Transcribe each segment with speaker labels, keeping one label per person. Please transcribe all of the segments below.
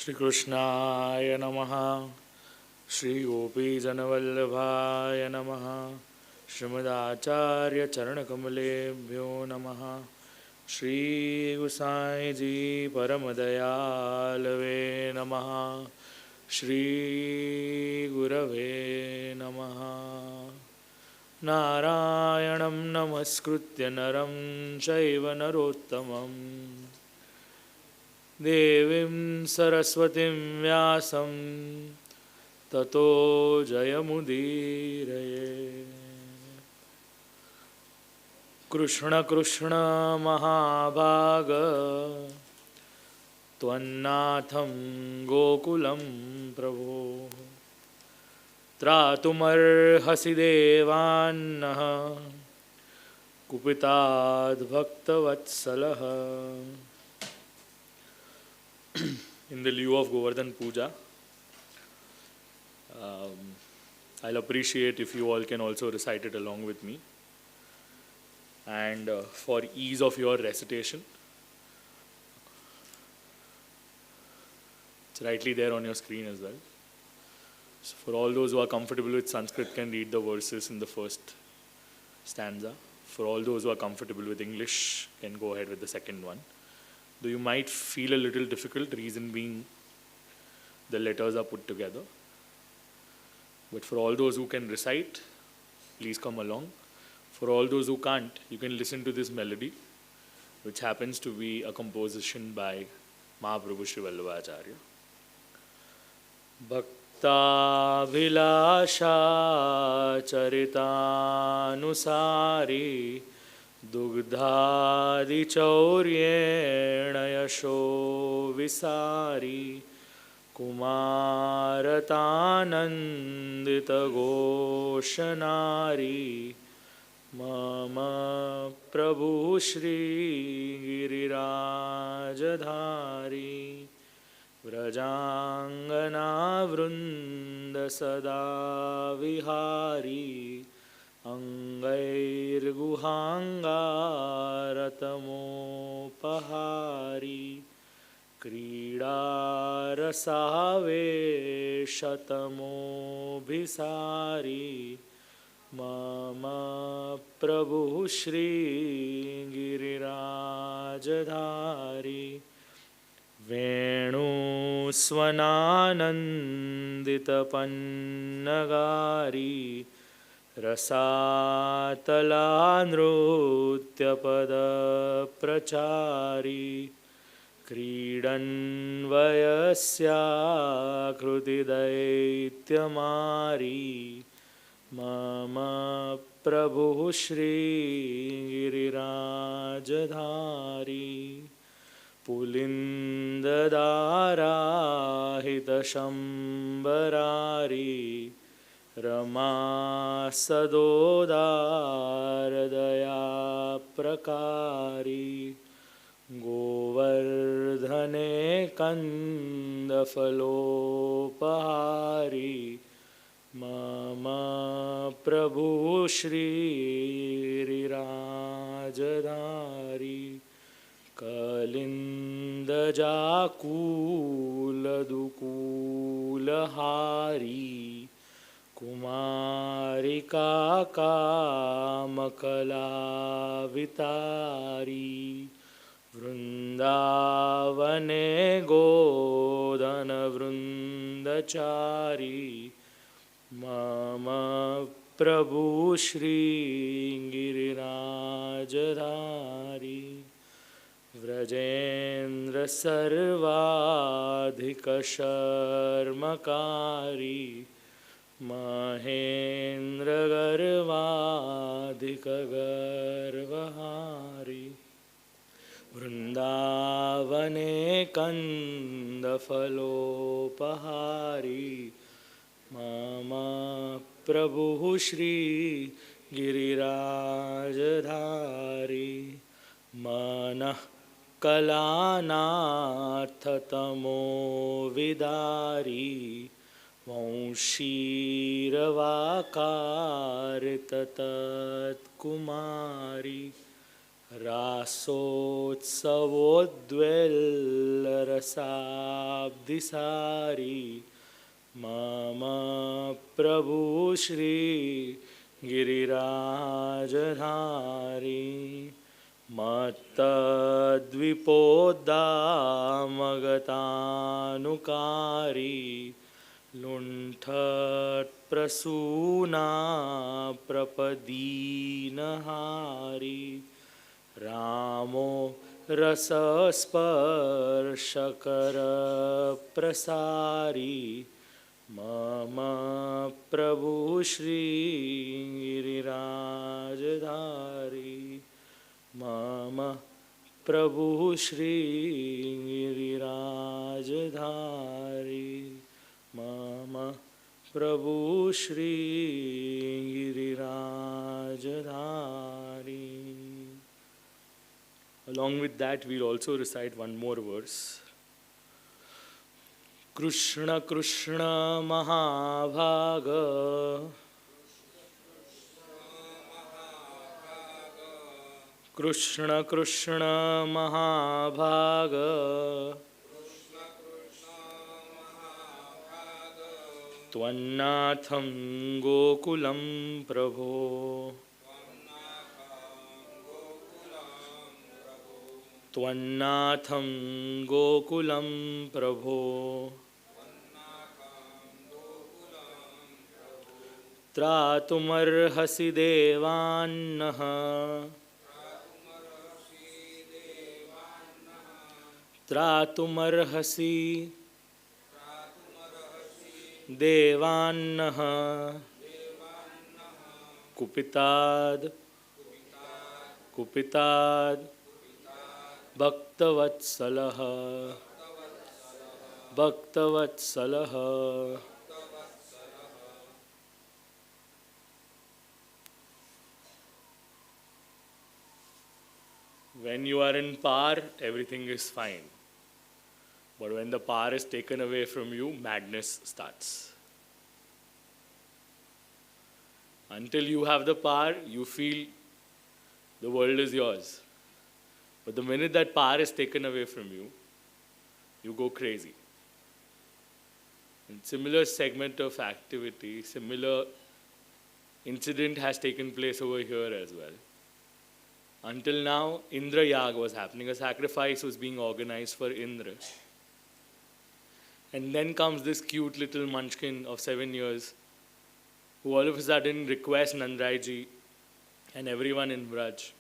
Speaker 1: Shri Krushnaya Namaha, Shri Gopi Janavallabhaya Namaha, Shrimad Acharya Charanakamaleebhyo Namaha, Shri Gosai Ji Paramadayalave Namaha, Shri Gurave Namaha. Narayanam Namaskritya Naram Chaiva Narottamam Devim Saraswatim Vyasam Tato Jayamudiraye. Krushna Krushna Mahabhaga Tvannatham Gokulam Prabho Tratumar-hasi devanah Kupitad Bhaktavatsalah. In the lieu of Govardhan Puja, I'll appreciate if you all can also recite it along with me. And for ease of your recitation, it's rightly there on your screen as well. So for all those who are comfortable with Sanskrit can read the verses in the first stanza. For all those who are comfortable with English can go ahead with the second one. Though you might feel a little difficult, reason being the letters are put together. But for all those who can recite, please come along. For all those who can't, you can listen to this melody, which happens to be a composition by Mahaprabhu Sri Vallabhacharya. Bhakta-vilasha charitanusari Dugdhadi chauryena yasho visari Kumaratanandita goshanari Mama Prabhu Shri Girirajadhari Vrajangana Vrunda Sada Vihari Angair Guhanga Ratamopahari Krida Rasave Shatamo Bhisari Mama Prabhu Shri Girirajadhari Venu Swananandita Pannagari Rasatala Nrutya Pada Prachari Kridan Vayasya Kruti Daityamari Mama Prabhu Shri Girirajadhari Pulindadara Hitashambharari Rama Sadodardaya Prakari Govardhane Kandafalopahari Mama Prabhu Shri Rajadhari Kalinda Jakula Dukulahari Kumarika Kamakala Vitari Vrindavane Godana Vrindachari Mama Prabhu Shri Girirajadhari Vrajendra Sarvadhika Sharmakari Mahendra Garvadhika Garvahari Vrindavane Kandafalopahari Mama Prabhu Shri Girirajadhari Manah Kalanarthatamo Vidari Vaunshiravakaritatat Kumari रासोत्सवोद्वेल्लरसाब्दिसारी Mama Prabhu Shri Girirajadhari Matta Dvipoddamaganukari Lunthat Prasuna Prapadinahari Ramo Rasasparshakara Prasari Mama Prabhu Shri Girirajadhari Mama Prabhu Shri Girirajadhari Mama Prabhu Shri Girirajadhari. Along with that, we'll also recite one more verse. Krushna Krushna Mahabhaga Krushna Krushna Mahabhaga Tvannatham Gokulam Prabho Tvannatham Gokulam Prabho Tratumarhasi Devannaha Tratumarhasi Devannaha Kupitad Kupitad Bhaktavatsalah Bhaktavatsalah. When you are in power, everything is fine. But when the power is taken away from you, madness starts. Until you have the power, you feel the world is yours. But the minute that power is taken away from you, you go crazy. And similar segment of activity, similar incident has taken place over here as well. Until now, Indra Yag was happening. A sacrifice was being organized for Indra. And then comes this cute little munchkin of 7 years who all of a sudden requests Nandraiji and everyone in Braj,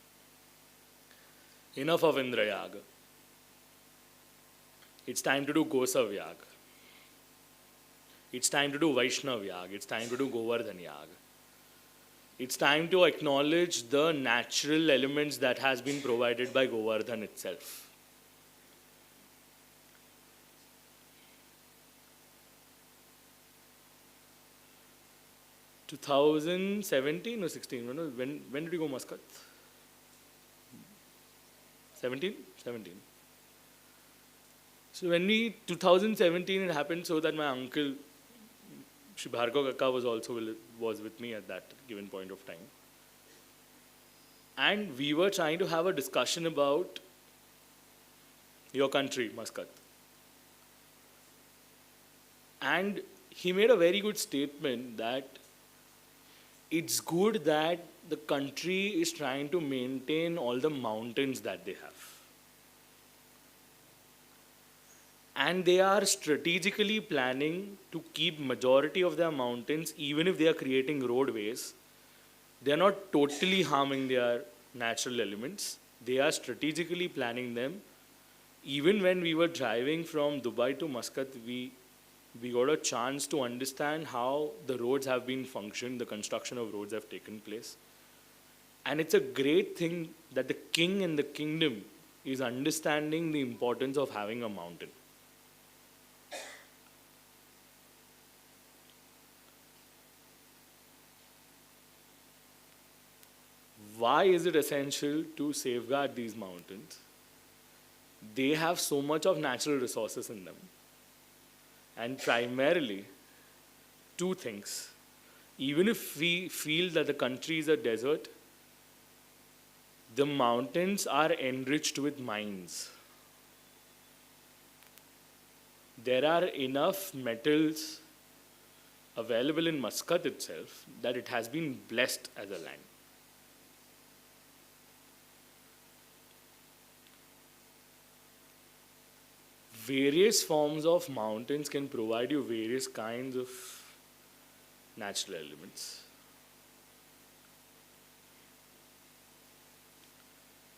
Speaker 1: enough of Indra Yag. It's time to do Gosav Yag. It's time to do Vaishnav Yag. It's time to do Govardhan Yag. It's time to acknowledge the natural elements that has been provided by Govardhan itself. 2017 or 16, when did you go Muscat? 17? 17. So 2017 it happened so that my uncle, Shri Bhargav Kaka was with me at that given point of time. And we were trying to have a discussion about your country, Muscat. And he made a very good statement that it's good that the country is trying to maintain all the mountains that they have. And they are strategically planning to keep majority of their mountains, even if they are creating roadways. They are not totally harming their natural elements. They are strategically planning them. Even when we were driving from Dubai to Muscat, we got a chance to understand how the roads have been functioned, the construction of roads have taken place. And it's a great thing that the king and the kingdom is understanding the importance of having a mountain. Why is it essential to safeguard these mountains? They have so much of natural resources in them. And primarily, two things. Even if we feel that the country is a desert, The mountains are enriched with mines. There are enough metals available in Muscat itself that it has been blessed as a land. Various forms of mountains can provide you various kinds of natural elements.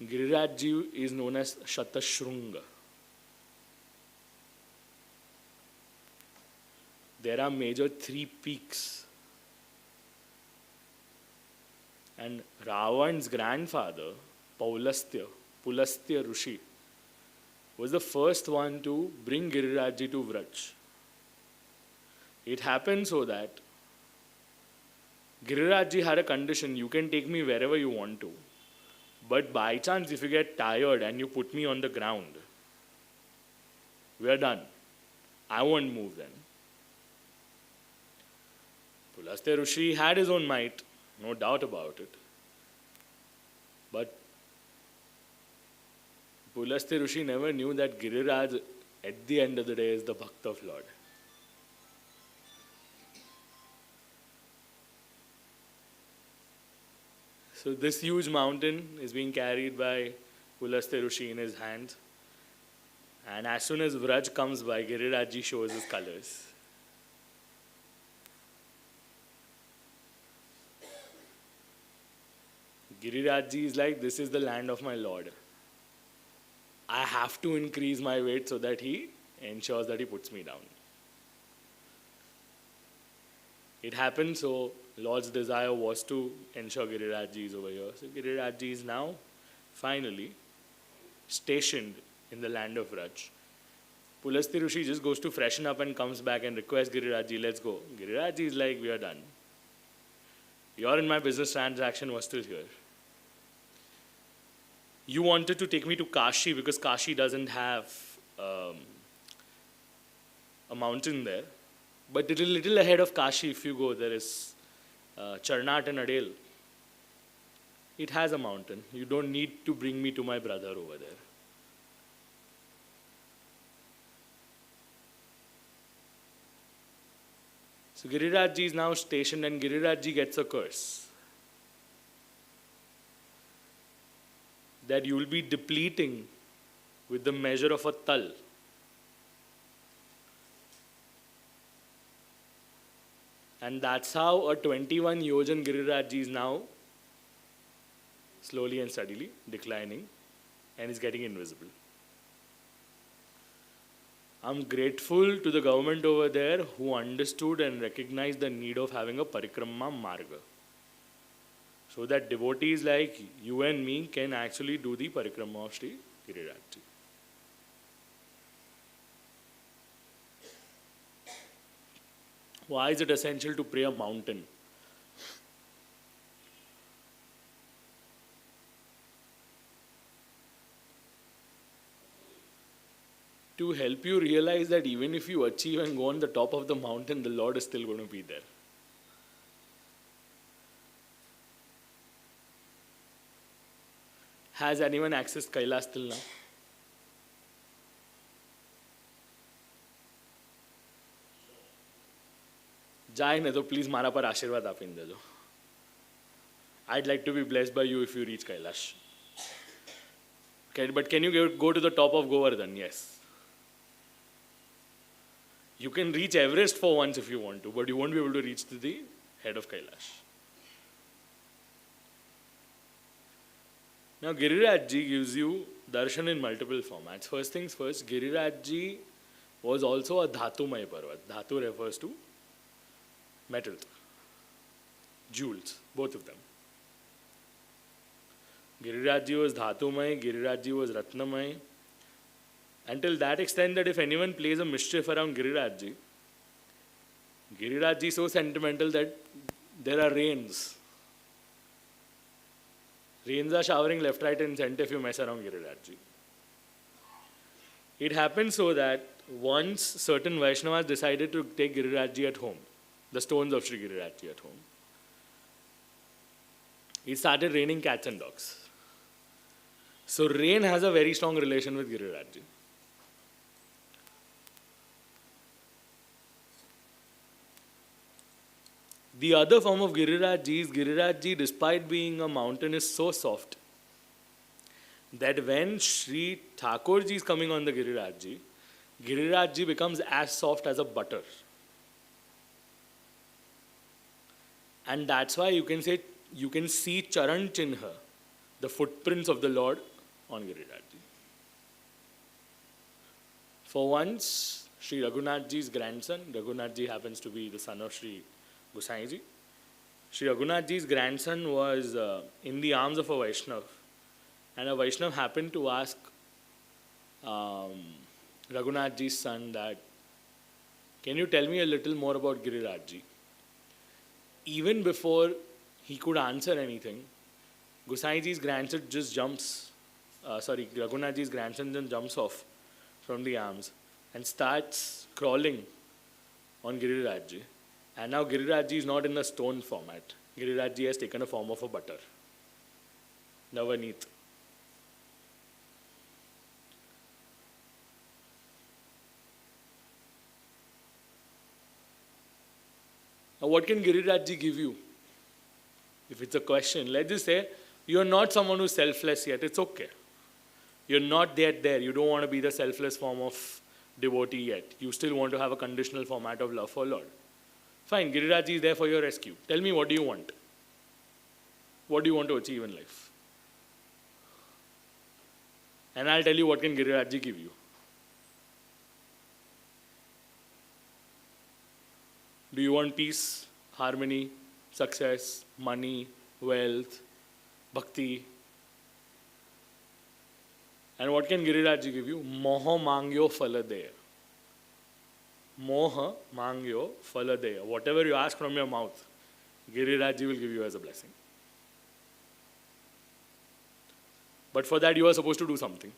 Speaker 1: Girirajji is known as Shatashrunga. There are major 3 peaks. And Ravan's grandfather, Pulastya Rishi, was the first one to bring Girirajji to Vraj. It happened so that Girirajji had a condition: you can take me wherever you want to, but by chance if you get tired and you put me on the ground, we are done. I won't move then. Pulastya Rishi had his own might, no doubt about it. But Pulastya Rishi never knew that Giriraj, at the end of the day, is the Bhakt of Lord. So this huge mountain is being carried by Pulastya Rishi in his hands. And as soon as Vraj comes by, Girirajji shows his colors. Girirajji is like, this is the land of my Lord. I have to increase my weight so that he ensures that he puts me down. It happened so Lord's desire was to ensure Girirajji is over here. So Girirajji is now finally stationed in the land of Vraj. Pulastya Rishi just goes to freshen up and comes back and requests Girirajji, let's go. Girirajji is like, we are done. You're in my business transaction was still here. You wanted to take me to Kashi because Kashi doesn't have a mountain there. But a little ahead of Kashi, if you go, there is Charnat and Adel. It has a mountain. You don't need to bring me to my brother over there. So Girirajji is now stationed and Girirajji gets a curse that you will be depleting with the measure of a tal. And that's how a 21 yojan Girirajji is now slowly and steadily declining and is getting invisible. I'm grateful to the government over there who understood and recognized the need of having a parikrama marga, so that devotees like you and me can actually do the parikrama of Shri Girirajji. Why is it essential to pray a mountain? To help you realize that even if you achieve and go on the top of the mountain, the Lord is still going to be there. Has anyone accessed Kailash till now? जाए ना तो please मारा पर आशीर्वाद आप इन दे दो. I'd like to be blessed by you if you reach Kailash. Okay, but can you go to the top of Govardhan? Yes. You can reach Everest for once if you want to, but you won't be able to reach to the head of Kailash. Now Girirajji gives you darshan in multiple formats. First things first, Girirajji was also a Dhatumay Parvat. Dhatu refers to metals, jewels, both of them. Girirajji was Dhatumay, Girirajji was Ratnamay. Until that extent that if anyone plays a mischief around Girirajji, Girirajji is so sentimental that there are rains. Rains are showering left, right and center if you mess around Girirajji. It happened so that once certain Vaishnavas decided to take Girirajji at home, the stones of Shri Girirajji at home, it started raining cats and dogs. So rain has a very strong relation with Girirajji. The other form of Girirajji is Girirajji, despite being a mountain, is so soft that when Shri Thakurji is coming on the Girirajji, Girirajji becomes as soft as a butter. And that's why you can see Charan Chinha, the footprints of the Lord on Girirajji. For once, Shri Raghunathji's grandson, Raghunathji happens to be the son of Shri Gosaiji. Shri Raghunathji's grandson was in the arms of a Vaishnava. And a Vaishnava happened to ask Raghunathji's son that, can you tell me a little more about Girirajji? Even before he could answer anything, Gosaiji's grandson just Raghunathji's grandson just jumps off from the arms and starts crawling on Girirajji. And now Girirajji is not in a stone format. Girirajji has taken a form of a butter. Navaneet. Now what can Girirajji give you? If it's a question, let's just say you're not someone who's selfless yet, it's okay. You're not yet there. You don't want to be the selfless form of devotee yet. You still want to have a conditional format of love for Lord. Fine, Girirajji is there for your rescue. Tell me, what do you want? What do you want to achieve in life? And I'll tell you what can Girirajji give you. Do you want peace, harmony, success, money, wealth, bhakti? And what can Girirajji give you? Moha mangyo phaladeya. Moha mangyo phaladeya. Whatever you ask from your mouth, Girirajji will give you as a blessing. But for that you are supposed to do something.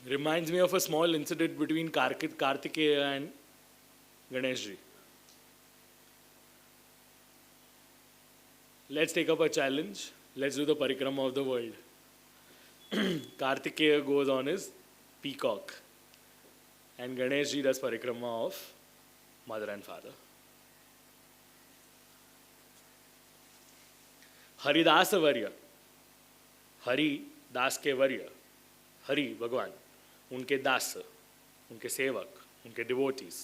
Speaker 1: Reminds me of a small incident between Kartikeya and Ganeshji. Let's take up a challenge. Let's do the parikrama of the world. Kartikeya goes on his peacock. And Ganeshji does parikrama of mother and father. Haridasa Varya. Hari Das ke Varya. Hari, Bhagwan, उनके दास, उनके सेवक, उनके devotees,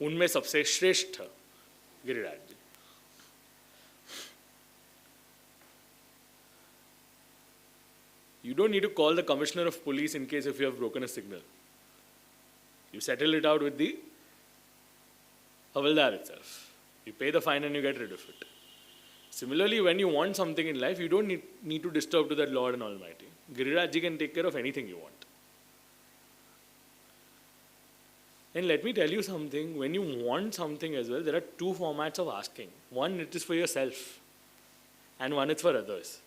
Speaker 1: उनमें सबसे श्रेष्ठ Giriraj ji. You don't need to call the commissioner of police in case if you have broken a signal. You settle it out with the Havaldar itself. You pay the fine and you get rid of it. Similarly, when you want something in life, you don't need to disturb to that Lord and Almighty. Girirajji can take care of anything you want. And let me tell you something, when you want something as well, there are two formats of asking. One, it is for yourself, and one is for others.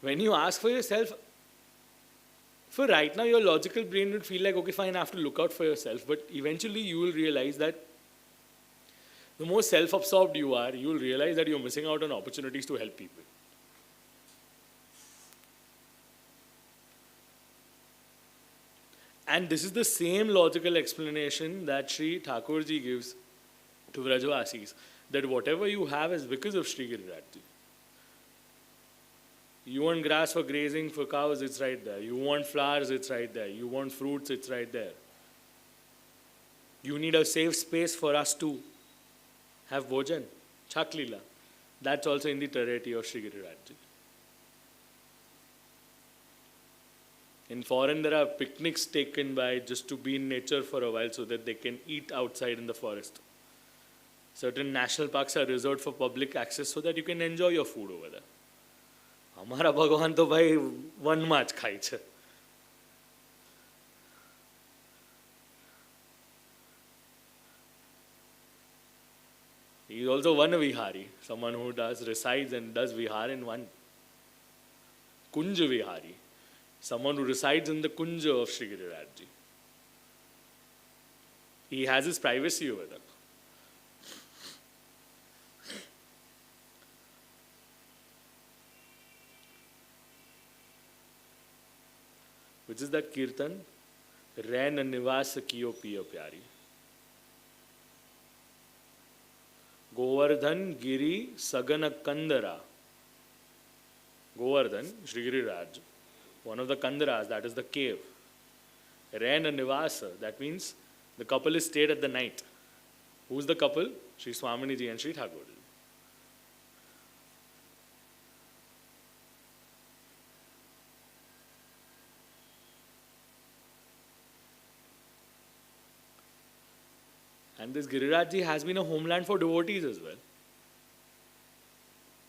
Speaker 1: When you ask for yourself, for right now your logical brain would feel like, okay fine, I have to look out for yourself, but eventually you will realize that the more self-absorbed you are, you will realize that you're missing out on opportunities to help people. And this is the same logical explanation that Shri Thakurji gives to Vrajavasis, that whatever you have is because of Shri Girirajji. You want grass for grazing for cows, it's right there. You want flowers, it's right there. You want fruits, it's right there. You need a safe space for us to have bhojan, chaklila. That's also in the territory of Shri Girirajji. In foreign, there are picnics taken by just to be in nature for a while so that they can eat outside in the forest. Certain national parks are reserved for public access so that you can enjoy your food over there. हमारा भगवान तो भाई one माच खाई छे. He is also one vihari, someone who resides and does vihar in one. Kunj vihari, someone who resides in the Kunja of Shri Girirajji. He has his privacy over there. Which is that Kirtan? Rain Nivas Kiyo Piyo Pyari. Govardhan Giri Sagana Kandara. Govardhan, Shri Giriraj, one of the Kandaras, that is the cave. Rain Nivasa, that means the couple is stayed at the night. Who's the couple? Shri Swaminiji and Shri Thakurji. And this Girirajji has been a homeland for devotees as well.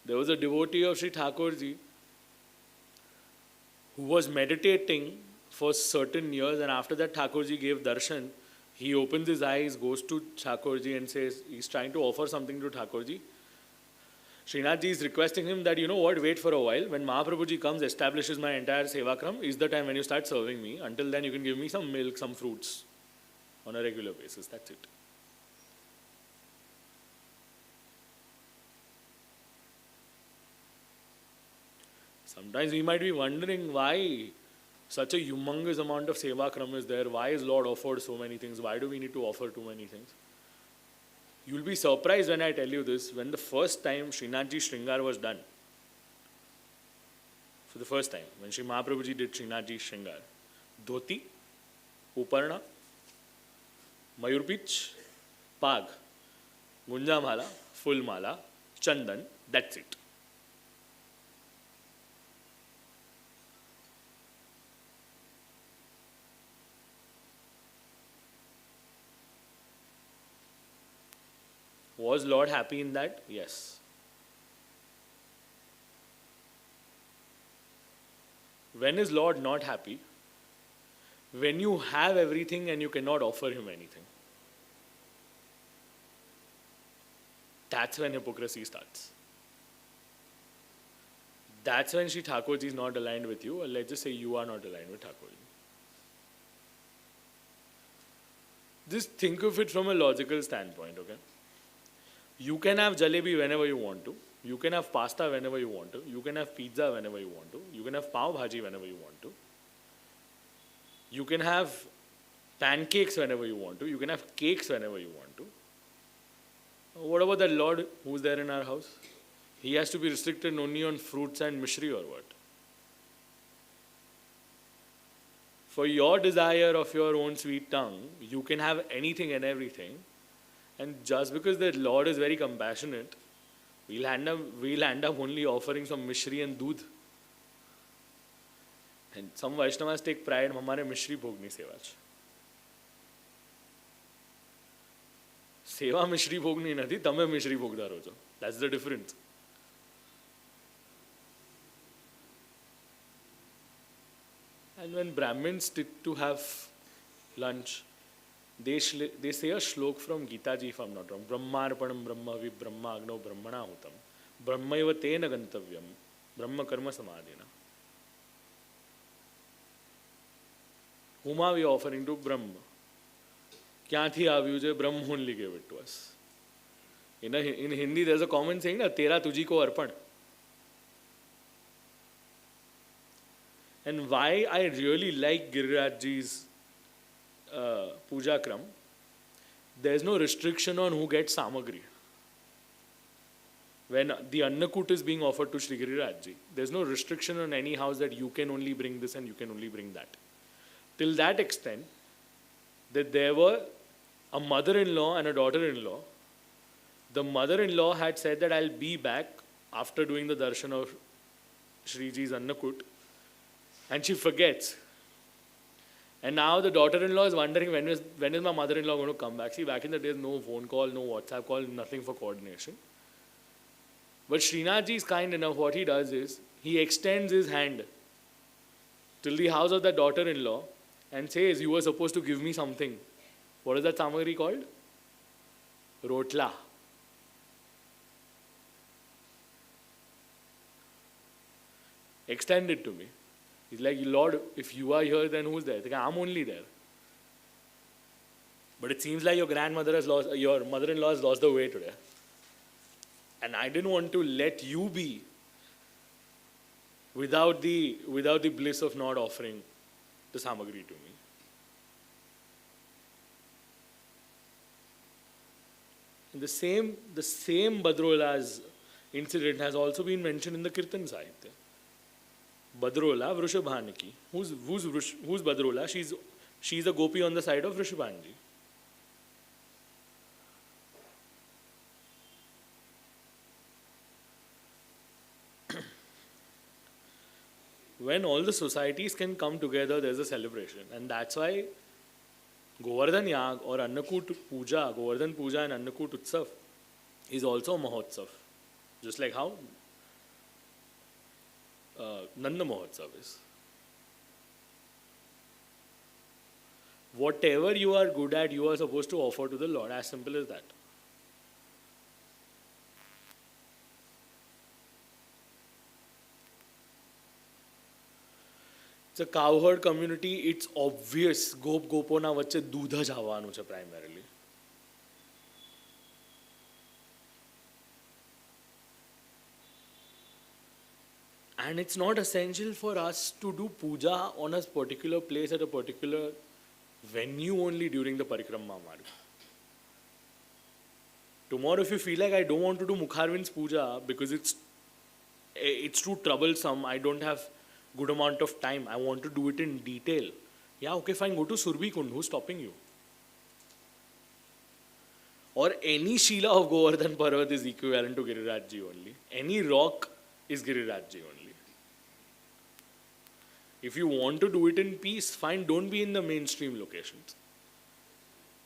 Speaker 1: There was a devotee of Shri Thakurji who was meditating for certain years, and after that Thakurji gave darshan. He opens his eyes, goes to Thakurji and says, he's trying to offer something to Thakurji. Srinathji is requesting him that, you know what, wait for a while. When Mahaprabhuji comes, establishes my entire sevakram, is the time when you start serving me. Until then, you can give me some milk, some fruits on a regular basis. That's it. Sometimes we might be wondering why such a humongous amount of sevakram is there. Why is Lord offered so many things? Why do we need to offer too many things? You'll be surprised when I tell you this. When the first time Srinathji Shringar was done, for the first time, when Shri Mahaprabhuji did Srinathji Shringar, dhoti, uparna, mayurpich, pag, gunja mala, full mala, chandan, that's it. Was Lord happy in that? Yes. When is Lord not happy? When you have everything and you cannot offer him anything. That's when hypocrisy starts. That's when Shri Thakurji is not aligned with you, or let's just say you are not aligned with Thakurji. Just think of it from a logical standpoint, okay? You can have jalebi whenever you want to. You can have pasta whenever you want to. You can have pizza whenever you want to. You can have pav bhaji whenever you want to. You can have pancakes whenever you want to. You can have cakes whenever you want to. What about that Lord who's there in our house? He has to be restricted only on fruits and mishri or what? For your desire of your own sweet tongue, you can have anything and everything. And just because the Lord is very compassionate, we'll end up only offering some mishri and doodh. And some Vaishnavas take pride, hamare mishri bhog nahi seva chhe. Seva mishri bhog nahi nathi, tame mishri bhogdar ho jo. That's the difference. And when Brahmins sit to have lunch, they say a shlok from Gita ji, if I'm not wrong. Brahmarpanam brahma vi brahma agno brahmana hutam. Brahmaiva tena gantavyam. Brahma karma samadhina. Whom are we offering to? Brahma. Kyathi avyuje? Brahma only gave it to us. In Hindi, there's a common saying, Tera tuji ko arpan. And why I really like Girirajji's puja kram, there's no restriction on who gets samagri. When the Annakut is being offered to Shri Girirajji, there's no restriction on any house that you can only bring this and you can only bring that. Till that extent, that there were a mother-in-law and a daughter-in-law. The mother-in-law had said that I'll be back after doing the darshan of Shriji's Annakut, and she forgets. And now the daughter-in-law is wondering when is my mother-in-law going to come back. See, back in the days, no phone call, no WhatsApp call, nothing for coordination. But Srinathji is kind enough. What he does is, he extends his hand till the house of the daughter-in-law and says, you were supposed to give me something. What is that samagri called? Rotla. Extend it to me. He's like, Lord, if you are here, then who's there? He's like, I'm only there. But it seems like your mother-in-law has lost the way today. And I didn't want to let you be without the bliss of not offering the samagri to me. And the same Badrola's incident has also been mentioned in the Kirtan Sahitya. Badrola, Vrishabhaniki. Who's Badrola? She's a gopi on the side of Vrishabhanji. When all the societies can come together, there's a celebration. And that's why Govardhan Yag or Annakut Puja, Govardhan Puja and Annakut Utsav is also a Mahotsav. Just like how Nanda Mahotsav is. Whatever you are good at, you are supposed to offer to the Lord. As simple as that. It's a cowherd community. It's obvious. Gopona vacche dudha જ આવવાનું છે primarily. And it's not essential for us to do puja on a particular place at a particular venue only during the Parikrama Marg. Tomorrow, if you feel like I don't want to do Mukharvind's puja because it's too troublesome, I don't have good amount of time, I want to do it in detail. Yeah, okay, fine, go to Surbi Kund. Who's stopping you? Or any Shila of Govardhan Parvat is equivalent to Giriraj Ji only. Any rock is Giriraj Ji only. If you want to do it in peace, fine, don't be in the mainstream locations.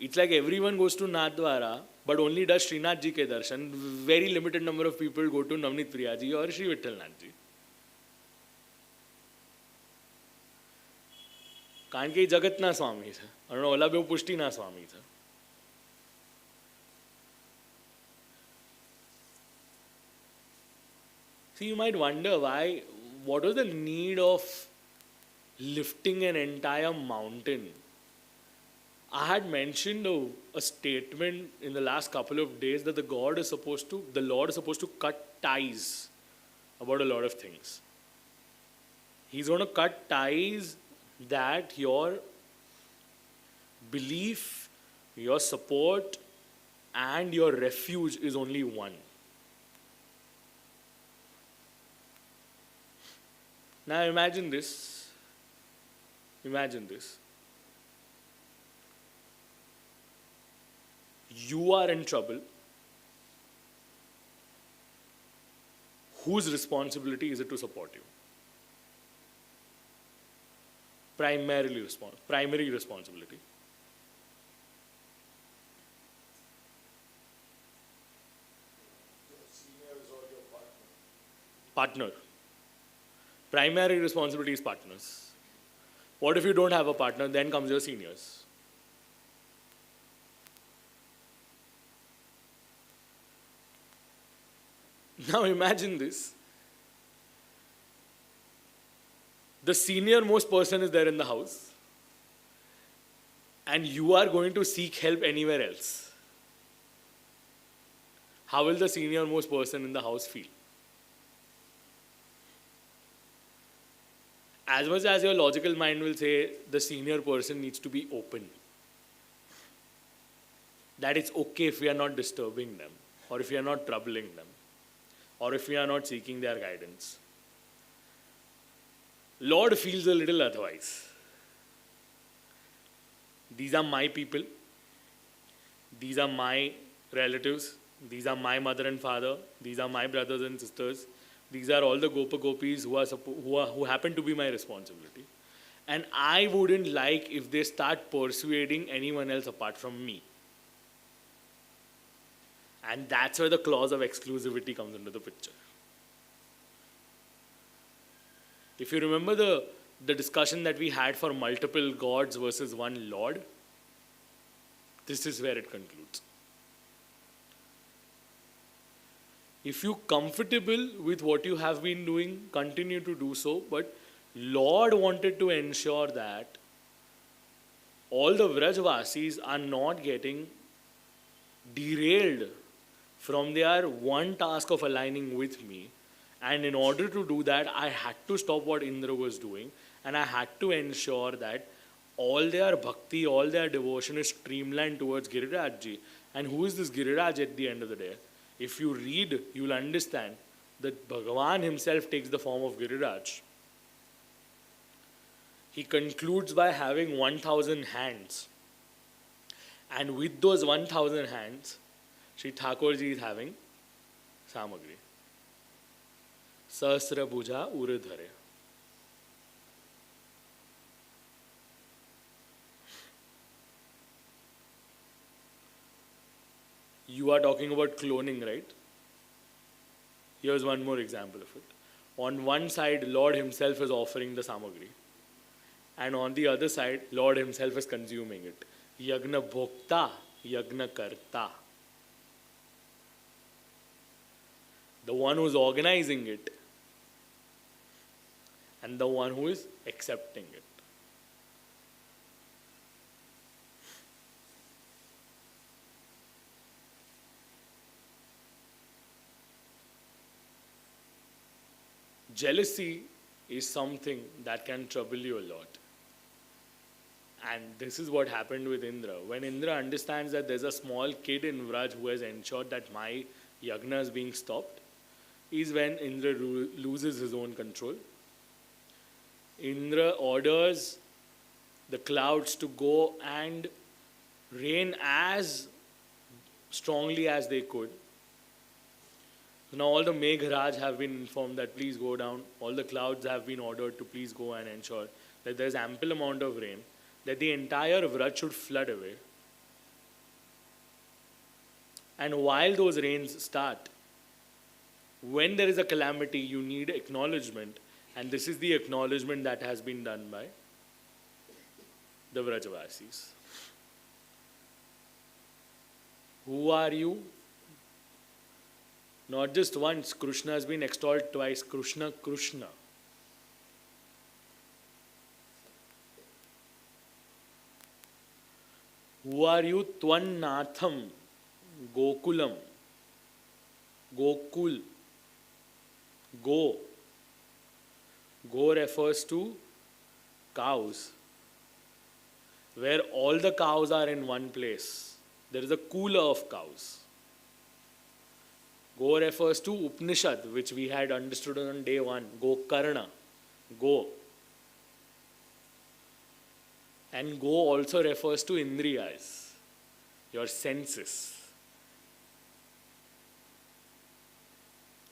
Speaker 1: It's like everyone goes to Nathdwara, but only does Srinath Ji ke darshan. Very limited number of people go to Navnit Priya Ji or Shri Vithalnath Ji. કારણ કે એ જગતના સ્વામી છે અને ઓલા બે પુષ્ટિના સ્વામી છે. See, you might wonder what was the need of lifting an entire mountain? I had mentioned a statement in the last couple of days that the Lord is supposed to cut ties about a lot of things. He's going to cut ties that your belief, your support, and your refuge is only one. Now imagine this. Imagine this. You are in trouble. Whose responsibility is it to support you? Primary responsibility. Partner. Primary responsibility is partners. What if you don't have a partner? Then comes your seniors. Now imagine this. The senior most person is there in the house, and you are going to seek help anywhere else. How will the senior most person in the house feel? As much as your logical mind will say the senior person needs to be open, that it's okay if we are not disturbing them, or if we are not troubling them, or if we are not seeking their guidance. Lord feels a little otherwise. These are my people. These are my relatives. These are my mother and father. These are my brothers and sisters. These are all the Gopa Gopis who happen to be my responsibility. And I wouldn't like if they start persuading anyone else apart from me. And that's where the clause of exclusivity comes into the picture. If you remember the discussion that we had for multiple gods versus one Lord, this is where it concludes. If you're comfortable with what you have been doing, continue to do so, but Lord wanted to ensure that all the Vrajvasis are not getting derailed from their one task of aligning with me. And in order to do that, I had to stop what Indra was doing, and I had to ensure that all their bhakti, all their devotion is streamlined towards Girirajji. And who is this Giriraj at the end of the day? If you read, you will understand that Bhagavan himself takes the form of Giriraj. He concludes by having 1,000 hands. And with those 1,000 hands, Sri Thakurji is having Samagri. Sahasra Bhuja Uridhare. You are talking about cloning, right? Here's one more example of it. On one side, Lord himself is offering the Samagri. And on the other side, Lord himself is consuming it. Yagna Bhokta, Yagna Karta. The one who is organizing it and the one who is accepting it. Jealousy is something that can trouble you a lot. And this is what happened with Indra. When Indra understands that there's a small kid in Vraj who has ensured that my yagna is being stopped, is when Indra loses his own control. Indra orders the clouds to go and rain as strongly as they could. Now all the Meghraj have been informed that please go down. All the clouds have been ordered to please go and ensure that there is ample amount of rain, that the entire Vraj should flood away. And while those rains start, when there is a calamity, you need acknowledgement. And this is the acknowledgement that has been done by the Vrajavasis. Who are you? Not just once, Krushna has been extolled twice. Krushna, Krushna. Who are you? Tvannatham, Gokulam. Gokul. Go. Go refers to cows. Where all the cows are in one place. There is a cooler of cows. Go refers to Upanishad, which we had understood on day one. Go Karna. Go. And go also refers to Indriyas, your senses.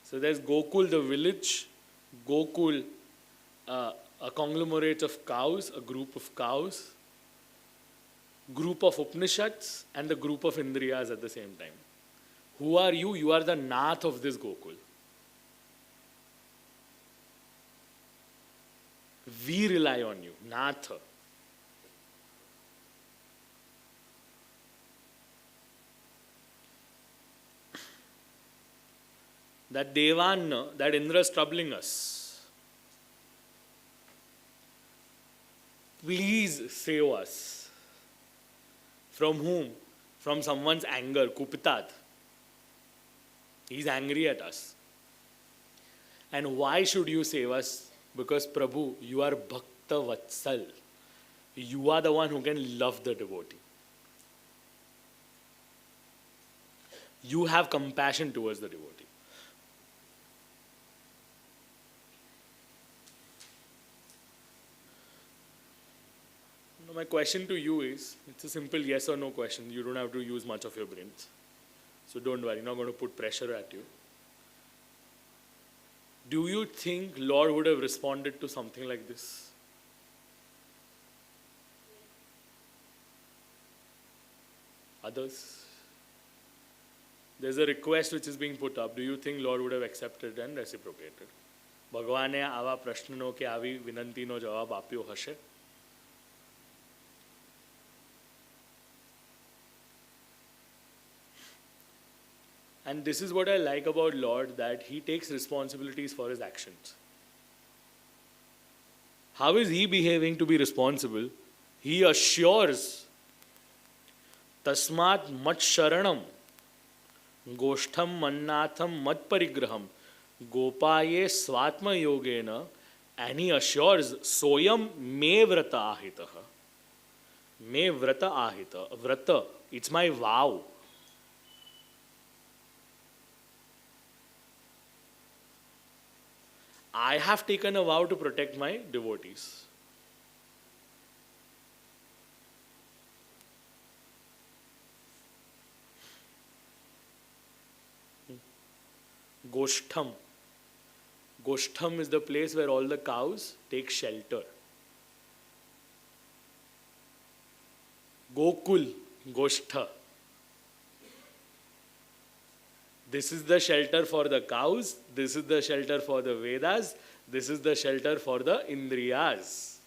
Speaker 1: So there's Gokul, the village. Gokul, a conglomerate of cows, a group of cows. Group of Upanishads and the group of Indriyas at the same time. Who are you? You are the Nath of this Gokul. We rely on you, Nath. That Devan, that Indra is troubling us. Please save us. From whom? From someone's anger, Kupitat. He's angry at us. And why should you save us? Because Prabhu, you are Bhakta Vatsal. You are the one who can love the devotee. You have compassion towards the devotee. Now my question to you is, it's a simple yes or no question. You don't have to use much of your brains. So don't worry, I'm not going to put pressure at you. Do you think Lord would have responded to something like this? Others? There's a request which is being put up. Do you think Lord would have accepted and reciprocated? ભગવાને આવા પ્રશ્નનો કે આવી વિનંતીનો જવાબ આપ્યો હશે? And this is what I like about Lord, that He takes responsibilities for His actions. How is he behaving to be responsible? He assures, Tasmat mat sharanam, goshtham mannatham mat parigraham, gopaye swatma yogena, and he assures, Soyam me vrata ahitaha. Me vrata ahita. Vrata, it's my vow. I have taken a vow to protect my devotees. Goshtham. Goshtham is the place where all the cows take shelter. Gokul, Goshtha. This is the shelter for the cows, this is the shelter for the Vedas, this is the shelter for the Indriyas.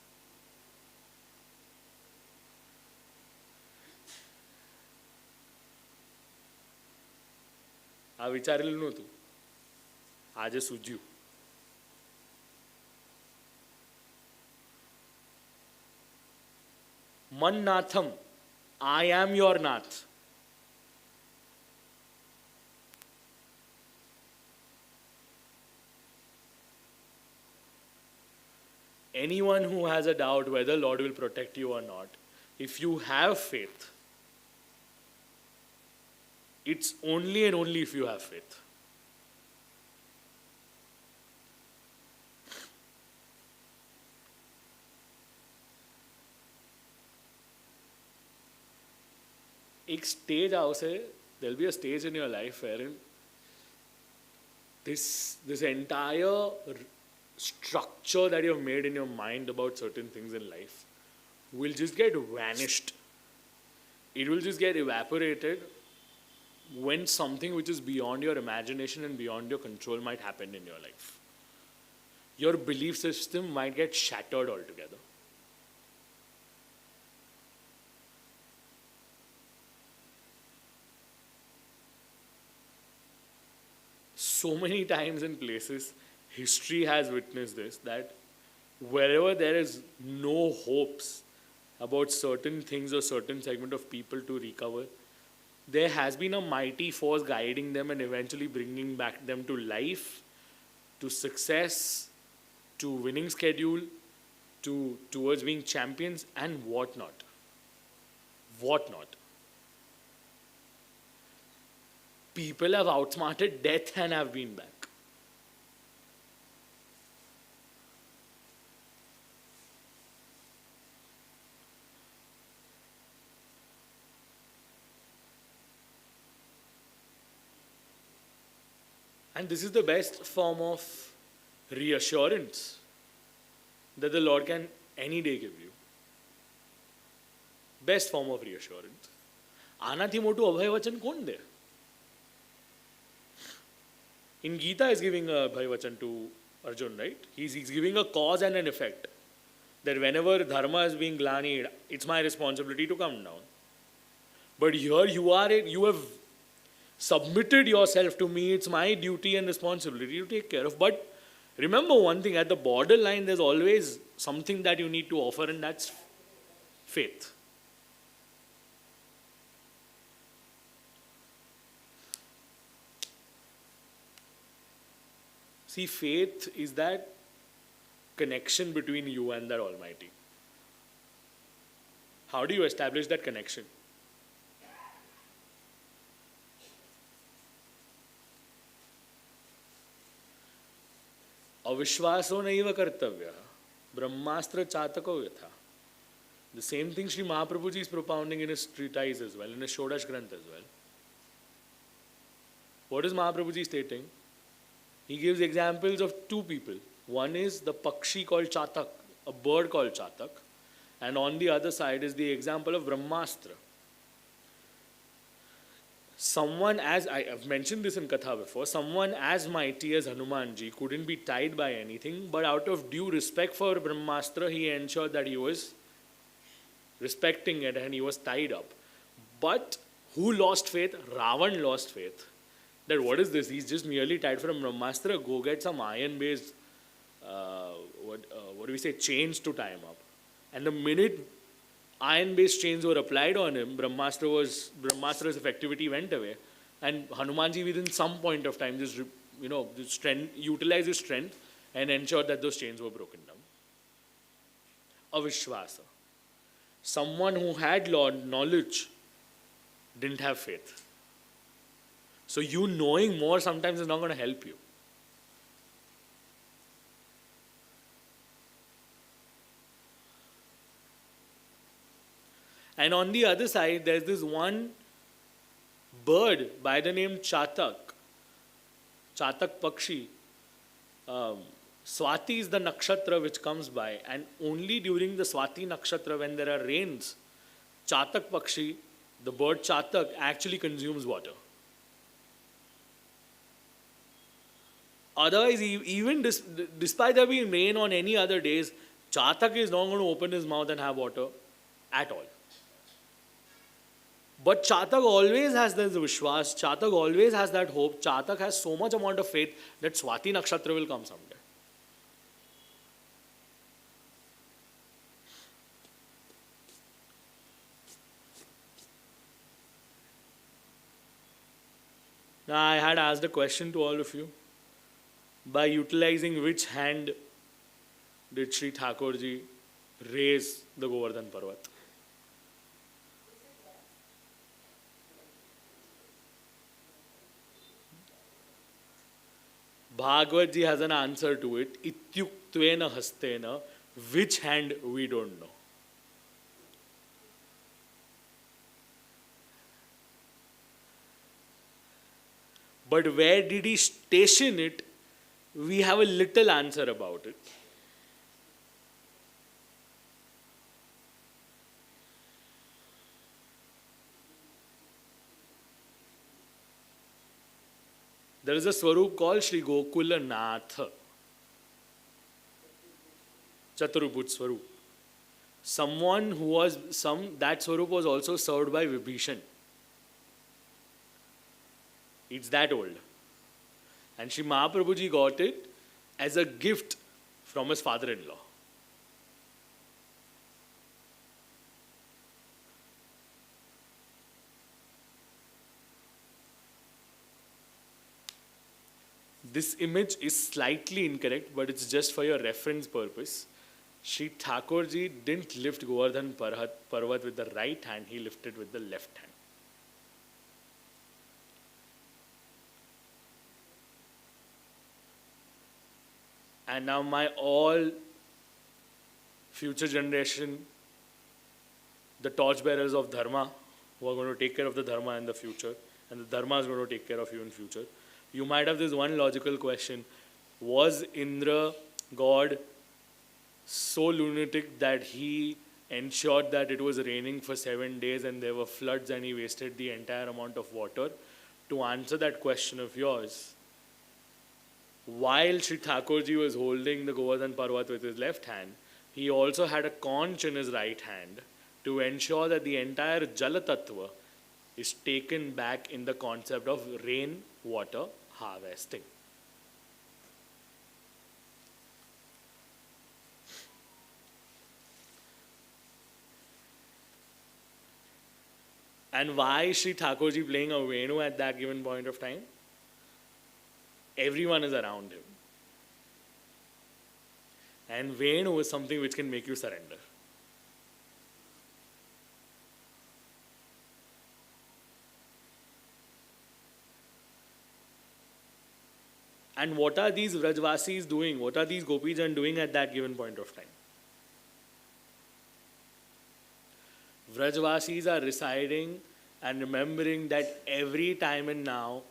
Speaker 1: આ વિચારેલું નહોતું, આજે સૂજ્યું. Mannatham, I am your Nath. Anyone who has a doubt whether Lord will protect you or not, if you have faith, it's only and only if you have faith. एक stage आवશે, there'll be a stage in your life wherein this entire structure that you've made in your mind about certain things in life will just get vanished. It will just get evaporated when something which is beyond your imagination and beyond your control might happen in your life. Your belief system might get shattered altogether. So many times in places, history has witnessed this, that wherever there is no hopes about certain things or certain segment of people to recover, there has been a mighty force guiding them and eventually bringing back them to life, to success, to winning schedule, towards being champions and whatnot. Whatnot. People have outsmarted death and have been back. And this is the best form of reassurance that the Lord can any day give you. Best form of reassurance. આનાથી મોટું અભય વચન કોણ દે? In Gita is giving a Bhai Vachan to Arjun, right? He's giving a cause and an effect. That whenever dharma is being glanied, it's my responsibility to come down. But here you have submitted yourself to me, it's my duty and responsibility to take care of. But remember one thing, at the borderline there's always something that you need to offer, and that's faith. See, faith is that connection between you and that Almighty. How do you establish that connection? Avishwaso naiva kartavya, brahmastra chatako yatha. The same thing Sri Mahaprabhuji is propounding in his treatise as well, in his Shodash Granth as well. What is Mahaprabhuji stating? He gives examples of two people. One is the Pakshi called Chatak, a bird called Chatak. And on the other side is the example of Brahmastra. Someone, as I have mentioned this in Katha before, someone as mighty as Hanumanji couldn't be tied by anything, but out of due respect for Brahmastra, he ensured that he was respecting it and he was tied up. But who lost faith? Ravan lost faith. That what is this? He's just merely tied from Brahmastra. Go get some iron-based what do we say, chains to tie him up. And the minute iron-based chains were applied on him, Brahmastra's effectivity went away. And Hanumanji within some point of time just, utilized his strength and ensured that those chains were broken down. Avishwasa. Someone who had knowledge didn't have faith. So you knowing more sometimes is not going to help you. And on the other side, there's this one bird by the name Chatak Pakshi. Swati is the nakshatra which comes by, and only during the Swati nakshatra when there are rains, Chatak Pakshi, the bird Chatak, actually consumes water. Otherwise, even despite there being rain on any other days, Chatak is not going to open his mouth and have water at all. But Chatak always has this Vishwas, Chatak always has that hope, Chatak has so much amount of faith that Swati Nakshatra will come someday. Now I had asked a question to all of you. By utilizing which hand did Sri Thakurji raise the Govardhan Parvat? Bhagavad ji has an answer to it. Ityuktvena hastena. Which hand we don't know. But where did he station it? We have a little answer about it. There is a Swarup called Shri Gokula Nath. Chaturabhuj Swarup. Someone who was, that Swarup was also served by Vibhishan. It's that old. And Shri Mahaprabhuji got it as a gift from his father-in-law. This image is slightly incorrect, but it's just for your reference purpose. Shri Thakurji didn't lift Govardhan Parvat with the right hand, he lifted with the left hand. And now my all future generation, the torchbearers of Dharma, who are going to take care of the Dharma in the future, and the Dharma is going to take care of you in future. You might have this one logical question. Was Indra, God, so lunatic that he ensured that it was raining for 7 days and there were floods and he wasted the entire amount of water? To answer that question of yours, while Sri Thakurji was holding the Govardhan Parvat with his left hand, he also had a conch in his right hand to ensure that the entire Jala Tattva is taken back in the concept of rain water harvesting. And why is Sri Thakurji playing a Venu at that given point of time? Everyone is around him. And Venu is something which can make you surrender. And what are these Vrajvasis doing? What are these Gopijan doing at that given point of time? Vrajvasis are reciting and remembering that every time and now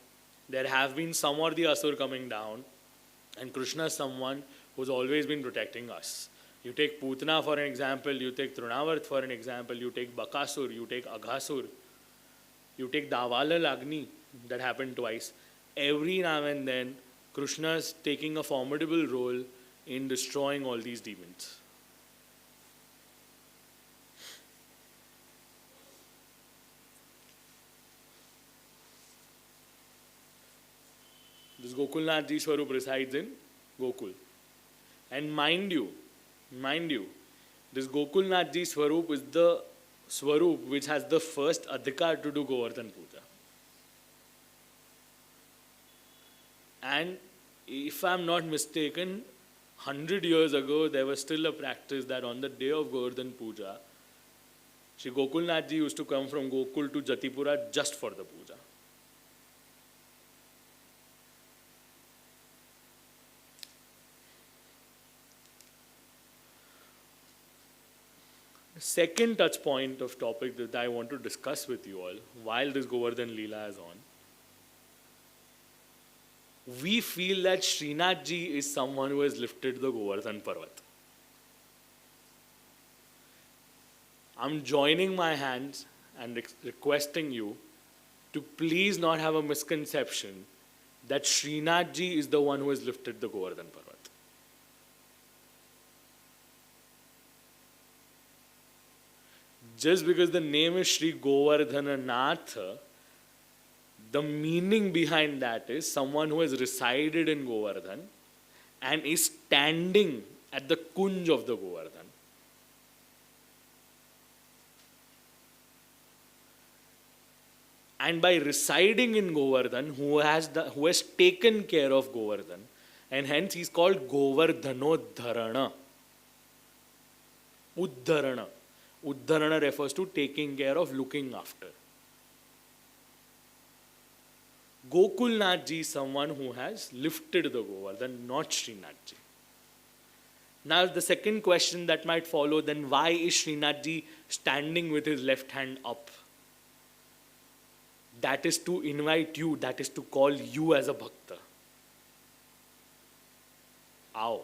Speaker 1: there have been some or the Asur coming down, and Krushna is someone who's always been protecting us. You take Putana for an example, you take Trunavart for an example, you take Bakasur, you take Aghasur, you take Davala Agni that happened twice. Every now and then, Krushna is taking a formidable role in destroying all these demons. This Gokulnath Ji Swarup resides in Gokul. And mind you, this Gokulnath Ji Swarup is the Swarup which has the first adhikar to do Govardhan Puja. And if I am not mistaken, 100 years ago, there was still a practice that on the day of Govardhan Puja, Shri Gokulnath Ji used to come from Gokul to Jatipura just for the puja. Second touch point of topic that I want to discuss with you all while this Govardhan Leela is on. We feel that Srinath Ji is someone who has lifted the Govardhan Parvat. I'm joining my hands and requesting you to please not have a misconception that Srinath Ji is the one who has lifted the Govardhan Parvat. Just because the name is Shri Govardhananath, the meaning behind that is someone who has resided in Govardhan and is standing at the Kunj of the Govardhan. And by residing in Govardhan, who has taken care of Govardhan, and hence he is called Govardhanodharana. Uddharana. Uddharana refers to taking care of, looking after. Gokulnath Ji is someone who has lifted the Govardhan, not Srinath Ji. Now the second question that might follow, then why is Srinath Ji standing with his left hand up? That is to invite you, that is to call you as a bhakta. Ow.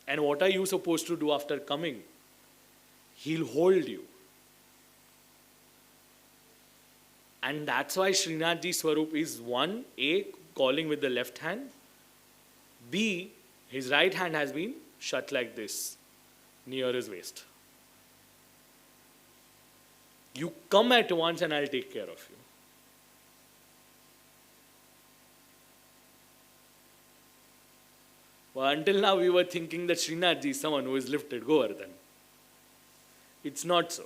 Speaker 1: And what are you supposed to do after coming? He'll hold you. And that's why Srinath Ji Swarup is one, A, calling with the left hand. B, his right hand has been shut like this, near his waist. You come at once and I'll take care of you. Well, until now we were thinking that Srinath Ji is someone who has lifted Govardhan. It's not so.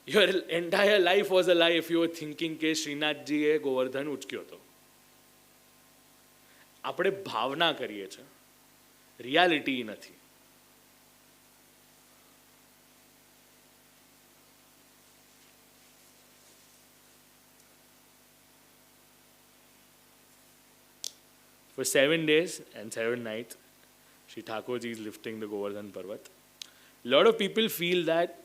Speaker 1: Your entire life was a lie if you were thinking that Srinath Ji A Govardhan ઉચક્યો હતો. આપણે ભાવના કરીએ છીએ, reality નથી. For 7 days and 7 nights, Shri Thakurji is lifting the Govardhan Parvat. A lot of people feel that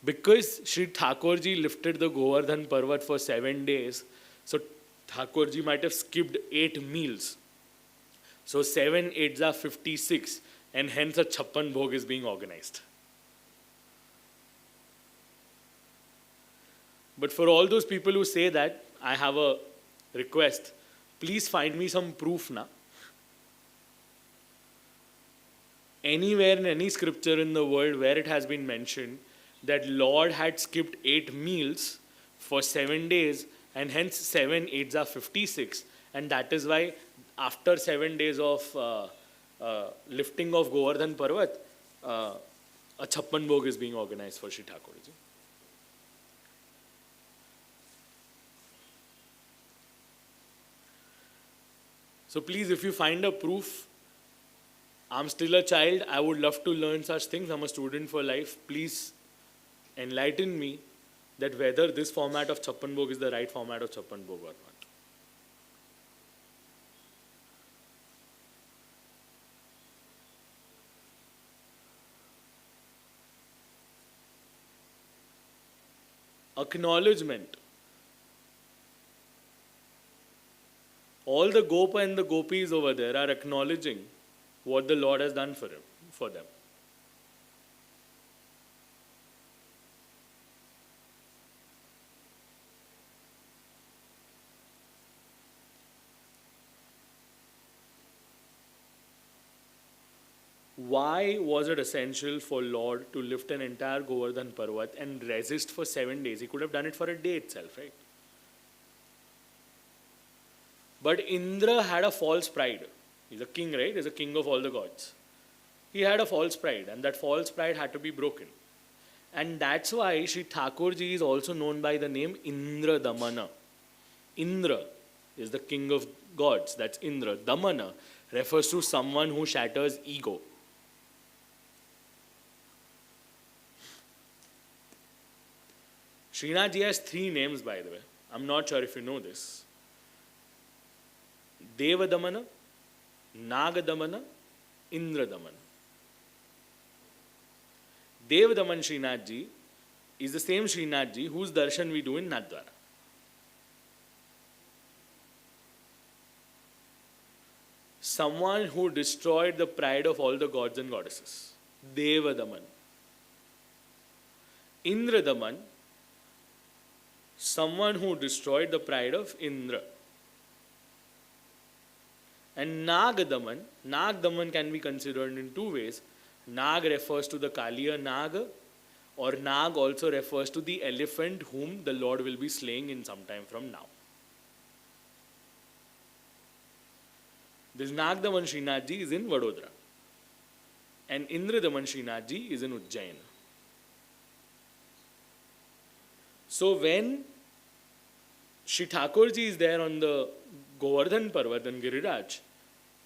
Speaker 1: because Shri Thakurji lifted the Govardhan Parvat for 7 days, so Thakurji might have skipped 8 meals. So 7 8s are 56, and hence a Chappan Bhog is being organized. But for all those people who say that, I have a request. Please find me some proof now. Anywhere in any scripture in the world where it has been mentioned that Lord had skipped 8 meals for 7 days and hence 7 8s are 56, and that is why after 7 days of lifting of Govardhan Parvat, a Chappan Bhog is being organized for Shri Thakurji. So please, if you find a proof, I'm still a child, I would love to learn such things, I'm a student for life, please enlighten me that whether this format of Chappan Bhog is the right format of Chappan Bhog or not. Acknowledgement. All the Gopa and the Gopis over there are acknowledging what the Lord has done for them. Why was it essential for Lord to lift an entire Govardhan Parvat and resist for 7 days? He could have done it for a day itself, right? But Indra had a false pride. He's a king, right? He's a king of all the gods. He had a false pride, and that false pride had to be broken. And that's why Sri Thakurji is also known by the name Indra Damana. Indra is the king of gods. That's Indra. Damana refers to someone who shatters ego. Srinathji has 3 names, by the way. I'm not sure if you know this. Deva Damana, Naga Damana, Indra Damana. Deva Daman Srinathji is the same Srinathji whose darshan we do in Nathdwara. Someone who destroyed the pride of all the gods and goddesses. Deva Daman. Indra Daman, someone who destroyed the pride of Indra. And Nag Daman can be considered in 2 ways. Nag refers to the Kaliya Naga, or Nag also refers to the elephant whom the Lord will be slaying in some time from now. This Nag Daman Srinathji is in Vadodara, and Indra Daman Srinathji is in Ujjain. So when Shri Thakurji is there on the Govardhan Parvat and Giriraj,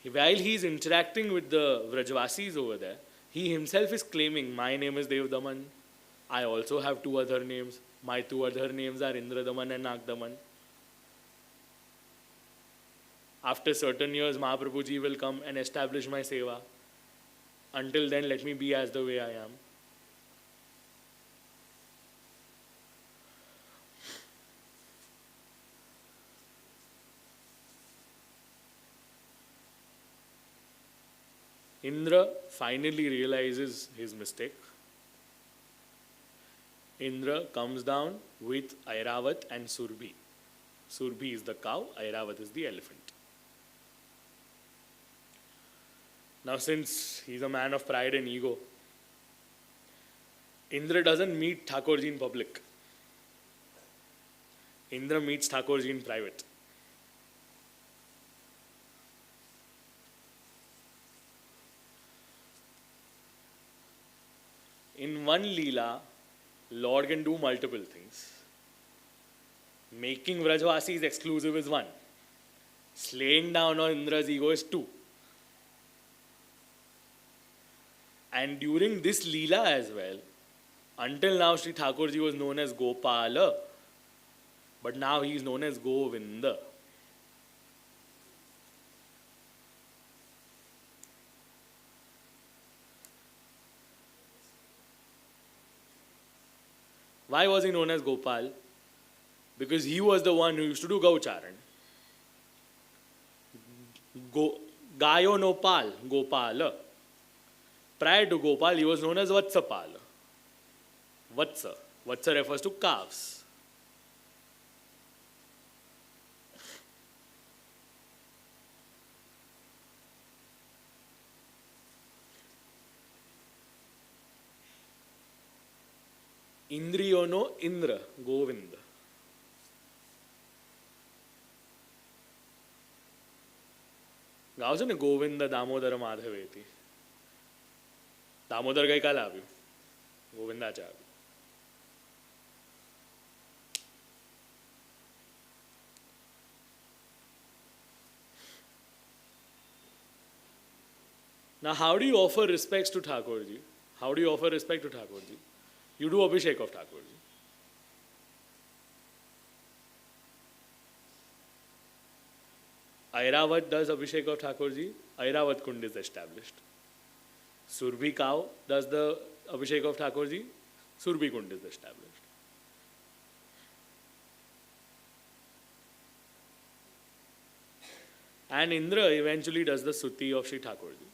Speaker 1: while he is interacting with the Vrajvasis over there, he himself is claiming, my name is Dev Daman, I also have 2 other names, my 2 other names are Indra Daman and Nag Daman. After certain years, Mahaprabhuji will come and establish my seva. Until then, let me be as the way I am. Indra finally realizes his mistake. Indra comes down with Airavat and Surbhi. Surbhi is the cow, Airavat is the elephant. Now, since he's a man of pride and ego, Indra doesn't meet Thakurji in public. Indra meets Thakurji in private. In one Leela, Lord can do multiple things. Making Vrajvasis exclusive is 1. Slaying down on Indra's ego is 2. And during this Leela as well, until now Sri Thakurji was known as Gopala, but now he is known as Govinda. Why was he known as Gopal? Because he was the one who used to do Gaucharan. Gayo no pal, Gopala. Prior to Gopal, he was known as Vatsapala. Vatsa. Vatsa refers to calves. Indriyo no Indra, Govinda. गाव છે ને ગોવિંદ દામોદર માધવેતી દામોદર ગઈકાલે આવ્યું ગોવિંદ આજે આવ્યું. Now, how do you offer respects to Thakurji? How do you offer respect to Thakurji? You do Abhishek of Thakurji. Airavat does Abhishek of Thakurji. Airavat Kund is established. Surbhi cow does the Abhishek of Thakurji. Surbhi Kund is established. And Indra eventually does the Suti of Sri Thakurji.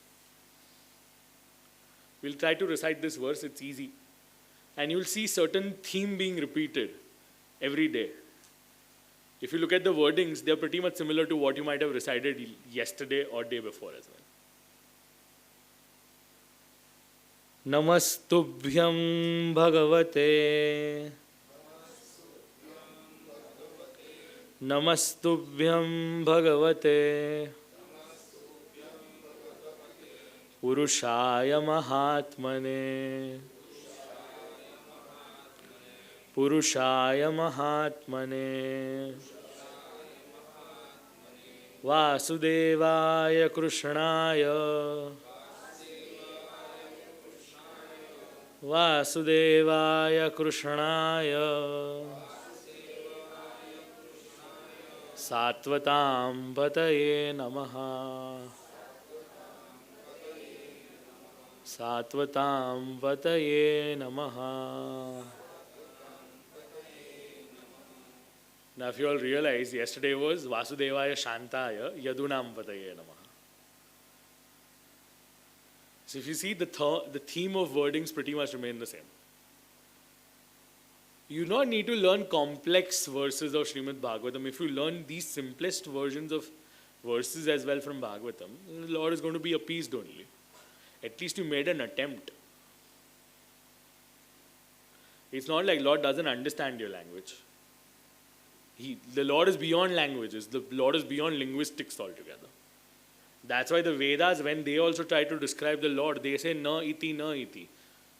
Speaker 1: We'll try to recite this verse, it's easy. And you'll see certain theme being repeated every day. If you look at the wordings, they're pretty much similar to what you might have recited yesterday or day before as well. Namastubhyam Bhagavate नमस्तुभ्यं भगवते पुरुषाय महात्मने पुरुषाय महात्मने वासुदेवाय कृष्णाय वासुदेवाय कृष्णाय सात्वतां पतये नमः सात्वतां पतये नमः. Now if you all realize, yesterday was Vasudevaya Shantaya Yadunam Pataye Namaha. So if you see, the theme of wordings pretty much remain the same. You do not need to learn complex verses of Shrimad Bhagwatam. If you learn these simplest versions of verses as well from Bhagwatam, the Lord is going to be appeased only. At least you made an attempt. It's not like Lord doesn't understand your language. The Lord is beyond languages. The Lord is beyond linguistics altogether. That's why the Vedas, when they also try to describe the Lord, they say na iti na iti.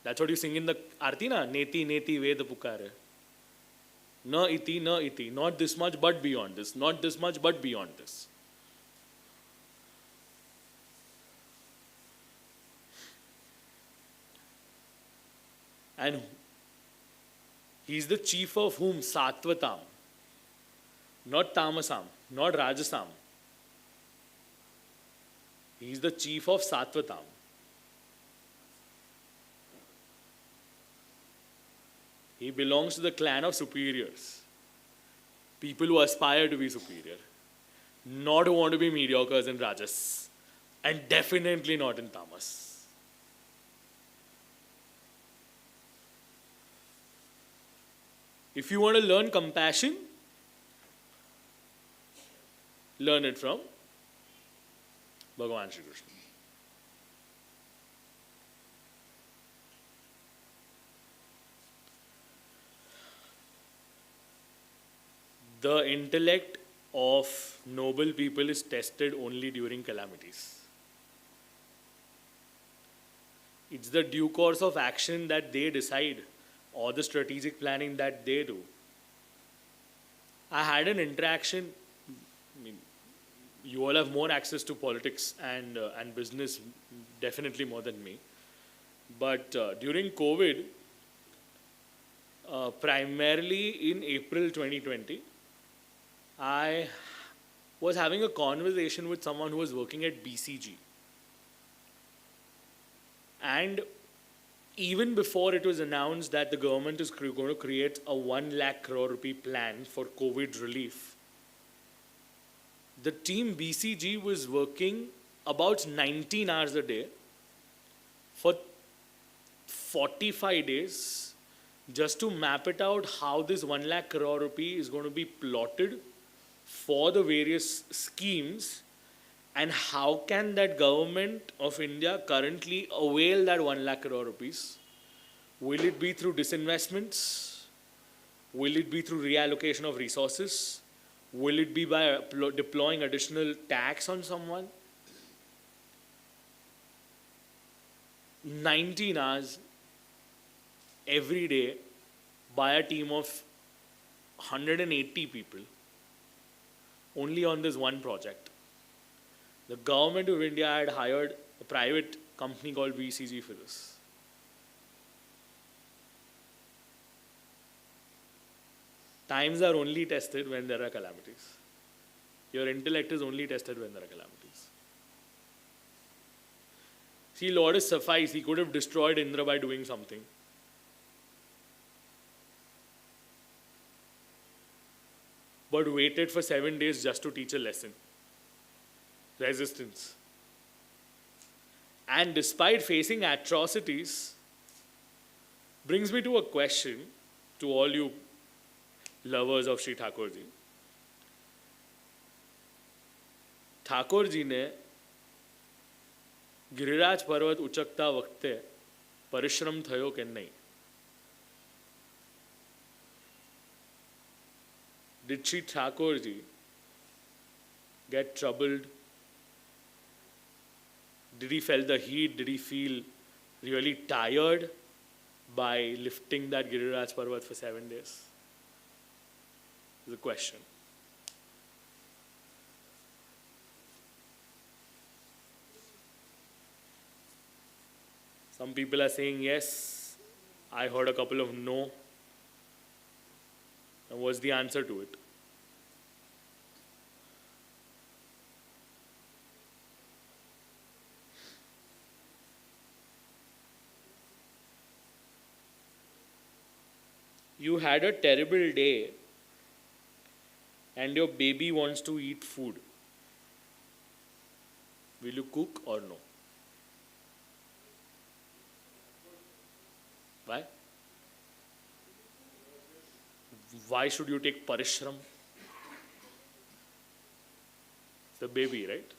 Speaker 1: That's what you sing in the Arti na, neti neti Veda pukare. Na iti na iti. Not this much but beyond this. Not this much but beyond this. And he's the chief of whom? Sattvatam. Not Tamasam, not Rajasam. He is the chief of Sattvatam. He belongs to the clan of superiors. People who aspire to be superior. Not who want to be mediocres in Rajas. And definitely not in Tamas. If you want to learn compassion, learn it from Bhagavan Shri Krishna. The intellect of noble people is tested only during calamities. It's the due course of action that they decide, or the strategic planning that they do. I had an interaction. You all have more access to politics and business, definitely more than me. But during COVID, primarily in April 2020, I was having a conversation with someone who was working at BCG. And even before it was announced that the government is going to create a 1 lakh crore rupee plan for COVID relief, the team BCG was working about 19 hours a day for 45 days just to map it out how this 1 lakh crore rupee is going to be plotted for the various schemes, and how can that government of India currently avail that 1 lakh crore rupees. Will it be through disinvestments? Will it be through reallocation of resources? Will it be by deploying additional tax on someone? 19 hours every day by a team of 180 people only on this one project. The government of India had hired a private company called BCG for this. Times are only tested when there are calamities. Your intellect is only tested when there are calamities. See, Lord is suffice. He could have destroyed Indra by doing something. But waited for 7 days just to teach a lesson. Resistance. And despite facing atrocities, brings me to a question to all you lovers of Shri Thakurji. Thakorji ને ગિરિરાજ પર્વત ઉચકતા વખતે પરિશ્રમ થયો કે નહીં? Did Shri Thakurji get troubled? Did he feel the heat? Did he feel really tired by lifting that Giriraj Parvat for 7 days? Is a question. Some people are saying yes. I heard a couple of no. And what's the answer to it? You had a terrible day and your baby wants to eat food. Will you cook or no? Why? Why should you take parishram? It's the baby, right?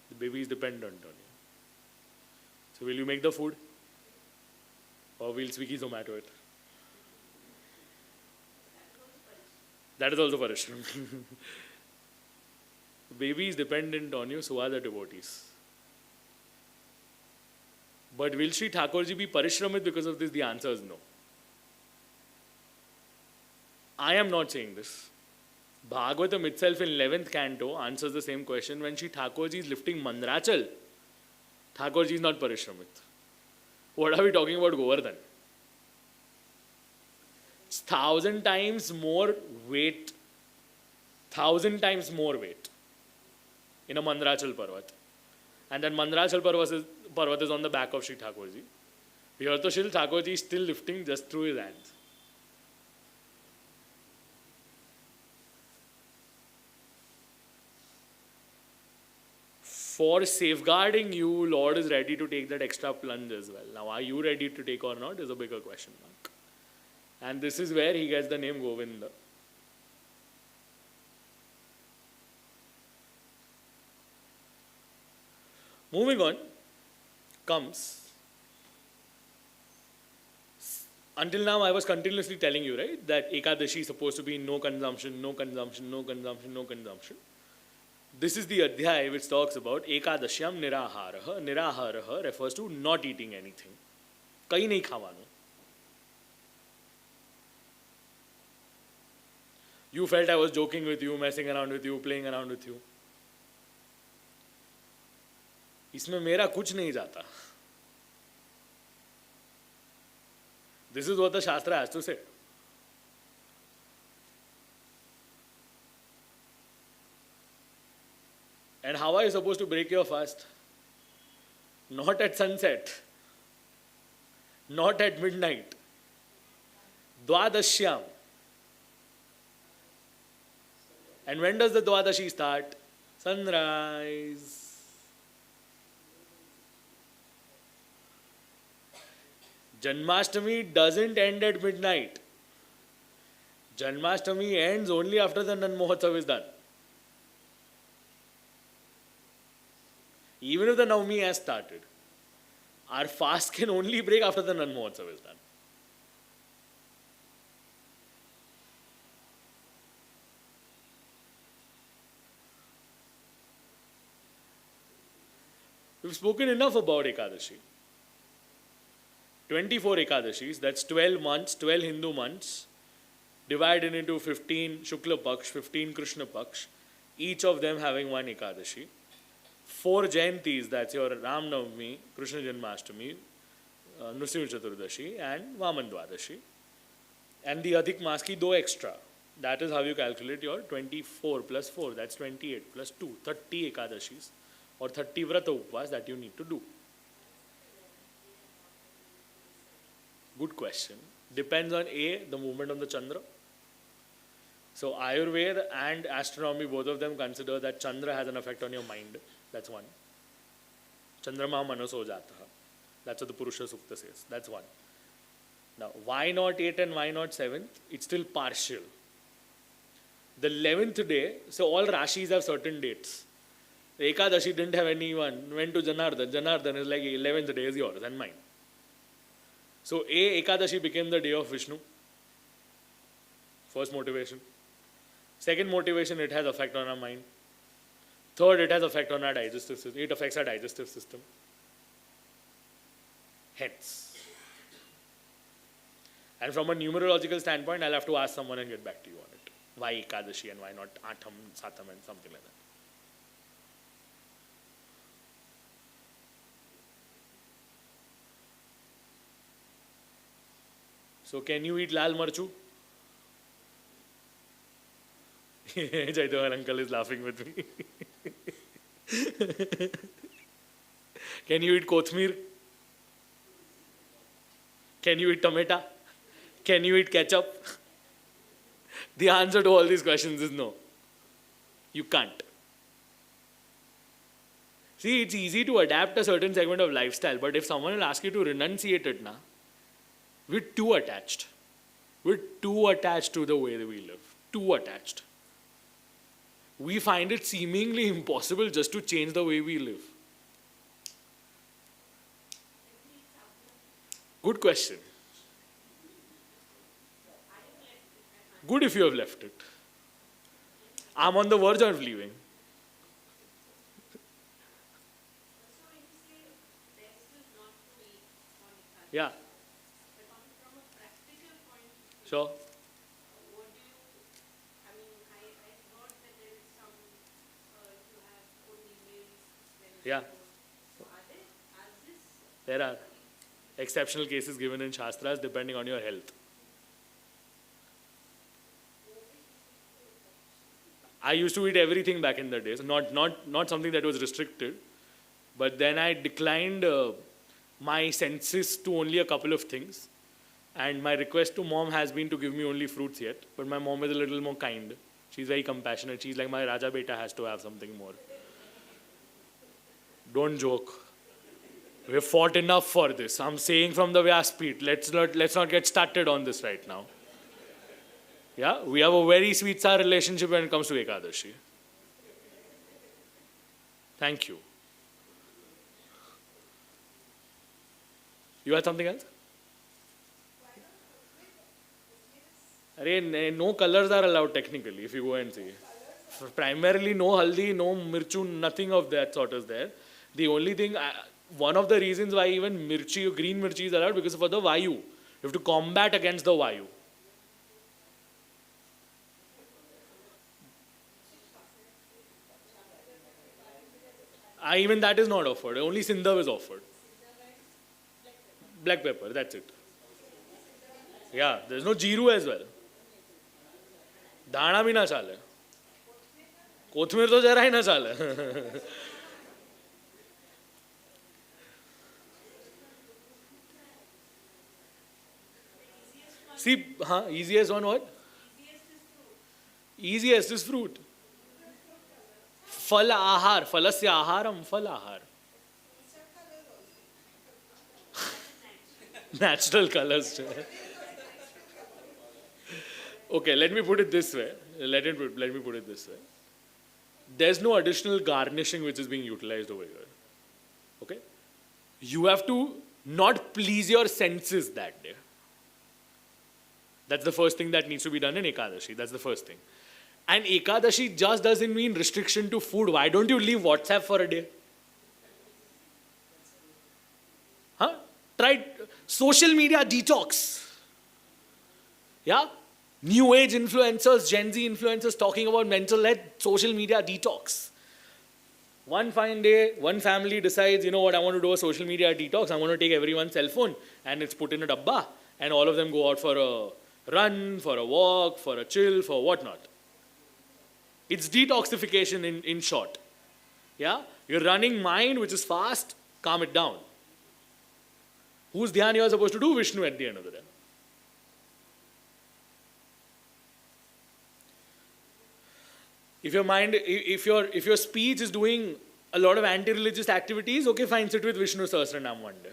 Speaker 1: The baby is dependent on you. So will you make the food? Or will Swiggy Zomato it? That is also parishram. The baby is dependent on you, so are the devotees. But will Shri Thakurji be parishramit because of this? The answer is no. I am not saying this. Bhagwatam itself in 11th canto answers the same question. When Shri Thakurji is lifting Mandrachal, Thakurji is not parishramit. What are we talking about Govardhan? It's 1,000 times more weight. 1,000 times more weight in a Mandrachal Parvat. And that Mandrachal Parvat is on the back of Shri Thakurji. Here to Shri Thakurji is still lifting just through his hands. For safeguarding you, Lord is ready to take that extra plunge as well. Now, are you ready to take or not is a bigger question mark. And this is where he gets the name Govinda. Moving on, comes. Until now, I was continuously telling you, right, that Ekadashi is supposed to be no consumption, no consumption, no consumption, no consumption. This is the Adhyaya which talks about Ekadashyam Niraharaha. Niraharaha refers to not eating anything. Kahi nahi khawano. You felt I was joking with you, messing around with you, playing around with you. इसमें मेरा कुछ नहीं जाता. This is what the Shastra has to say. And how are you supposed to break your fast? Not at sunset. Not at midnight. Dwadashyam. And when does the Dwadashi start? Sunrise. Janmashtami doesn't end at midnight. Janmashtami ends only after the Nan Mahotsav is done. Even if the Navami has started, our fast can only break after the Nan Mahotsav is done. We've spoken enough about Ekadashi. 24 Ekadashis, that's 12 months, 12 Hindu months, divided into 15 Shukla Paksh, 15 Krushna Paksh, each of them having one Ekadashi. 4 Jayantis, that's your Ram Navami, Krishna Janmashtami, Nrsimha Chaturdashi, and Vaman Dwadashi. And the Adhik Mas ki 2 extra. That is how you calculate your 24 plus 4, that's 28 plus 2, 30 Ekadashis or 30 Vrata Upvas that you need to do. Good question. Depends on A, the movement of the Chandra. So Ayurveda and astronomy, both of them consider that Chandra has an effect on your mind. That's one. Chandrama manaso jataha. That's what the Purusha Sukta says. That's one. Now, why not 8 and why not 7th? It's still partial. The 11th day, so all Rashis have certain dates. Ekadashi didn't have anyone, went to Janardhan. Janardhan is like 11th day is yours and mine. So Ekadashi became the day of Vishnu. First motivation. Second motivation, it has effect on our mind. Third, it has effect on our digestive system. It affects our digestive system. Hence. And from a numerological standpoint, I'll have to ask someone and get back to you on it. Why Ekadashi and why not Atham, Satam and something like that. So can you eat lal marchu? Jaitawar uncle is laughing with me. Can you eat kothmir? Can you eat tomato? Can you eat ketchup? The answer to all these questions is no. You can't. See, it's easy to adapt a certain segment of lifestyle, but if someone will ask you to renunciate it, we're too attached. We're too attached to the way that we live. Too attached. We find it seemingly impossible just to change the way we live. Good question. Good if you have left it. I'm on the verge of leaving. Yeah. Sure. Yeah. There are exceptional cases given in Shastras depending on your health. I used to eat everything back in the days, not something that was restricted, but then I declined my senses to only a couple of things. And my request to mom has been to give me only fruits yet, but my mom is a little more kind. She's very compassionate. She's like, my Raja Beta has to have something more. Don't joke. We've fought enough for this. I'm saying from the Vyaspeeth, let's not get started on this right now. Yeah, we have a very sweet sour relationship when it comes to Ekadashi. Thank you. You had something else? No colors are allowed technically if you go and see. Primarily no haldi, no mirchu, nothing of that sort is there. The only thing, one of the reasons why even mirchi, green mirchi is allowed because for the Vayu. You have to combat against the Vayu. Even that is not offered. Only Sindhav is offered. Black pepper, that's it. Yeah, there's no Jiru as well. Dhana bhi na chale. Kothmir to jara hi na chale. See, easiest one what? Easiest is fruit. Fal ahar, falasya aharam, fal ahar. Natural colors. Okay, let me put it this way. Let me put it this way. There's no additional garnishing which is being utilized over here. Okay? You have to not please your senses that day. That's the first thing that needs to be done in Ekadashi. That's the first thing. And Ekadashi just doesn't mean restriction to food. Why don't you leave WhatsApp for a day? Try social media detox. Yeah? New age influencers, Gen Z influencers talking about mental health, social media detox. One fine day, one family decides, you know what, I want to do a social media detox. I'm going to take everyone's cell phone and it's put in a dabba. And all of them go out for a run, for a walk, for a chill, for whatnot. It's detoxification in short. Yeah? You're running mind, which is fast, calm it down. Whose dhyan you are supposed to do? Vishnu at the end of the day. If your mind, if your speech is doing a lot of anti-religious activities, okay, fine, sit with Vishnu Sahasranam one day.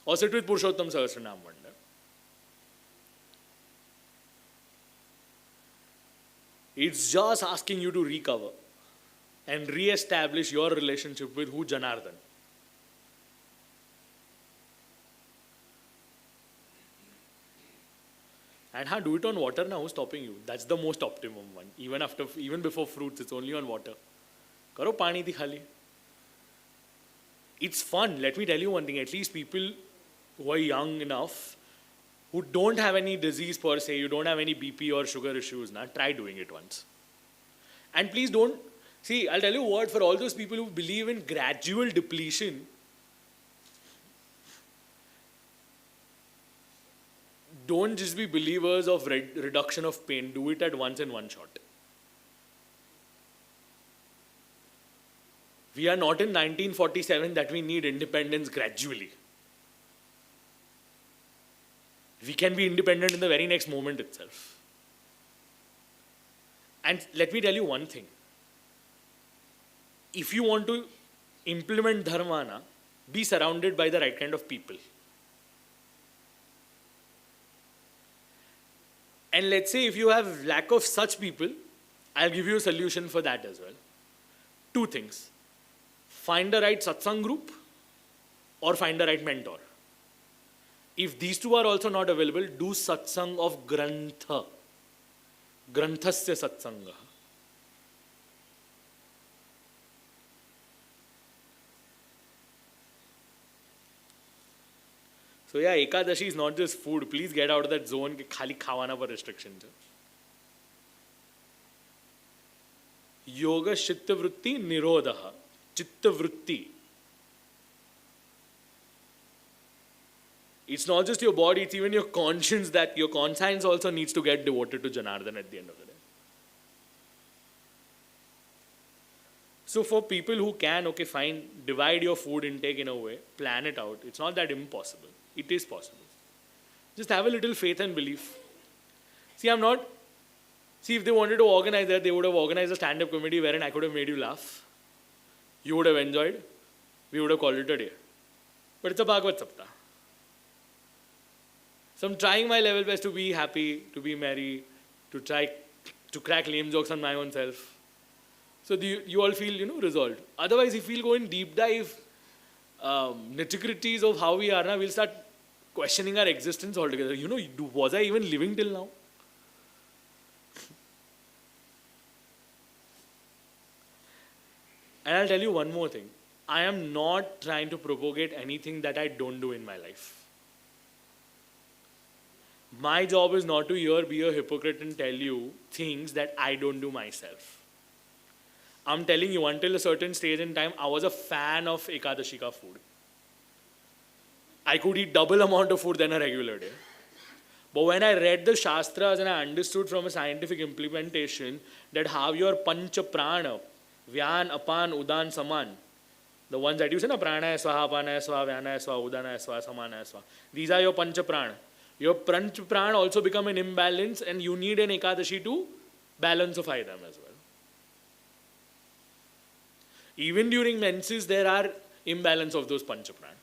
Speaker 1: Or sit with Purushottam Sahasranam one day. It's just asking you to recover and re-establish your relationship with who Janardhan. And do it on water now, who's stopping you? That's the most optimum one. Even before fruits, it's only on water. Karo pani di khali. It's fun. Let me tell you one thing. At least people who are young enough, who don't have any disease per se, you don't have any BP or sugar issues, try doing it once. And please don't, see, I'll tell you what, for all those people who believe in gradual depletion, don't just be believers of reduction of pain. Do it at once in one shot. We are not in 1947 that we need independence gradually. We can be independent in the very next moment itself. And let me tell you one thing. If you want to implement dharma, be surrounded by the right kind of people. And let's say if you have lack of such people, I'll give you a solution for that as well. 2 things. Find the right satsang group or find the right mentor. If these 2 are also not available, do satsang of grantha. Granthasya satsanga. So yeah, Ekadashi is not just food. Please get out of that zone ke khali khawana par restrictions. Yoga chitta vritti nirodha. Chitta vritti. It's not just your body, it's even your conscience, that your conscience also needs to get devoted to Janardhan at the end of the day. So for people who can, okay, fine, divide your food intake in a way, plan it out. It's not that impossible. It is possible. Just have a little faith and belief. See, if they wanted to organize that, they would have organized a stand-up comedy wherein I could have made you laugh. You would have enjoyed. We would have called it a day. But it's a Bhagwat Saptah. So I'm trying my level best to be happy, to be merry, to try to crack lame jokes on my own self. So you all feel, resolved. Otherwise, if we'll go in deep dive, nitty-gritties of how we are now, we'll start questioning our existence altogether. Was I even living till now? And I'll tell you one more thing. I am not trying to propagate anything that I don't do in my life. My job is not to be a hypocrite and tell you things that I don't do myself. I'm telling you, until a certain stage in time, I was a fan of Ekadashika food. I could eat double amount of food than a regular day. But when I read the Shastras and I understood from a scientific implementation that how your Pancha Prana, Vyan, Apan, Udan, Saman, the ones that you say, na, Prana, Swaha, Apana, Swaha, Vyana, Swaha, Udana, Swaha, Samana, Swaha. These are your Pancha Prana. Your Pancha Prana also become an imbalance and you need an Ekadashi to balancify them as well. Even during menses, there are imbalance of those Pancha Prana.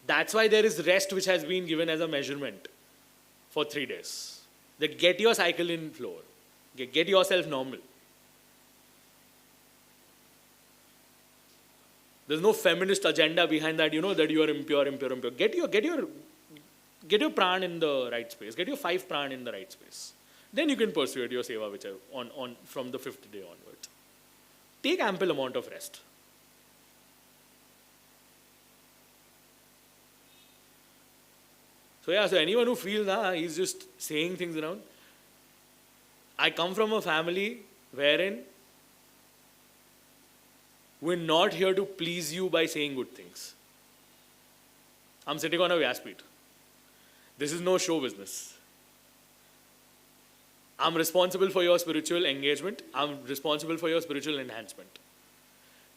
Speaker 1: That's why there is rest which has been given as a measurement for 3 days. That get your cycle in flow. Get yourself normal. There's no feminist agenda behind that, that you are impure. Get your prana in the right space. Get your 5 prana in the right space. Then you can pursue your seva on from the 5th day onwards. Take ample amount of rest. So anyone who feels he's just saying things around. I come from a family wherein we're not here to please you by saying good things. I'm sitting on a Vyaspeeth. This is no show business. I'm responsible for your spiritual engagement. I'm responsible for your spiritual enhancement.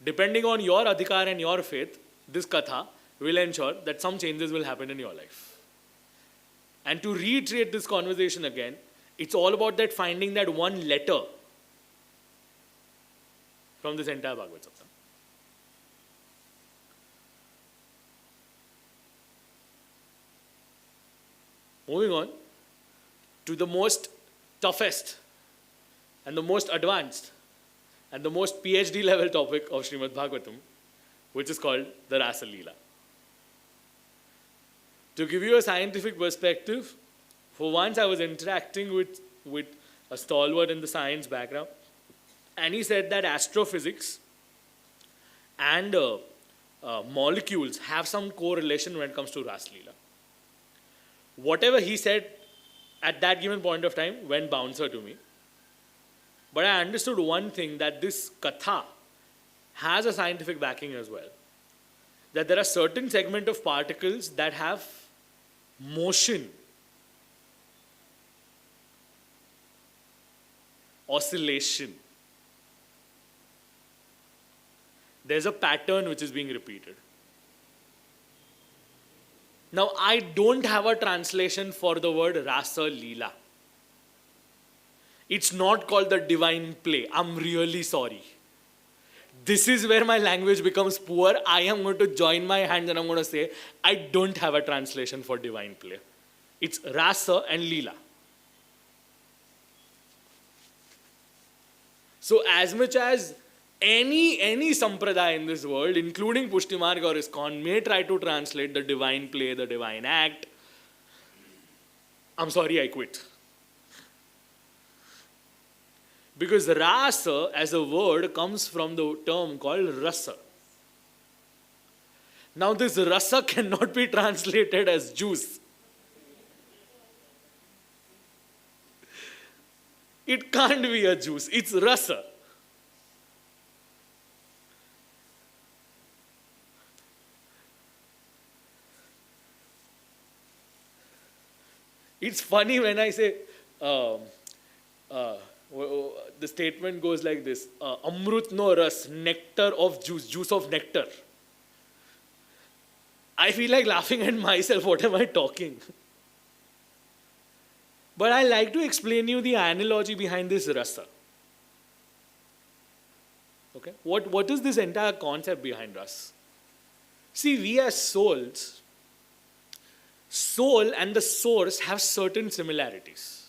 Speaker 1: Depending on your adhikar and your faith, this katha will ensure that some changes will happen in your life. And to reiterate this conversation again, it's all about that finding that one letter from this entire Bhagwat Saptah. Moving on to the most toughest and the most advanced and the most PhD level topic of Shrimad Bhagwatam, which is called the Rasa Leela. To give you a scientific perspective, For once, I was interacting with a stalwart in the science background, and he said that astrophysics and molecules have some correlation when it comes to Ras Leela. Whatever he said at that given point of time went bouncer to me. But I understood one thing, that this katha has a scientific backing as well. That there are certain segment of particles that have motion, oscillation. There's a pattern which is being repeated. Now, I don't have a translation for the word Rasa Leela. It's not called the divine play. I'm really sorry. This is where my language becomes poor. I am going to join my hands and I'm going to say, I don't have a translation for divine play. It's Rasa and Leela. So as much as any sampradaya in this world, including Pushtimarg or ISKCON, may try to translate the divine play, the divine act, I'm sorry, I quit. Because rasa as a word comes from the term called rasa. Now this rasa cannot be translated as juice. It can't be a juice, it's rasa. It's funny when I say, the statement goes like this, Amrut no ras, nectar of juice, juice of nectar. I feel like laughing at myself, what am I talking? But I like to explain you the analogy behind this rasa. Okay? What is this entire concept behind us? See, we as souls, soul and the source have certain similarities.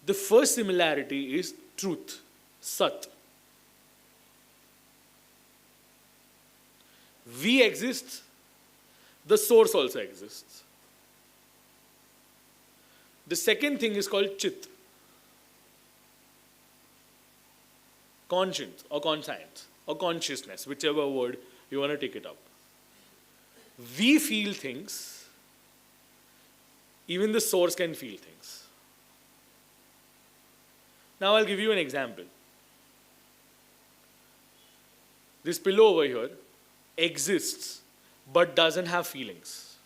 Speaker 1: The first similarity is truth, sat. We exist, the source also exists. The second thing is called chit, conscience or conscience or consciousness, whichever word you want to take it up. We feel things, even the source can feel things. Now I'll give you an example. This pillow over here exists but doesn't have feelings.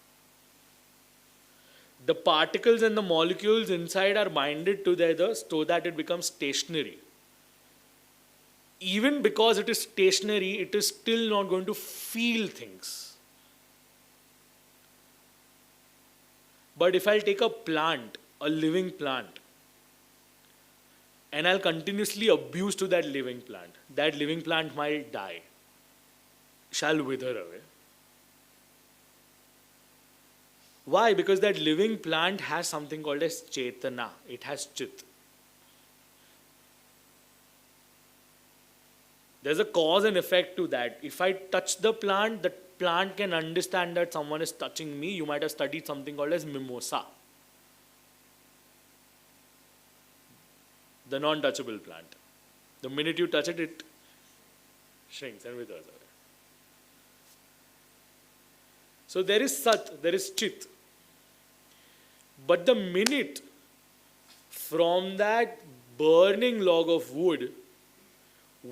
Speaker 1: The particles and the molecules inside are binded together so that it becomes stationary. Even because it is stationary, it is still not going to feel things. But if I'll take a plant, a living plant, and I'll continuously abuse to that living plant might die, shall wither away. Why? Because that living plant has something called as chetana. It has chit. There's a cause and effect to that. If I touch the plant can understand that someone is touching me. You might have studied something called as mimosa. The non-touchable plant. The minute you touch it, it shrinks and withers away. So there is sat, there is chit. But the minute from that burning log of wood,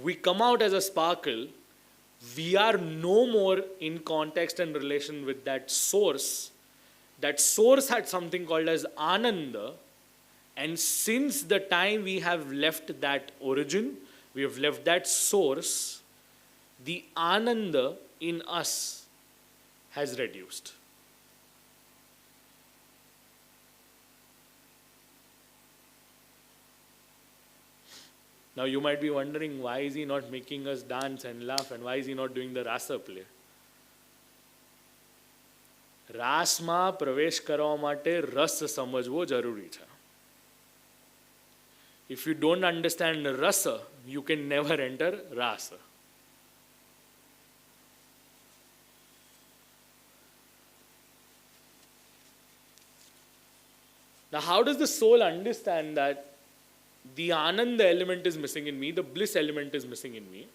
Speaker 1: we come out as a sparkle, we are no more in context and relation with that source. That source had something called as Ananda, and since the time we have left that origin, we have left that source, the Ananda in us has reduced. Now you might be wondering, why is he not making us dance and laugh, and why is he not doing the rasa play? Rasma pravesh કરવા માટે રસ સમજવો જરૂરી છે. If you don't understand rasa, you can never enter rasa. Now, how does the soul understand that the Ananda element is missing in me, the bliss element is missing in me?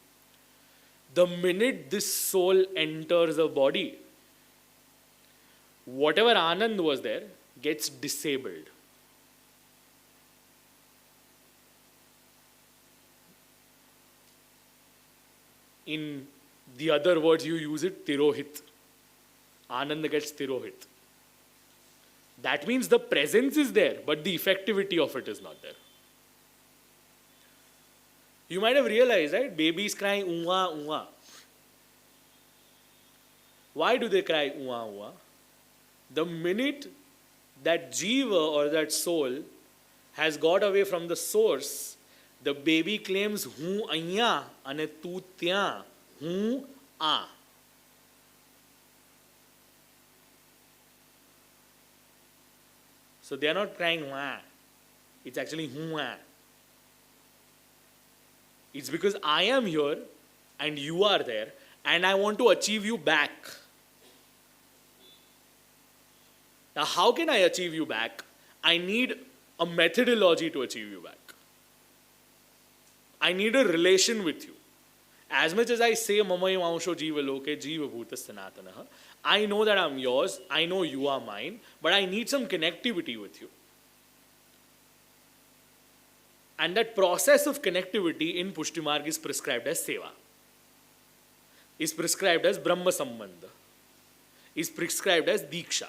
Speaker 1: The minute this soul enters a body, whatever Anand was there gets disabled. In the other words you use it, tirohit. Ananda gets tirohit. That means the presence is there, but the effectivity of it is not there. You might have realized, right? Babies crying, unwa, unwa. Why do they cry, unwa, unwa? The minute that jiva or that soul has got away from the source, the baby claims, hu anya, ane tu tya, hu a. So they are not crying, wah. It's actually hu a. It's because I am here and you are there and I want to achieve you back. Now, how can I achieve you back? I need a methodology to achieve you back. I need a relation with you. As much as I say, Mamai Vansho Jiva Loke Jiva Bhuta Sanatanaha, I know that I'm yours, I know you are mine, but I need some connectivity with you. And that process of connectivity in Pushtimarg is prescribed as Seva, is prescribed as Brahma Sambandha, is prescribed as Diksha.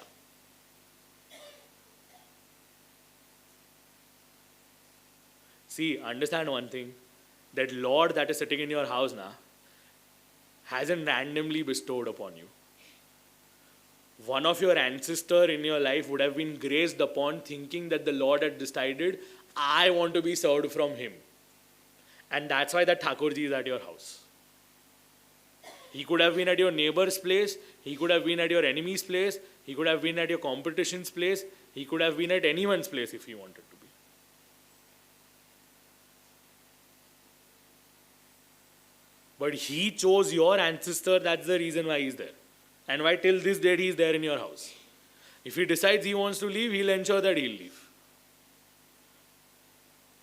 Speaker 1: See, understand one thing, that Lord that is sitting in your house now hasn't randomly bestowed upon you. One of your ancestors in your life would have been graced upon thinking that the Lord had decided, I want to be served from him. And that's why that Thakurji is at your house. He could have been at your neighbor's place, he could have been at your enemy's place, he could have been at your competition's place, he could have been at anyone's place if he wanted to be. But he chose your ancestor, that's the reason why he's there. And why till this day he is there in your house. If he decides he wants to leave, he'll ensure that he'll leave.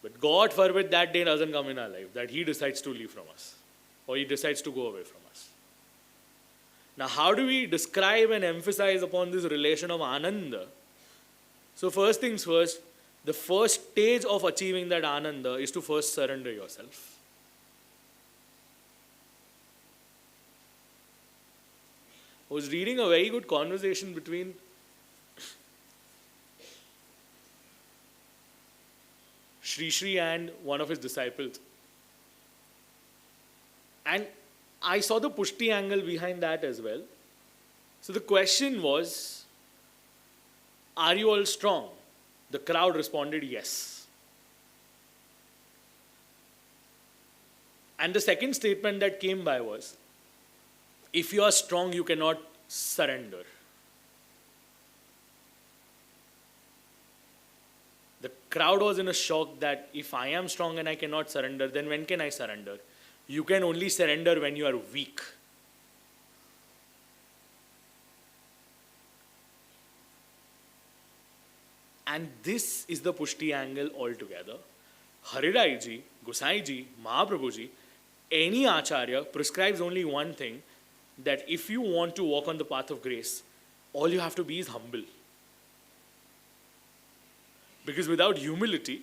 Speaker 1: But God forbid that day doesn't come in our life, that he decides to leave from us. Or he decides to go away from us. Now how do we describe and emphasize upon this relation of Ananda? So first things first, the first stage of achieving that Ananda is to first surrender yourself. I was reading a very good conversation between Shree and one of his disciples. And I saw the Pushti angle behind that as well. So the question was, are you all strong? The crowd responded, yes. And the second statement that came by was, if you are strong, you cannot surrender. The crowd was in a shock that if I am strong and I cannot surrender, then when can I surrender? You can only surrender when you are weak. And this is the Pushti angle altogether. Harirai ji, Gosai ji, Mahaprabhu ji, any Acharya prescribes only one thing, that if you want to walk on the path of grace, all you have to be is humble. Because without humility,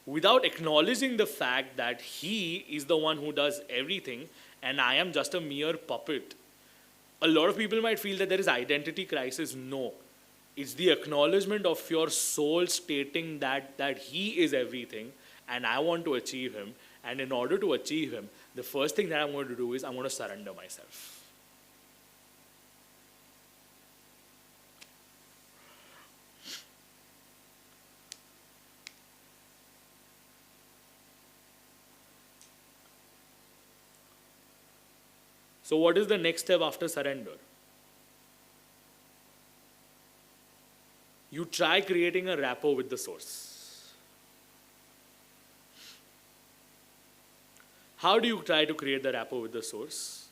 Speaker 1: without acknowledging the fact that he is the one who does everything and I am just a mere puppet, a lot of people might feel that there is identity crisis. No. It's the acknowledgement of your soul stating that he is everything and I want to achieve him. And in order to achieve him, the first thing that I'm going to do is I'm going to surrender myself. So what is the next step after surrender? You try creating a rapport with the source. How do you try to create the rapport with the source?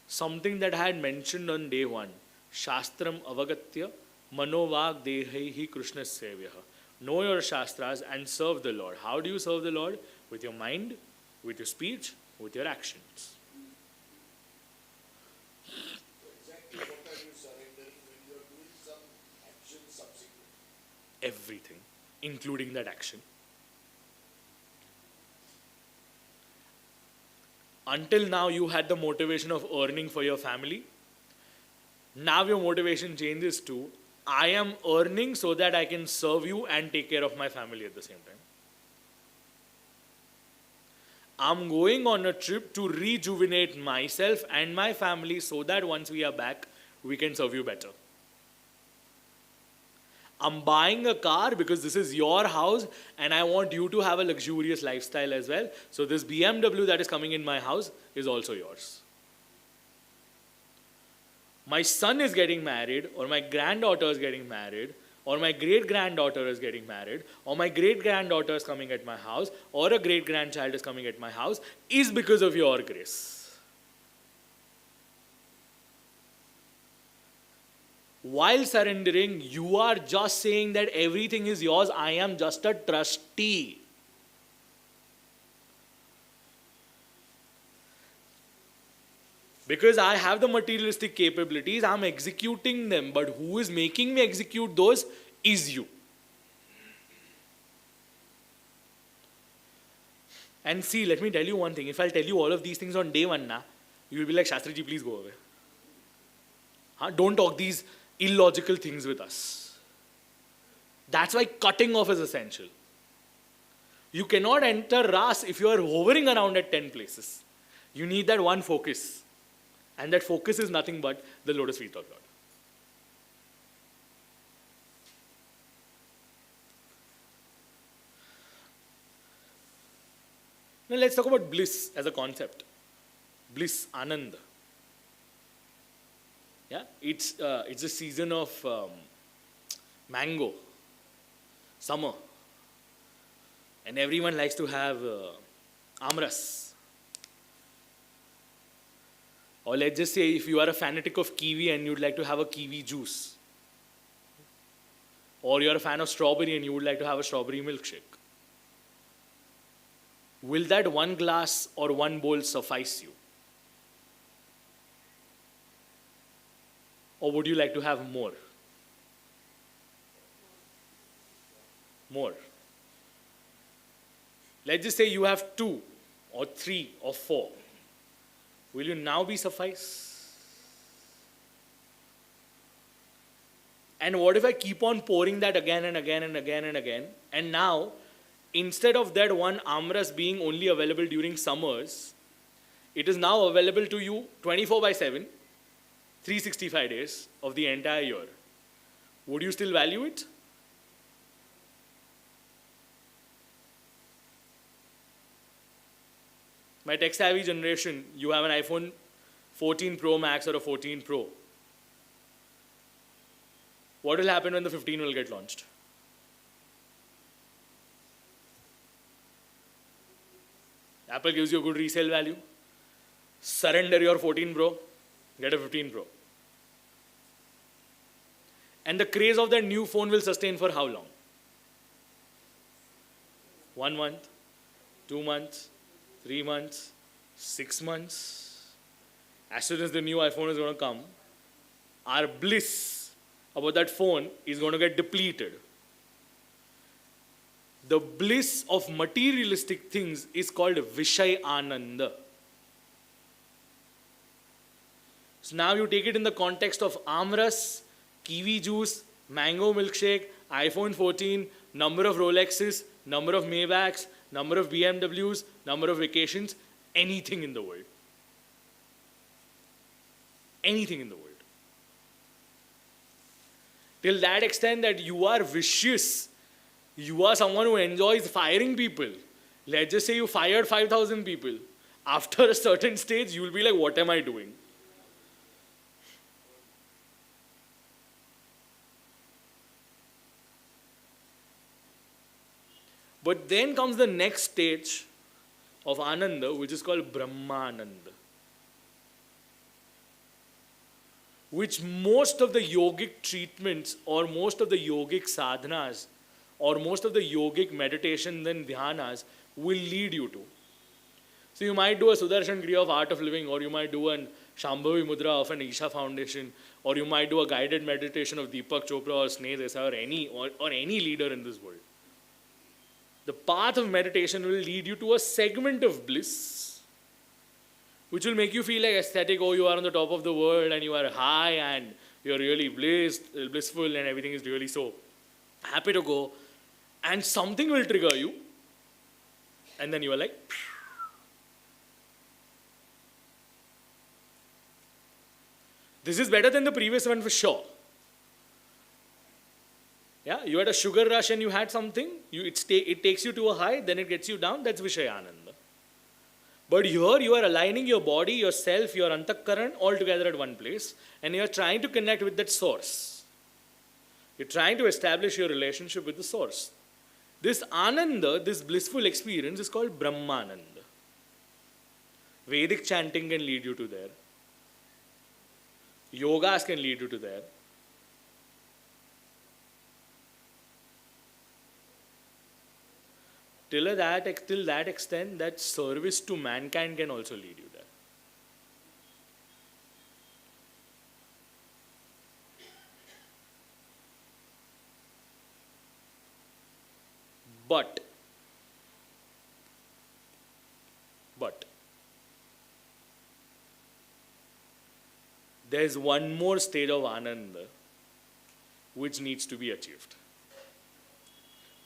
Speaker 1: Something that I had mentioned on day one. Shastram avagatya Manovag dehi Krishna sevyaha. Know your Shastras and serve the Lord. How do you serve the Lord? With your mind, with your speech, with your actions.
Speaker 2: Exactly what are you surrendering when you are doing some action subsequent?
Speaker 1: Everything, including that action. Until now, you had the motivation of earning for your family. Now your motivation changes to, I am earning so that I can serve you and take care of my family at the same time. I'm going on a trip to rejuvenate myself and my family so that once we are back, we can serve you better. I'm buying a car because this is your house and I want you to have a luxurious lifestyle as well. So this BMW that is coming in my house is also yours. My son is getting married, or my granddaughter is getting married, or my great-granddaughter is getting married, or my great-granddaughter is coming at my house, or a great-grandchild is coming at my house, is because of your grace. While surrendering, you are just saying that everything is yours, I am just a trustee. Because I have the materialistic capabilities, I'm executing them, but who is making me execute those is you. And see, let me tell you one thing. If I'll tell you all of these things on day one, you will be like, Shastriji, please go away. Don't talk these illogical things with us. That's why cutting off is essential. You cannot enter Ras if you are hovering around at 10 places. You need that one focus. And that focus is nothing but the lotus feet of God. Now let's talk about bliss as a concept. Bliss, Anand. Yeah, it's a season of mango, summer, and everyone likes to have amras. Or let's just say if you are a fanatic of kiwi and you'd like to have a kiwi juice. Or you're a fan of strawberry and you would like to have a strawberry milkshake. Will that one glass or one bowl suffice you? Or would you like to have more? More. Let's just say you have 2 or 3 or 4. Will you now be suffice? And what if I keep on pouring that again and again and again and again, and now, instead of that one amras being only available during summers, it is now available to you 24/7, 365 days of the entire year. Would you still value it? My tech-savvy generation, you have an iPhone 14 Pro Max or a 14 Pro. What will happen when the 15 will get launched? Apple gives you a good resale value. Surrender your 14 Pro, get a 15 Pro. And the craze of that new phone will sustain for how long? 1 month, 2 months, 3 months, 6 months. As soon as the new iPhone is going to come, our bliss about that phone is going to get depleted. The bliss of materialistic things is called Vishay Ananda. So now you take it in the context of amras, kiwi juice, mango milkshake, iPhone 14, number of Rolexes, number of Maybachs, number of BMWs, number of vacations, anything in the world. Anything in the world. Till that extent that you are vicious, you are someone who enjoys firing people. Let's just say you fired 5,000 people. After a certain stage, you will be like, what am I doing? But then comes the next stage of Ananda, which is called Brahmananda. which most of the yogic treatments or most of the yogic sadhanas or most of the yogic meditation and dhyanas will lead you to. So you might do a Sudarshan Kriya of Art of Living, or you might do an Shambhavi Mudra of an Isha Foundation, or you might do a guided meditation of Deepak Chopra or Sneh Desai or any leader in this world. The path of meditation will lead you to a segment of bliss, which will make you feel like aesthetic. Oh, you are on the top of the world and you are high and you are really blissful and everything is really so happy to go. And something will trigger you. And then you are like, phew. This is better than the previous one for sure. Yeah, you had a sugar rush and you had something, it takes you to a high, then it gets you down, that's Vishayananda. But here you are aligning your body, yourself, your antakaran all together at one place, and you are trying to connect with that source. You're trying to establish your relationship with the source. This Ananda, this blissful experience is called Brahmananda. Vedic chanting can lead you to there. Yogas can lead you to there. Till that extent, that service to mankind can also lead you there. But there's one more stage of Ananda which needs to be achieved,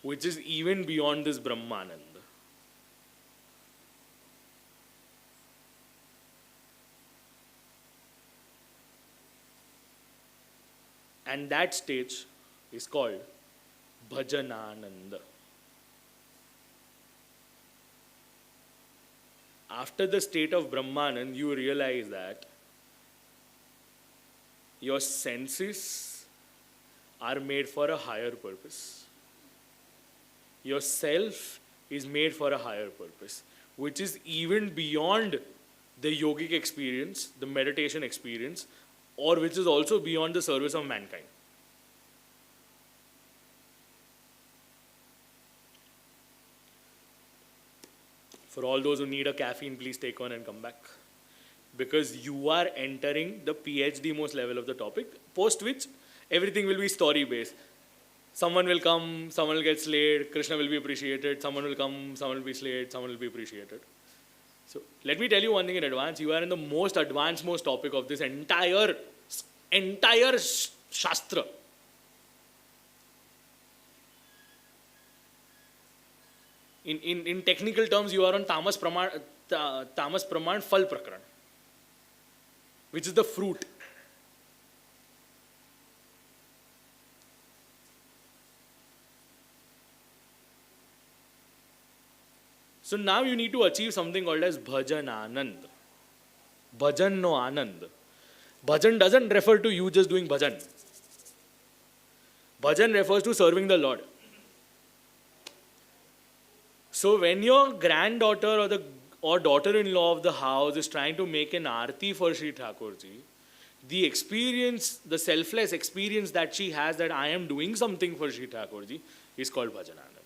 Speaker 1: which is even beyond this Brahmananda. And that stage is called Bhajanananda. After the state of Brahmananda, you realize that your senses are made for a higher purpose. Your self is made for a higher purpose, which is even beyond the yogic experience, the meditation experience, or which is also beyond the service of mankind. For all those who need a caffeine, please take one and come back. Because you are entering the PhD most level of the topic, post which everything will be story based. Someone will come, someone will get slayed, Krishna will be appreciated, someone will come, someone will be slayed, someone will be appreciated. So let me tell you one thing in advance, you are in the most advanced topic of this entire Shastra. In technical terms, you are on Tamas Praman Phal Prakran, which is the fruit. So now you need to achieve something called as Bhajan Anand. Bhajan no Anand. Bhajan doesn't refer to you just doing bhajan. Bhajan refers to serving the Lord. So when your granddaughter or daughter-in-law of the house is trying to make an aarti for Sri Thakurji, the experience, the selfless experience that she has that I am doing something for Sri Thakurji is called Bhajananand.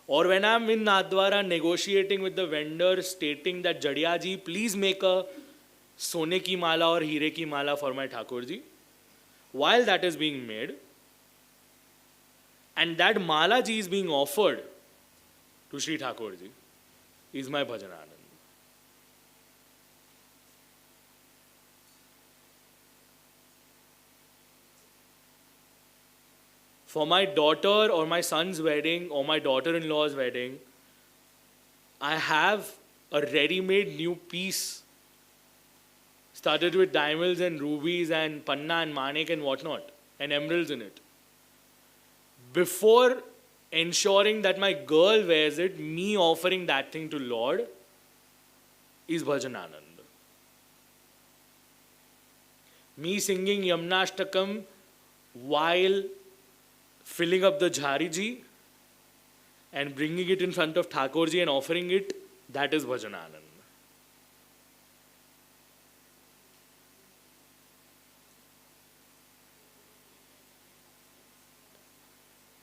Speaker 1: Or when I am in Nathdwara negotiating with the vendor stating that Jadiya ji, please make a Sone ki mala or Hire ki mala for my Thakurji. While that is being made, and that mala ji is being offered to Sri Thakurji, is my Bhajananand. For my daughter or my son's wedding or my daughter-in-law's wedding, I have a ready-made new piece started with diamonds and rubies and panna and manik and whatnot and emeralds in it. Before ensuring that my girl wears it, me offering that thing to Lord is Bhajananand. Me singing Yamnashtakam while filling up the Jhariji and bringing it in front of Thakurji and offering it, that is Bhajananand.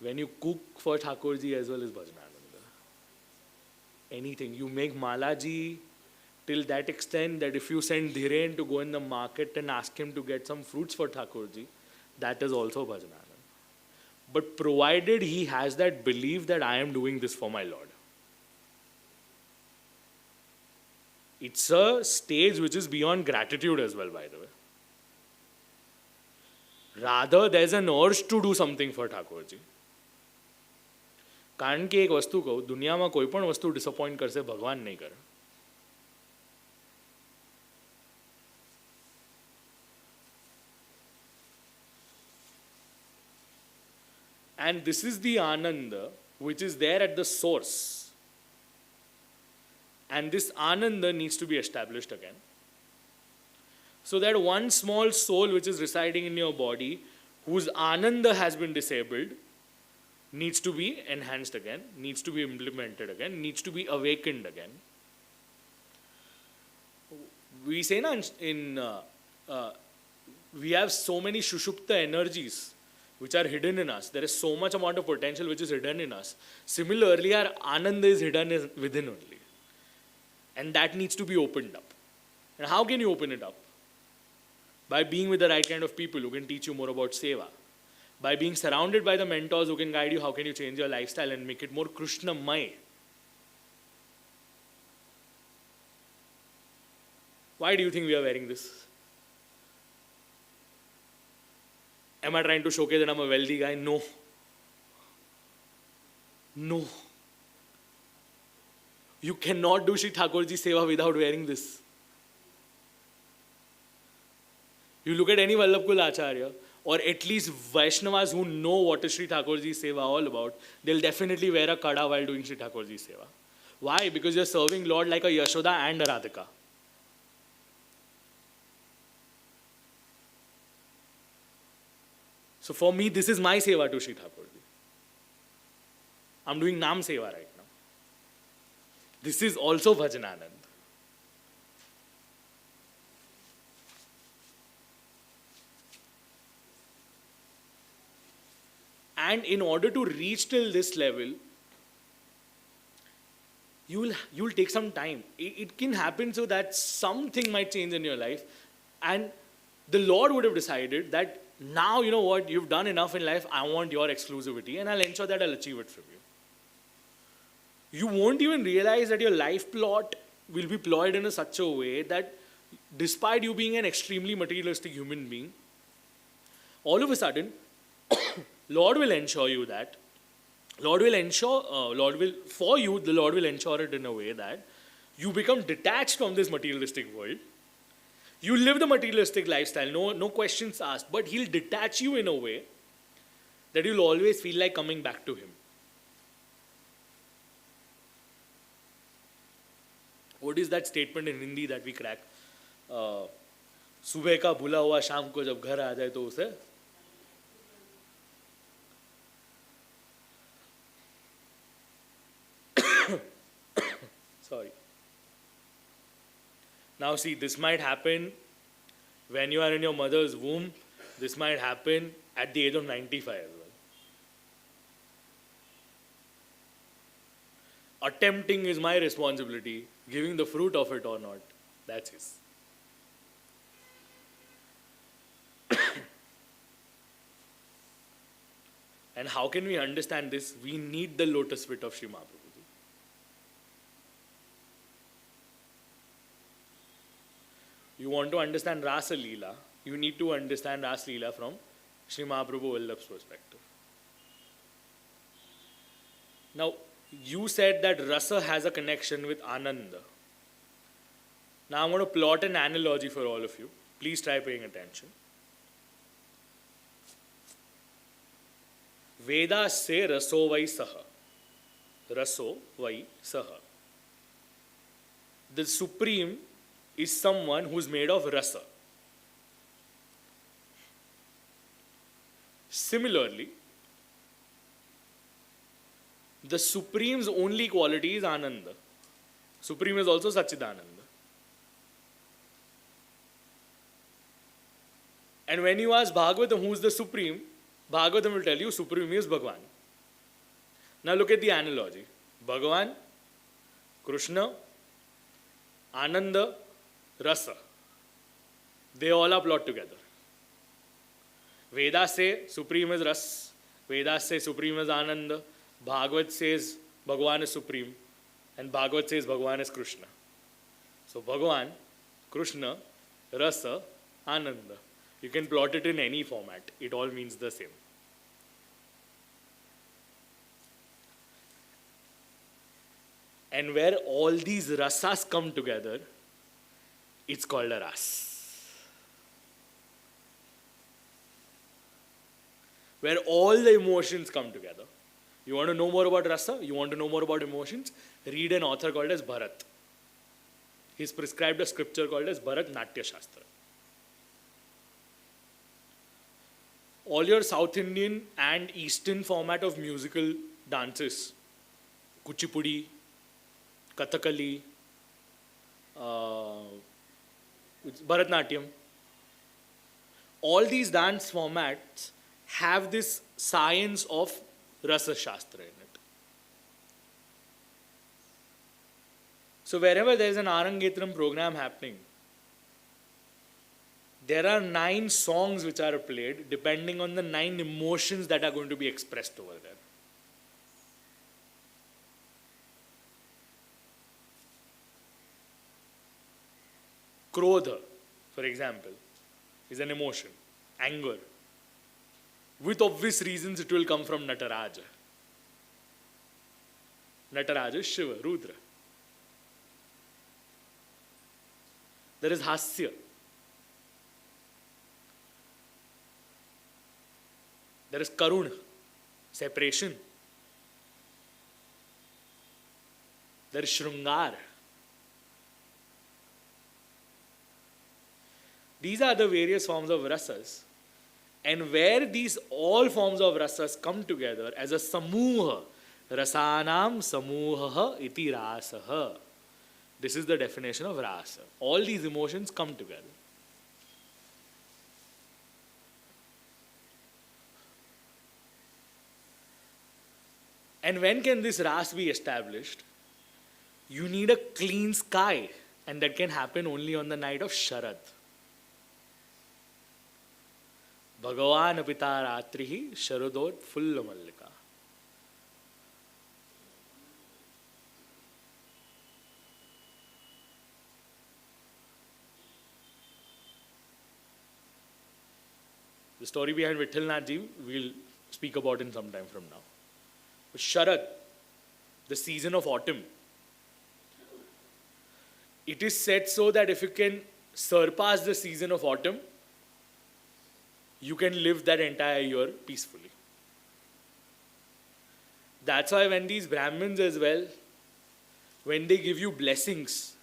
Speaker 1: When you cook for Thakurji as well as Bhajanananda. Anything. You make Malaji till that extent that if you send Dhiren to go in the market and ask him to get some fruits for Thakurji, that is also Bhajanananda. But provided he has that belief that I am doing this for my Lord. It's a stage which is beyond gratitude as well, by the way. Rather, there's an urge to do something for Thakurji. कारण कि एक वस्तु को दुनिया में कोई पण वस्तु डिसअपॉइंट करसे भगवान नहीं करे. And this is the Ananda which is there at the source. And this Ananda needs to be established again. So that one small soul which is residing in your body, whose Ananda has been disabled, needs to be enhanced again, needs to be implemented again, needs to be awakened again. We say we have so many Shushupta energies which are hidden in us. There is so much amount of potential which is hidden in us. Similarly, our Ananda is hidden within only. And that needs to be opened up. And how can you open it up? By being with the right kind of people who can teach you more about Seva. By being surrounded by the mentors who can guide you, how can you change your lifestyle and make it more Krishna-may. Why do you think we are wearing this? Am I trying to showcase that I'm a wealthy guy? No. No. You cannot do Shri Thakurji Seva without wearing this. You look at any Vallabhkul Acharya, or at least Vaishnavas who know what is Shri Thakurji Seva all about, they'll definitely wear a kada while doing Shri Thakurji Seva. Why? Because you're serving Lord like a Yashoda and a Radhika. So for me, this is my Seva to Shri Thakurji. I'm doing Nam Seva right now. This is also Bhajananand. And in order to reach till this level, you'll take some time. It can happen so that something might change in your life. And the Lord would have decided that now, you know what, you've done enough in life, I want your exclusivity and I'll ensure that I'll achieve it from you. You won't even realize that your life plot will be plotted in such a way that despite you being an extremely materialistic human being, all of a sudden, Lord will ensure you that, the Lord will ensure it in a way that you become detached from this materialistic world. You live the materialistic lifestyle, no questions asked, but He'll detach you in a way that you'll always feel like coming back to Him. What is that statement in Hindi that we crack? सुबह का भूला हुआ शाम को जब घर आ जाए तो उसे sorry. Now see, this might happen when you are in your mother's womb. This might happen at the age of 95 as well. Attempting is my responsibility. Giving the fruit of it or not, that's His. And how can we understand this? We need the lotus feet of Sri Mahaprabhu. You want to understand Rasa Leela, you need to understand Rasa Leela from Sri Mahaprabhu Vallabh's perspective. Now, you said that Rasa has a connection with Ananda. Now I'm going to plot an analogy for all of you. Please try paying attention. Veda se raso vai saha. Raso vai saha. The Supreme is someone who is made of rasa. Similarly, the Supreme's only quality is Ananda. Supreme is also Satchidananda. And when you ask Bhagwatam who is the Supreme, Bhagwatam will tell you Supreme is Bhagwan. Now look at the analogy. Bhagavan, Krushna, Ananda, Rasa. They all are brought together. Vedas say supreme is Ras. Vedas say supreme is Ananda. Bhagavad says Bhagavan is supreme. And Bhagavad says Bhagavan is Krishna. So Bhagavan, Krishna, Rasa, Ananda. You can plot it in any format. It all means the same. And where all these rasas come together, it's called a ras. Where all the emotions come together. You want to know more about rasa? You want to know more about emotions? Read an author called as Bharat. He's prescribed a scripture called as Bharat Natya Shastra. All your South Indian and Eastern format of musical dances, Kuchipudi, Kathakali, Bharatnatyam, all these dance formats have this science of Rasa Shastra in it. So wherever there is an Arangetram program happening, there are 9 songs which are played depending on the 9 emotions that are going to be expressed over there. Krodha, for example, is an emotion. Anger. With obvious reasons it will come from Nataraja. Nataraja is Shiva, Rudra. There is Hasya. There is Karuna, separation. There is Shrungar. These are the various forms of rasas. And where these all forms of rasas come together as a samuha, rasanam samuha iti rasaha. This is the definition of rasa. All these emotions come together. And when can this ras be established? You need a clean sky, and that can happen only on the night of Sharad. Bhagavan apita ratrihi sharadot fulla mallika. The story behind Vithalnath Ji we'll speak about in some time from now. But Sharad, the season of autumn, it is said so that if you can surpass the season of autumn, you can live that entire year peacefully. That's why when these Brahmins as well, when they give you blessings,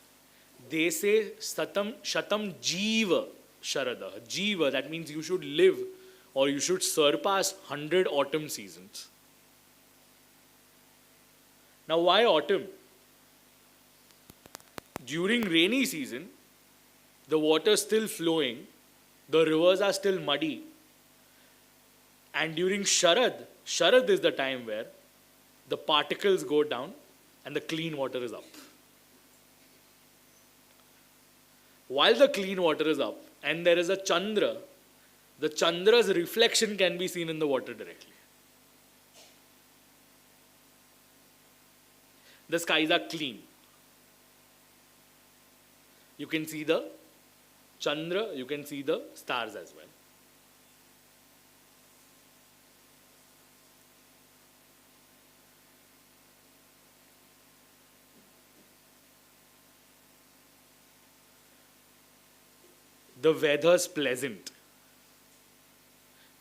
Speaker 1: they say Satam Shatam Jiva Sharada. Jiva, that means you should live or you should surpass 100 autumn seasons. Now why autumn? During rainy season, the water is still flowing, the rivers are still muddy. And during Sharad, Sharad is the time where the particles go down and the clean water is up. While the clean water is up and there is a Chandra, the Chandra's reflection can be seen in the water directly. The skies are clean. You can see the Chandra, you can see the stars as well. The weather's pleasant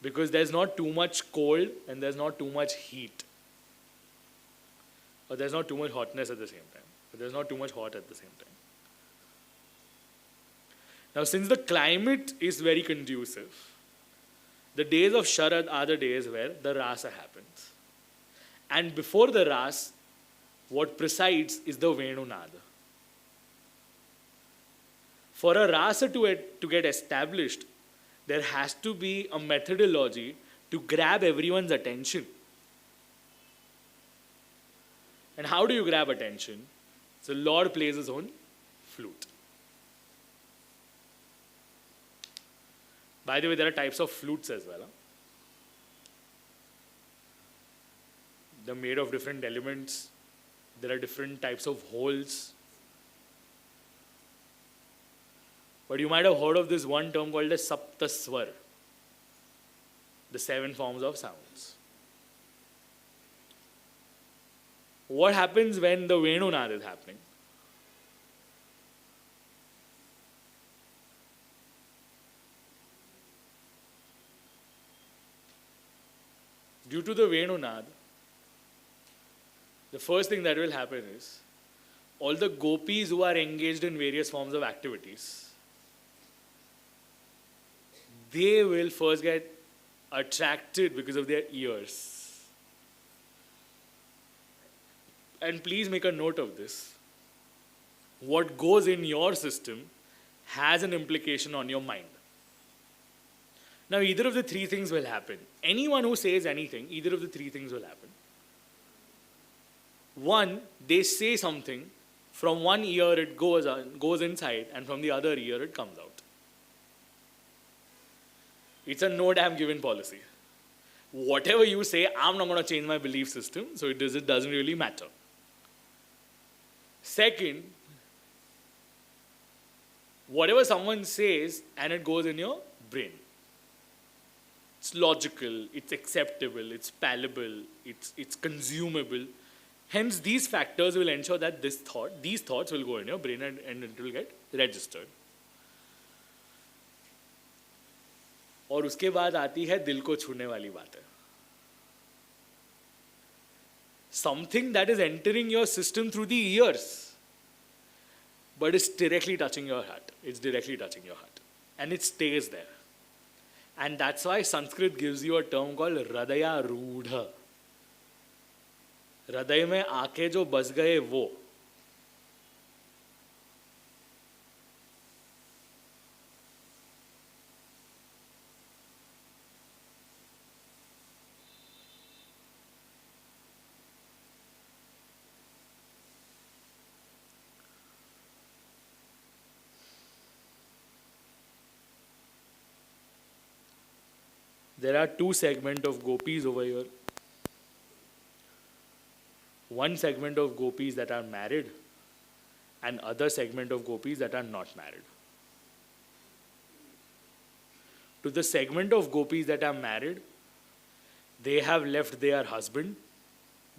Speaker 1: because there's not too much cold and there's not too much heat. Or there's not too much hotness at the same time. But there's not too much hot at the same time. Now, since the climate is very conducive, the days of Sharad are the days where the rasa happens. And before the ras, what presides is the Venunada. For a rasa to get established, there has to be a methodology to grab everyone's attention. And how do you grab attention? So Lord plays his own flute. By the way, there are types of flutes as well. Huh? They're made of different elements. There are different types of holes. But you might have heard of this one term called as Saptaswar, the 7 forms of sounds. What happens when the Venunad is happening? Due to the Venunad, the first thing that will happen is all the gopis who are engaged in various forms of activities, they will first get attracted because of their ears. And please make a note of this. What goes in your system has an implication on your mind. Now, either of the 3 things will happen. Anyone who says anything, either of the 3 things will happen. One, they say something, from one ear it goes inside, and from the other ear it comes out. It's a no damn given policy. Whatever you say, I'm not going to change my belief system, so it doesn't really matter. Second, whatever someone says and it goes in your brain. It's logical, it's acceptable, it's palatable, it's consumable. Hence, these factors will ensure that these thoughts will go in your brain and it will get registered. और उसके बाद आती है दिल को छूने वाली बात है. Something that is entering your system through the ears, but it's directly touching your heart. It's directly touching your heart. And it stays there. And that's why Sanskrit gives you a term called Hradaya Rudha. हृदय में आके जो बस गए वो. There are 2 segments of gopis over here. One segment of gopis that are married and other segment of gopis that are not married. To the segment of gopis that are married, they have left their husband,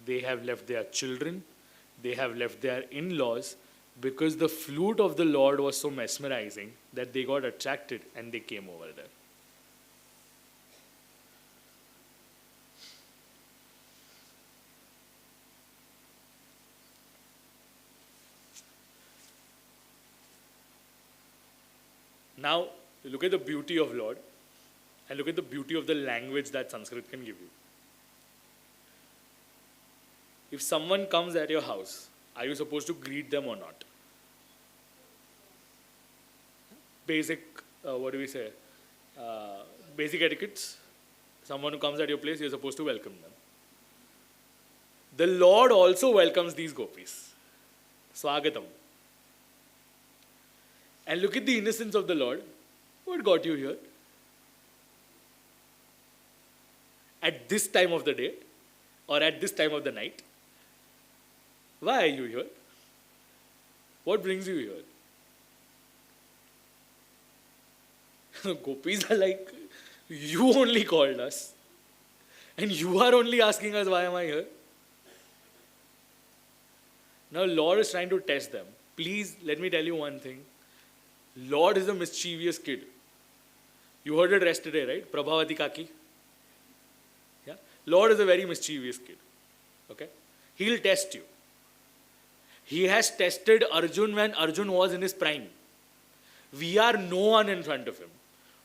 Speaker 1: they have left their children, they have left their in-laws because the flute of the Lord was so mesmerizing that they got attracted and they came over there. Now, look at the beauty of Lord and look at the beauty of the language that Sanskrit can give you. If someone comes at your house, are you supposed to greet them or not? Basic, basic etiquettes. Someone who comes at your place, you're supposed to welcome them. The Lord also welcomes these gopis. Swagatam. And look at the innocence of the Lord. What got you here? At this time of the day or at this time of the night? Why are you here? What brings you here? Gopis are like, you only called us and you are only asking us why am I here? Now Lord is trying to test them. Please let me tell you one thing. Lord is a mischievous kid. You heard it yesterday, right? Prabhavati Kaki. Yeah? Lord is a very mischievous kid. Okay? He'll test you. He has tested Arjun when Arjun was in his prime. We are no one in front of him.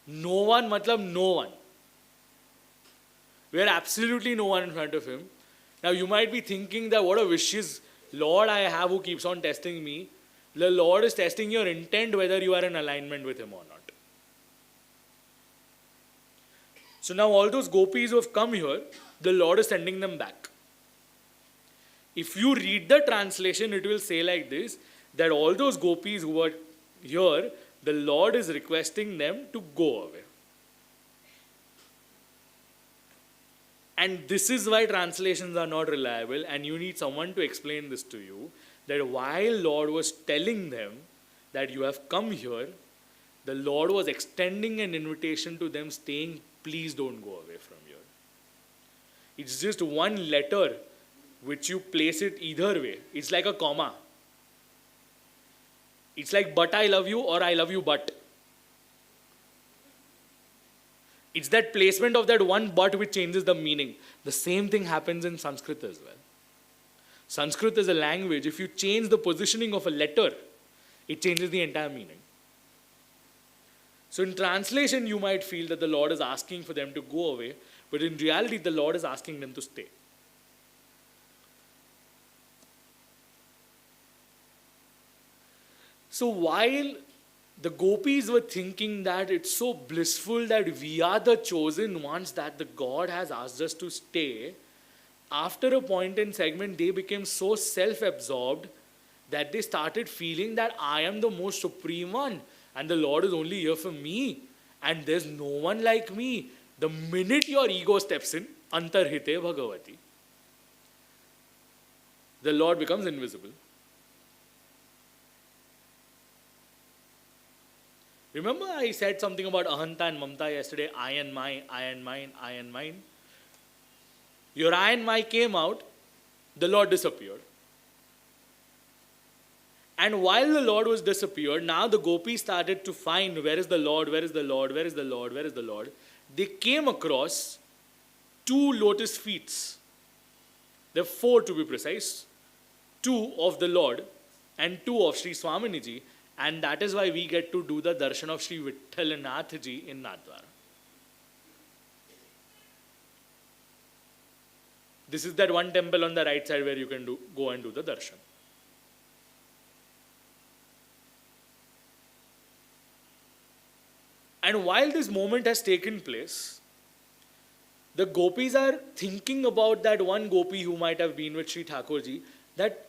Speaker 1: No one, matlab no one. We are absolutely no one in front of him. Now you might be thinking that what a vicious Lord I have who keeps on testing me. The Lord is testing your intent whether you are in alignment with Him or not. So now all those gopis who have come here, the Lord is sending them back. If you read the translation, it will say like this, that all those gopis who were here, the Lord is requesting them to go away. And this is why translations are not reliable, and you need someone to explain this to you, that while Lord was telling them that you have come here, the Lord was extending an invitation to them saying, please don't go away from here. It's just one letter which you place it either way. It's like a comma. It's like but I love you or I love you but. It's that placement of that one but which changes the meaning. The same thing happens in Sanskrit as well. Sanskrit is a language. If you change the positioning of a letter, it changes the entire meaning. So in translation, you might feel that the Lord is asking for them to go away, but in reality, the Lord is asking them to stay. So while the gopis were thinking that it's so blissful that we are the chosen ones, that the God has asked us to stay, after a point in segment, they became so self-absorbed that they started feeling that I am the most supreme one and the Lord is only here for me and there's no one like me. The minute your ego steps in, antarhite bhagavati, the Lord becomes invisible. Remember I said something about ahanta and mamta yesterday, I and mine, I and mine, I and mine. Your I and mine came out, the Lord disappeared. And while the Lord was disappeared, now the gopis started to find where is the Lord, where is the Lord, where is the Lord, where is the Lord. They came across 2 lotus feet. There are 4 to be precise. 2 of the Lord and 2 of Sri Swaminiji. And that is why we get to do the darshan of Sri Vithalanathji in Nathdwara. This is that one temple on the right side where you can go and do the darshan. And while this moment has taken place, the gopis are thinking about that one gopi who might have been with Sri Thakurji, that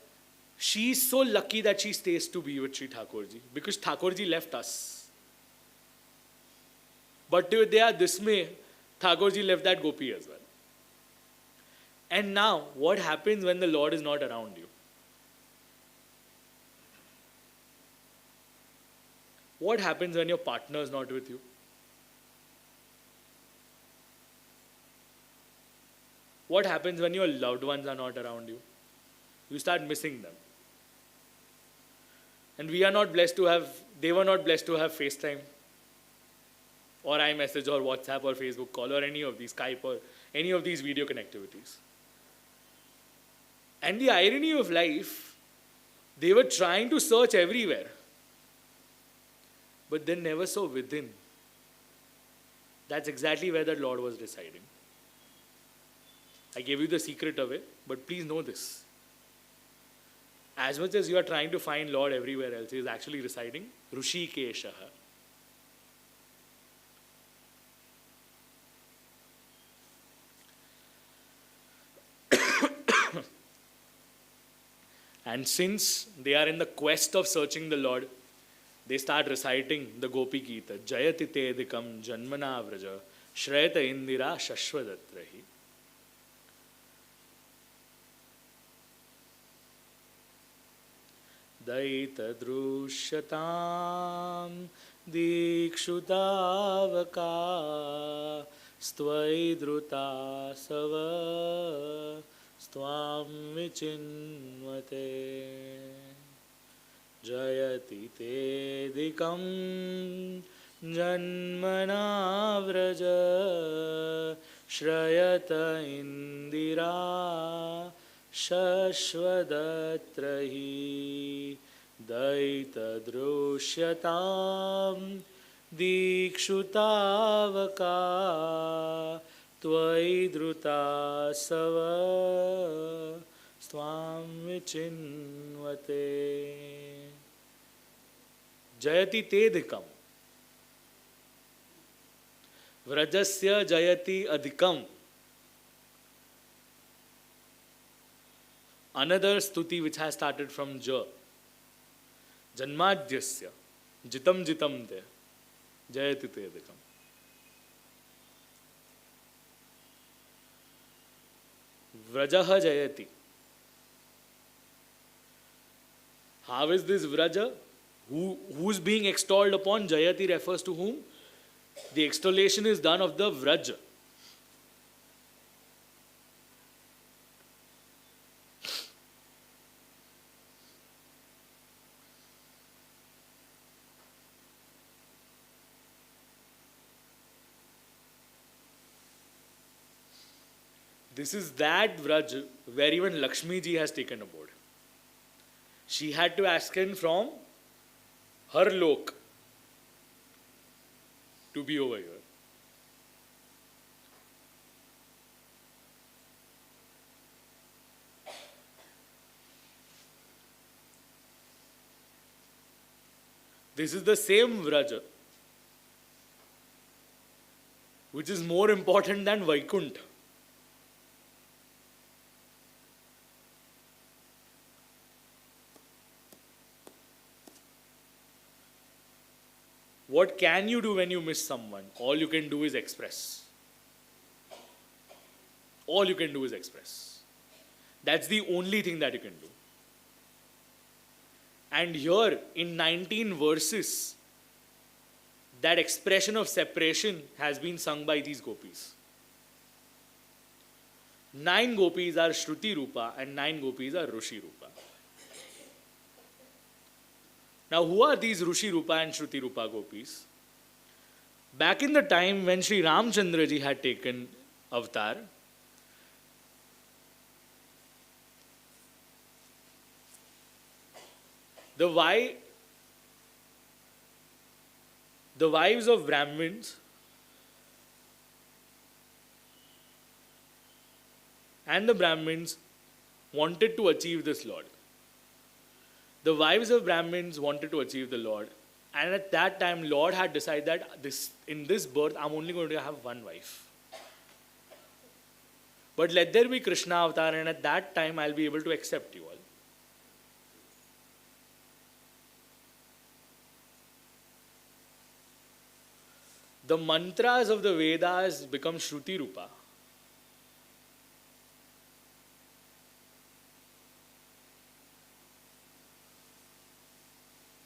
Speaker 1: she is so lucky that she stays to be with Sri Thakurji, because Thakurji left us. But to their dismay, Thakurji left that gopi as well. And now, what happens when the Lord is not around you? What happens when your partner is not with you? What happens when your loved ones are not around you? You start missing them. And they were not blessed to have FaceTime or iMessage or WhatsApp or Facebook call or any of these, Skype or any of these video connectivities. And the irony of life, they were trying to search everywhere, but they never saw within. That's exactly where the Lord was residing. I gave you the secret away, but please know this. As much as you are trying to find Lord everywhere else, He is actually residing Hrishikeshaha. And since they are in the quest of searching the Lord, they start reciting the Gopi Gita. Jayati tedikam janmana vraja shreta indira shashvadatrahi. Daita drushyatam dikshutavaka stvaidruta sava Stvam vichinvate Jayati tedikam janmana vraja Shrayata indira shashvadatrahi Daita drushyatam dikshutavaka Tvaidruta sava stvam vichinvate Jayati tedikam Vrajasya jayati adhikam another stuti which has started from Ja. Janmadhyasya jitam jitam te jayati tedikam. Vrajaha jayati. How is this Vraja? Who's being extolled upon? Jayati refers to whom? The extollation is done of the Vraja. This is that Vraj where even Lakshmi ji has taken a board. She had to ascend from her lok to be over here. This is the same Vraja which is more important than Vaikuntha. What can you do when you miss someone? All you can do is express. All you can do is express. That's the only thing that you can do. And here, in 19 verses, that expression of separation has been sung by these gopis. 9 gopis are Shruti Rupa and 9 gopis are Rushi Rupa. Now, who are these Rushi Rupa and Shruti Rupa gopis? Back in the time when Sri Ramchandra ji had taken avatar, the wives of Brahmins and the Brahmins wanted to achieve this Lord. The wives of Brahmins wanted to achieve the Lord. And at that time, Lord had decided that in this birth, I'm only going to have one wife. But let there be Krishna avatar, and at that time, I'll be able to accept you all. The mantras of the Vedas become Shruti Rupa.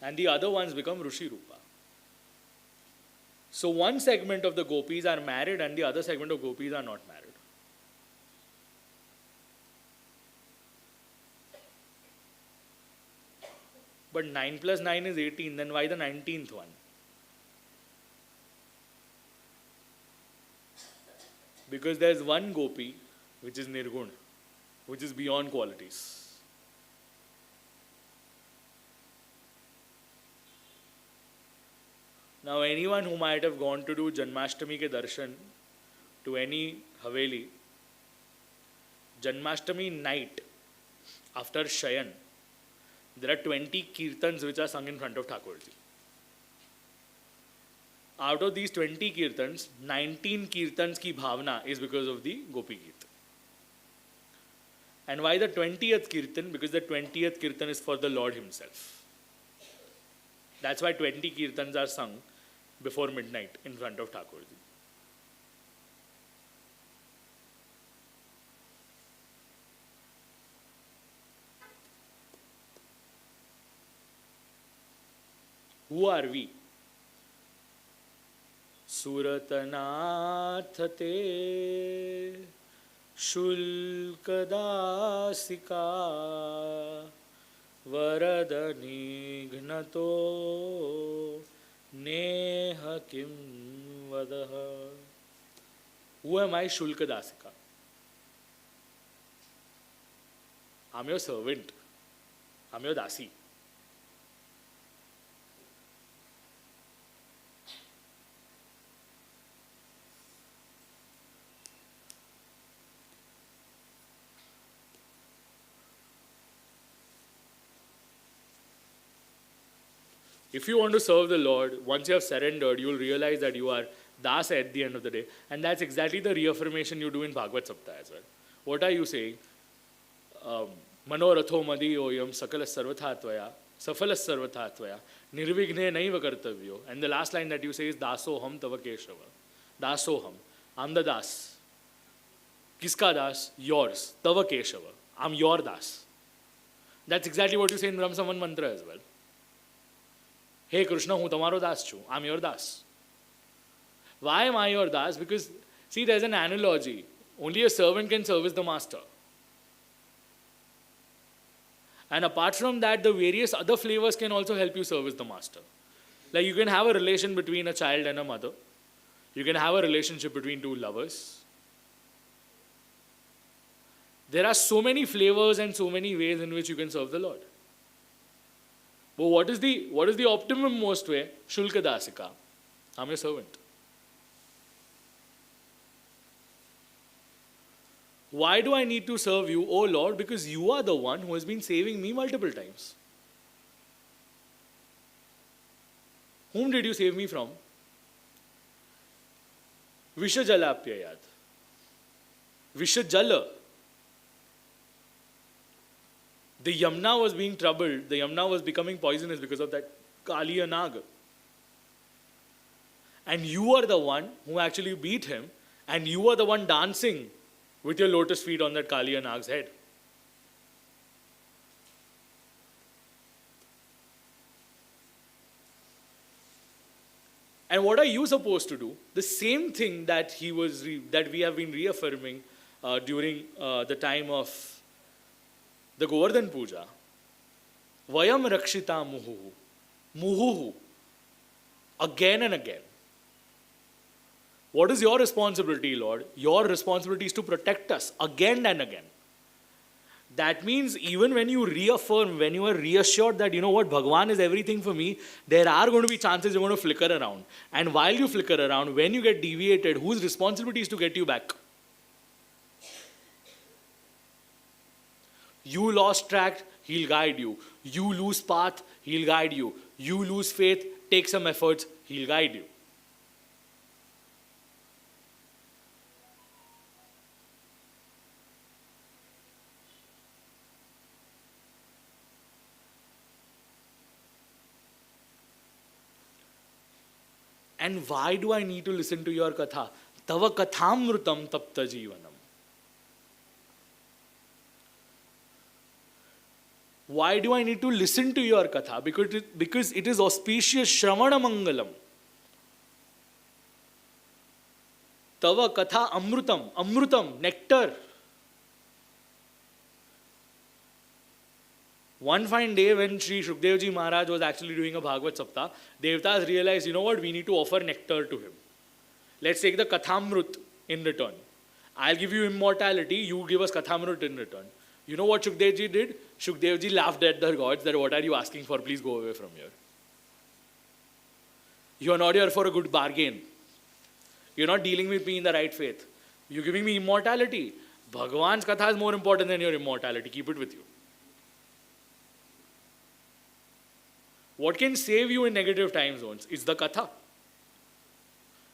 Speaker 1: And the other ones become Rushi Rupa. So one segment of the gopis are married and the other segment of gopis are not married. But 9 plus 9 is 18, then why the 19th one? Because there's one gopi which is Nirguna, which is beyond qualities. Now anyone who might have gone to do Janmashtami ke darshan to any Haveli, Janmashtami night after Shayan, there are 20 kirtans which are sung in front of Thakurji. Out of these 20 kirtans, 19 kirtans ki bhavna is because of the Gopi Geet. And why the 20th kirtan? Because the 20th kirtan is for the Lord himself. That's why 20 kirtans are sung before midnight in front of Thakurji. Who are we? Suratanath te shulkadasika varadanighnato neha kim vadaha. Who am I, Shulkadasika? I'm your servant. I'm your dasi. If you want to serve the Lord, once you have surrendered, you will realize that you are dasa at the end of the day. And that's exactly the reaffirmation you do in Bhagwat Saptah as well. What are you saying? Manoratho madiyoyam sakalas sarvathatvaya safalas sarvathatvaya nirvighne naiva kartavyo. And the last line that you say is dasoham tava keshava. Dasoham. I'm the das. Kiska das? Yours. Tava keshava. I'm your das. That's exactly what you say in Brahma mantra as well. Hey Krishna, hu tamaro das chu. I'm your das. Why am I your das? Because, see, there's an analogy. Only a servant can service the master. And apart from that, the various other flavors can also help you service the master. Like you can have a relation between a child and a mother. You can have a relationship between two lovers. There are so many flavors and so many ways in which you can serve the Lord. But what is the optimum most way? Shulka dasika. I'm your servant. Why do I need to serve you, O Lord? Because you are the one who has been saving me multiple times. Whom did you save me from? Vishajalapyayat. Vishajala. The Yamuna was being troubled. The Yamuna was becoming poisonous because of that Kaliya Naga. And you are the one who actually beat him, and you are the one dancing with your lotus feet on that Kaliya Nag's head. And what are you supposed to do? The same thing that that we have been reaffirming during the time of the Govardhan Puja. Vayam rakshita muhuhu. Muhuhu. Again and again. What is your responsibility, Lord? Your responsibility is to protect us again and again. That means even when you reaffirm, when you are reassured that, you know what, Bhagwan is everything for me, there are going to be chances you're going to flicker around. And while you flicker around, when you get deviated, whose responsibility is to get you back? You lost track, he'll guide you. You lose path, he'll guide you. You lose faith, take some efforts, he'll guide you. And why do I need to listen to your katha? Tava kathamrutam tapta jivanam. Why do I need to listen to your katha? Because it is auspicious Shravana Mangalam. Tava katha amrutam. Amrutam, nectar. One fine day when Sri Shukdevji Maharaj was actually doing a Bhagwat Saptah, Devtas realized, you know what, we need to offer nectar to him. Let's take the Kathamrut in return. I'll give you immortality, you give us Kathamrut in return. You know what Shukdevji did? Shukdevji laughed at the gods that, what are you asking for? Please go away from here. You are not here for a good bargain. You're not dealing with me in the right faith. You're giving me immortality. Bhagwan's katha is more important than your immortality. Keep it with you. What can save you in negative time zones? It's the katha.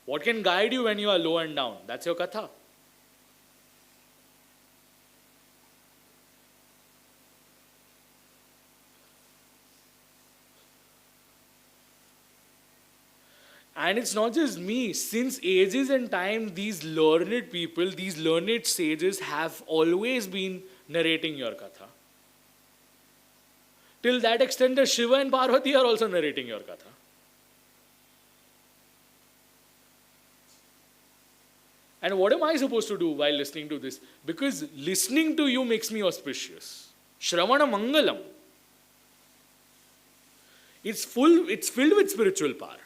Speaker 1: What can guide you when you are low and down? That's your katha. And it's not just me. Since ages and time, these learned people, these learned sages have always been narrating your katha. Till that extent, that Shiva and Parvati are also narrating your katha. And what am I supposed to do while listening to this? Because listening to you makes me auspicious. Shravana Mangalam. It's filled with spiritual power.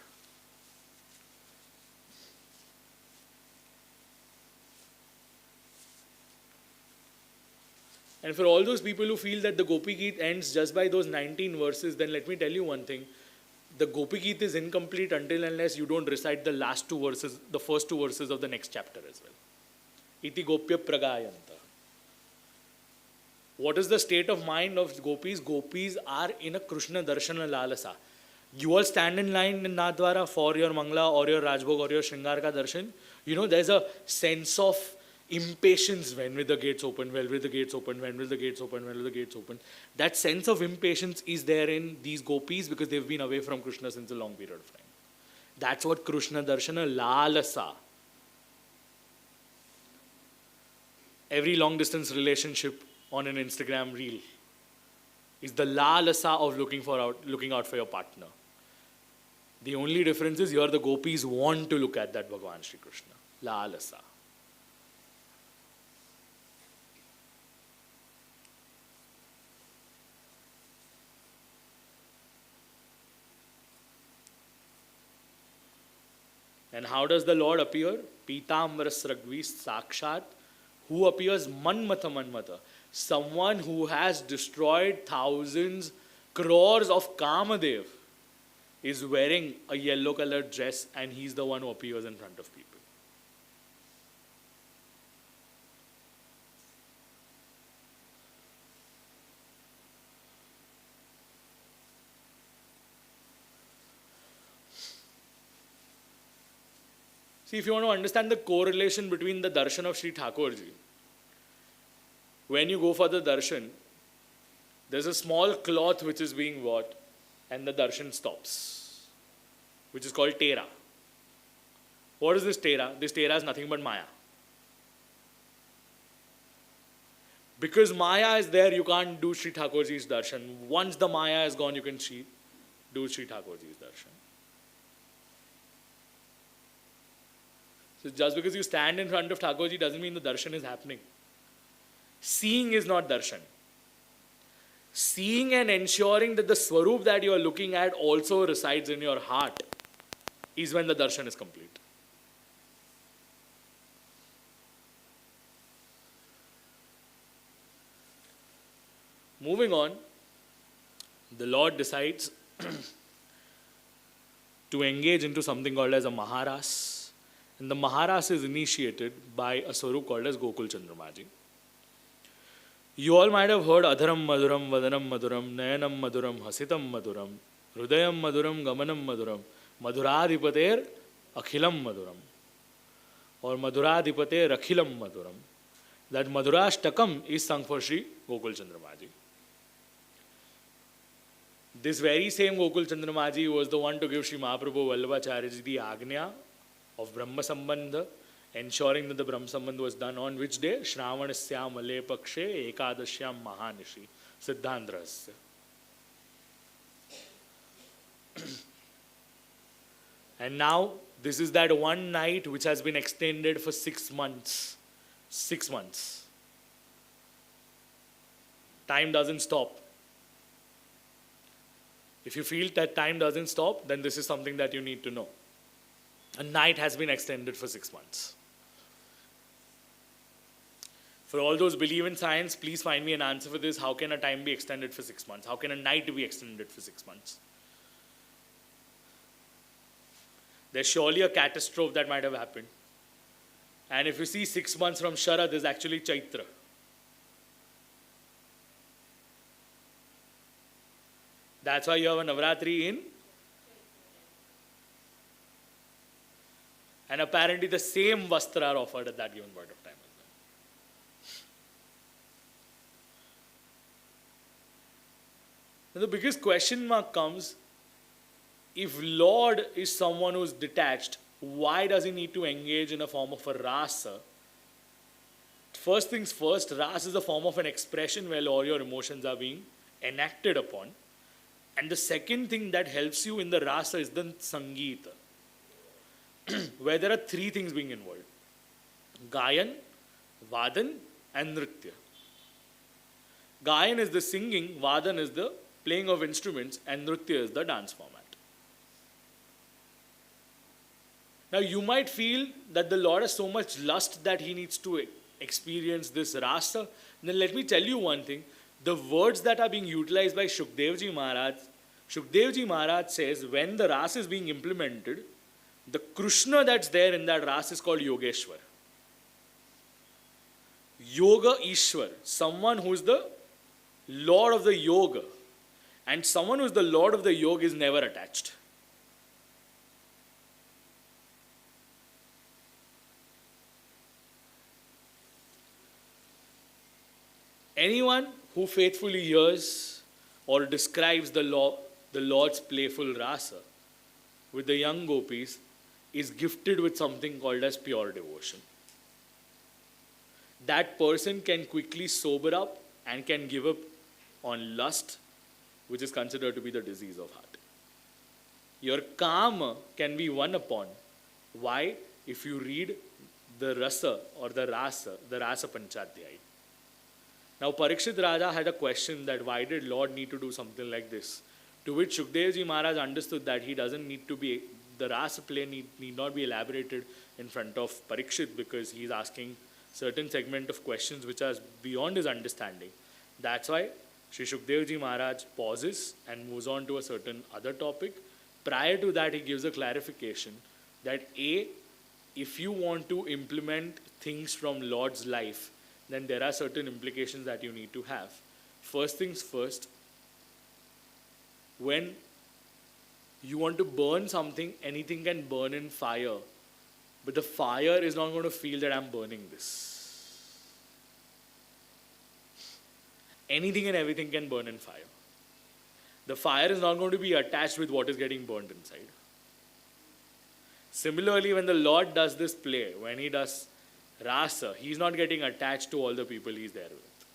Speaker 1: And for all those people who feel that the Gopi Geet ends just by those 19 verses, then let me tell you one thing. The Gopi Geet is incomplete until unless you don't recite the last two verses, the first two verses of the next chapter as well. Iti Gopya Pragayanta. What is the state of mind of gopis? Gopis are in a Krushna Darshana Lalasa. You all stand in line in Nathdwara for your Mangla or your Rajbhog or your Shringar ka Darshan. You know, there's a sense of impatience, when will the gates open, when will the gates open, when will the gates open, when will the gates open. That sense of impatience is there in these gopis because they've been away from Krishna since a long period of time. That's what Krishna Darshana Lalasa. Every long distance relationship on an Instagram reel is the lalasa of looking out for your partner. The only difference is here the gopis want to look at that Bhagavan Shri Krishna. Lalasa. And how does the Lord appear? Pitamvara Sragvi Sakshat. Who appears? Manmata Manmata. Someone who has destroyed thousands, crores of Kamadev is wearing a yellow colored dress and he's the one who appears in front of people. See, if you want to understand the correlation between the darshan of Sri Thakurji, when you go for the darshan, there's a small cloth which is being worn and the darshan stops, which is called tera. What is this tera? This tera is nothing but Maya. Because Maya is there, you can't do Sri Thakurji's darshan. Once the Maya is gone, you can do Sri Thakurji's darshan. So just because you stand in front of Thakurji doesn't mean the darshan is happening. Seeing is not darshan. Seeing and ensuring that the swarup that you are looking at also resides in your heart is when the darshan is complete. Moving on, the Lord decides to engage into something called as a Maharas. And the Maharas is initiated by a Swarup called as Gokul Chandramaji. You all might have heard Adharam Maduram, Vadanam Maduram, Nayanam Maduram, Hasitam Maduram, Hrudayam Maduram, Gamanam Maduram, Madhuradhipater, Akhilam Maduram, or Madhuradhipater, Akhilam Maduram. That Madhurashtakam is sung for Sri Gokul Chandramaji. This very same Gokul Chandramaji was the one to give Sri Mahaprabhu Vallabhacharyaji the Agnya of Brahma Sambandha, ensuring that the Brahma Sambandha was done on which day? Shravanasya Male Pakshe Ekadashyam Mahanishi Siddhandrasya. And now, this is that one night which has been extended for 6 months. 6 months. Time doesn't stop. If you feel that time doesn't stop, then this is something that you need to know. A night has been extended for 6 months. For all those who believe in science, please find me an answer for this. How can a time be extended for 6 months? How can a night be extended for 6 months? There's surely a catastrophe that might have happened. And if you see 6 months from Sharad, there's actually Chaitra. That's why you have a Navratri in. And apparently the same vastra are offered at that given point of time. Now the biggest question mark comes, if Lord is someone who is detached, why does he need to engage in a form of a rasa? First things first, rasa is a form of an expression where all your emotions are being enacted upon. And the second thing that helps you in the rasa is the sangeeta, where there are 3 things being involved. Gayan, Vadan and Nritya. Gayan is the singing, Vadan is the playing of instruments, and Nritya is the dance format. Now you might feel that the Lord has so much lust that he needs to experience this rasa. Then let me tell you one thing. The words that are being utilized by Shukdevji Maharaj says when the rasa is being implemented, the Krushna that's there in that rasa is called Yogeshwar. Yoga Ishwar, someone who is the Lord of the Yoga. And someone who is the Lord of the Yoga is never attached. Anyone who faithfully hears or describes the Lord's playful rasa with the young gopis is gifted with something called as pure devotion. That person can quickly sober up and can give up on lust, which is considered to be the disease of heart. Your kama can be won upon. Why? If you read the rasa or the rasa panchadhyay. Now Parikshit Raja had a question that why did Lord need to do something like this? To which Shukdev Ji Maharaj understood that he doesn't need to be, the rasa play need not be elaborated in front of Parikshit because he's asking certain segment of questions which are beyond his understanding. That's why Shri Shukdev Ji Maharaj pauses and moves on to a certain other topic. Prior to that, he gives a clarification that A, if you want to implement things from Lord's life, then there are certain implications that you need to have. First things first, when you want to burn something, anything can burn in fire, but the fire is not going to feel that I'm burning this. Anything and everything can burn in fire. The fire is not going to be attached with what is getting burned inside. Similarly, when the Lord does this play, when he does rasa, he's not getting attached to all the people he's there with.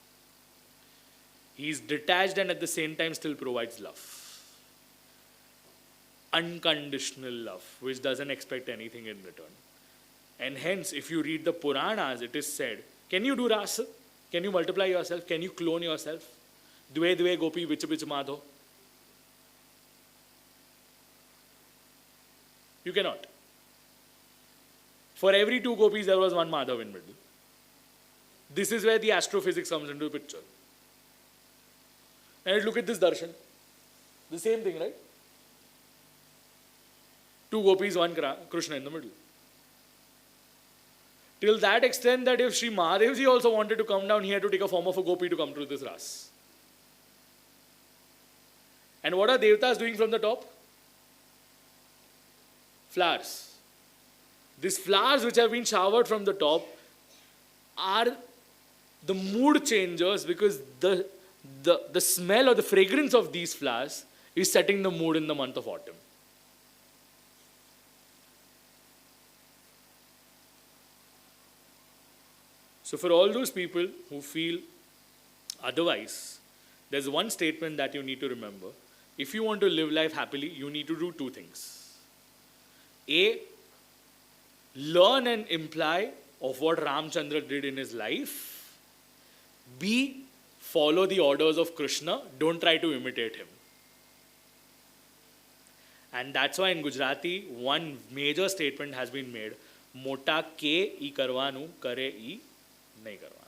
Speaker 1: He's detached and at the same time still provides love. Unconditional love, which doesn't expect anything in return. And hence, if you read the Puranas, it is said, can you do rasa? Can you multiply yourself? Can you clone yourself? Dve dve gopi vich vich madho. You cannot. For every 2 gopis, there was one Madhav in middle. This is where the astrophysics comes into the picture. And look at this darshan. The same thing, right? 2 gopis, 1 Krushna in the middle. Till that extent that if Sri Mahadevji also wanted to come down, he had to take a form of a gopi to come to this ras. And what are Devatas doing from the top? Flowers. These flowers which have been showered from the top are the mood changers because the smell or the fragrance of these flowers is setting the mood in the month of autumn. So for all those people who feel otherwise, there's one statement that you need to remember. If you want to live life happily, you need to do 2 things. A, learn and imply of what Ramchandra did in his life. B, follow the orders of Krishna. Don't try to imitate him. And that's why in Gujarati, one major statement has been made. Mota ke I karvanu, kare I nahi karvanu.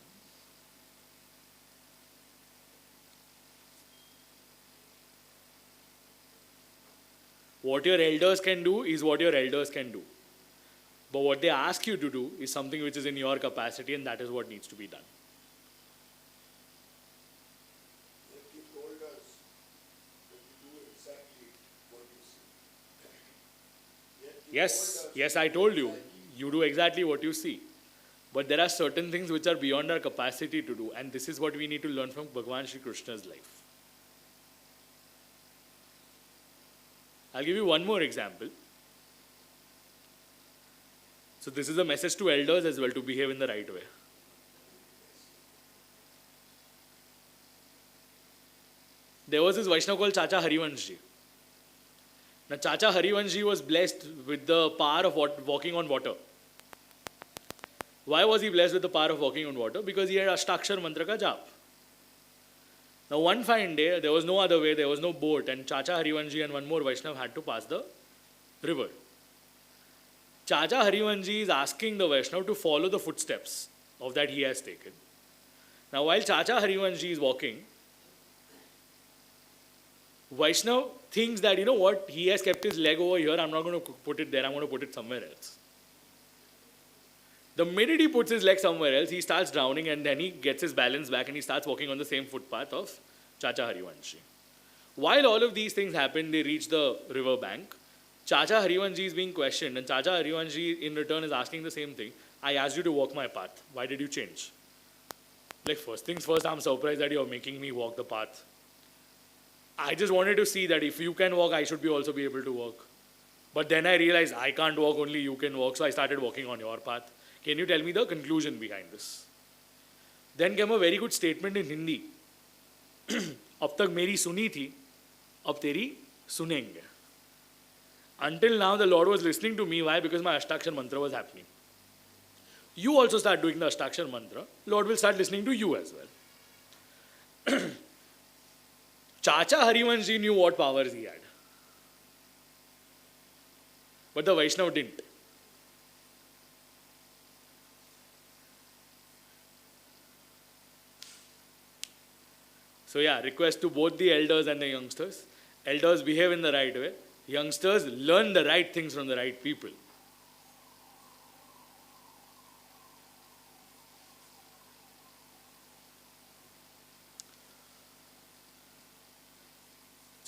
Speaker 1: What your elders can do is what your elders can do. But what they ask you to do is something which is in your capacity, and that is what needs to be done.
Speaker 2: Yet you told us that you do exactly what you see.
Speaker 1: Yes, I told you. You do exactly what you see. But there are certain things which are beyond our capacity to do, and this is what we need to learn from Bhagwan Shri Krishna's life. I'll give you one more example. So this is a message to elders as well to behave in the right way. There was this Vaishnava called Chacha Harivanshi. Now Chacha Harivanshi was blessed with the power of walking on water. Why was he blessed with the power of walking on water? Because he had Ashtakshar Mantra ka jap. Now one fine day, there was no other way, there was no boat, and Chacha Harivanshi and one more Vaishnava had to pass the river. Chacha Harivanshi is asking the Vaishnava to follow the footsteps of that he has taken. Now while Chacha Harivanshi is walking, Vaishnava thinks that, you know what, he has kept his leg over here, I'm not going to put it there, I'm going to put it somewhere else. The minute he puts his leg somewhere else, he starts drowning and then he gets his balance back and he starts walking on the same footpath of Chacha Harivanshi. While all of these things happen, they reach the river bank. Chacha Harivanshi is being questioned and Chacha Harivanshi in return is asking the same thing. I asked you to walk my path. Why did you change? Like, first things first, I'm surprised that you're making me walk the path. I just wanted to see that if you can walk, I should also be able to walk. But then I realized I can't walk, only you can walk, so I started walking on your path. Can you tell me the conclusion behind this? Then came a very good statement in Hindi. अब तक मेरी सुनी थी, अब तेरी सुनेंगे. Until now, the Lord was listening to me. Why? Because my Ashtakshar mantra was happening. You also start doing the Ashtakshar mantra, Lord will start listening to you as well. Chacha Harivanshi knew what powers he had. But the Vaishnava didn't. So yeah, request to both the elders and the youngsters. Elders, behave in the right way. Youngsters, learn the right things from the right people.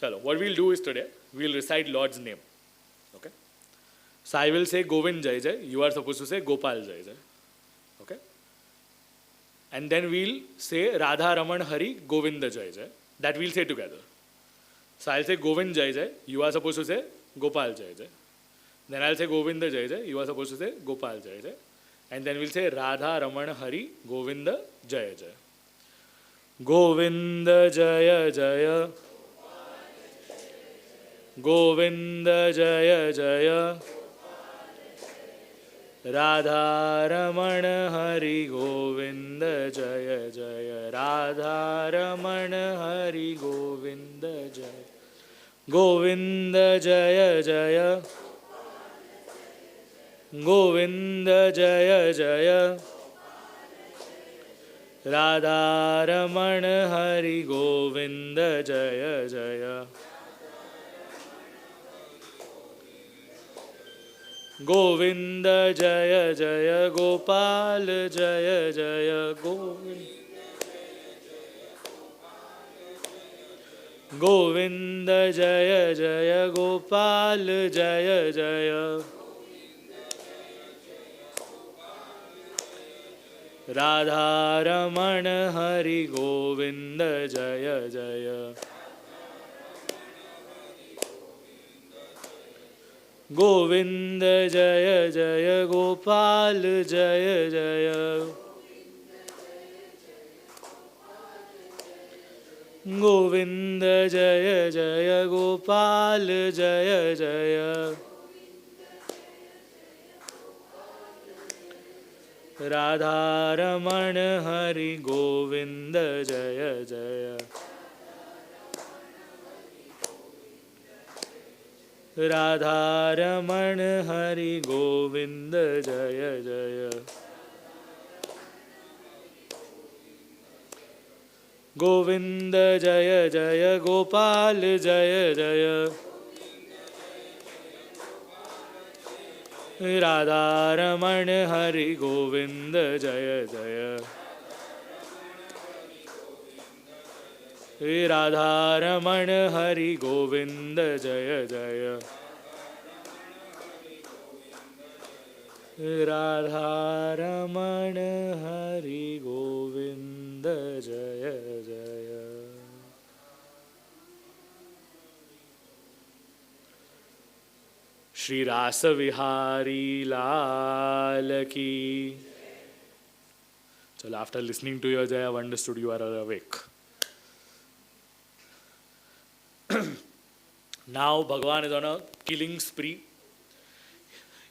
Speaker 1: Chalo, what we'll do is today, we'll recite Lord's name. Okay? So I will say Govind Jai Jai. You are supposed to say Gopal Jai Jai. Okay? And then we'll say Radha Raman Hari Govinda Jai Jai. That we'll say together. So I'll say Govind Jai Jai. You are supposed to say Gopal Jai Jai. Then I'll say Govinda Jai Jai. You are supposed to say Gopal Jai Jai. And then we'll say Radha Raman Hari Govinda Jai Jai. Govinda Jaya Jaya. Govinda Jaya Jaya. Radha Ramana Hari Govinda Jaya Jaya. Radha Ramana Hari Govinda Jaya. Govinda Jaya Jaya. Govinda Jaya Jaya. Radha Ramana Hari Govinda Jaya Jaya. Govinda Jaya Jaya. Gopal Jaya Jaya. Govinda Jaya Jaya. Gopal Jaya Jaya. Radha Ramana Hari Govinda Jaya Jaya. Govinda Jaya Jaya. Gopal Jaya Jaya. Govinda Jaya Jaya. Gopal Jaya Jaya. Radha Ramana Hari Govinda Jaya Jaya. Radha Ramana Hari Govinda Jaya Jaya. Govinda Jaya Jaya. Gopal Jaya Jaya. Radha Ramana Hari Govinda Jaya Jaya. Radha Ramana Hari Govinda Jaya Jaya. Radha Ramana Hari Govinda Jaya Jaya. Shri Rasa Vihari Lal Ki. So after listening to your Jaya, I've understood you are awake. Now Bhagavan is on a killing spree.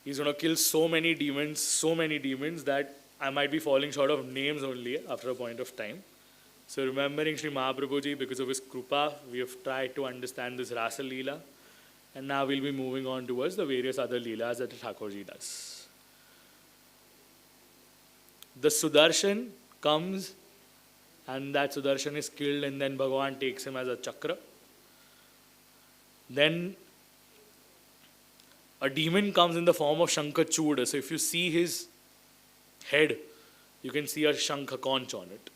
Speaker 1: He's going to kill so many demons that I might be falling short of names only after a point of time. So remembering Sri Mahaprabhuji, because of his krupa, we have tried to understand this Rasa Leela. And now we'll be moving on towards the various other Leelas that Thakurji does. The Sudarshan comes and that Sudarshan is killed and then Bhagavan takes him as a chakra. Then a demon comes in the form of Shankachuda. So if you see his head, you can see a Shankha conch on it.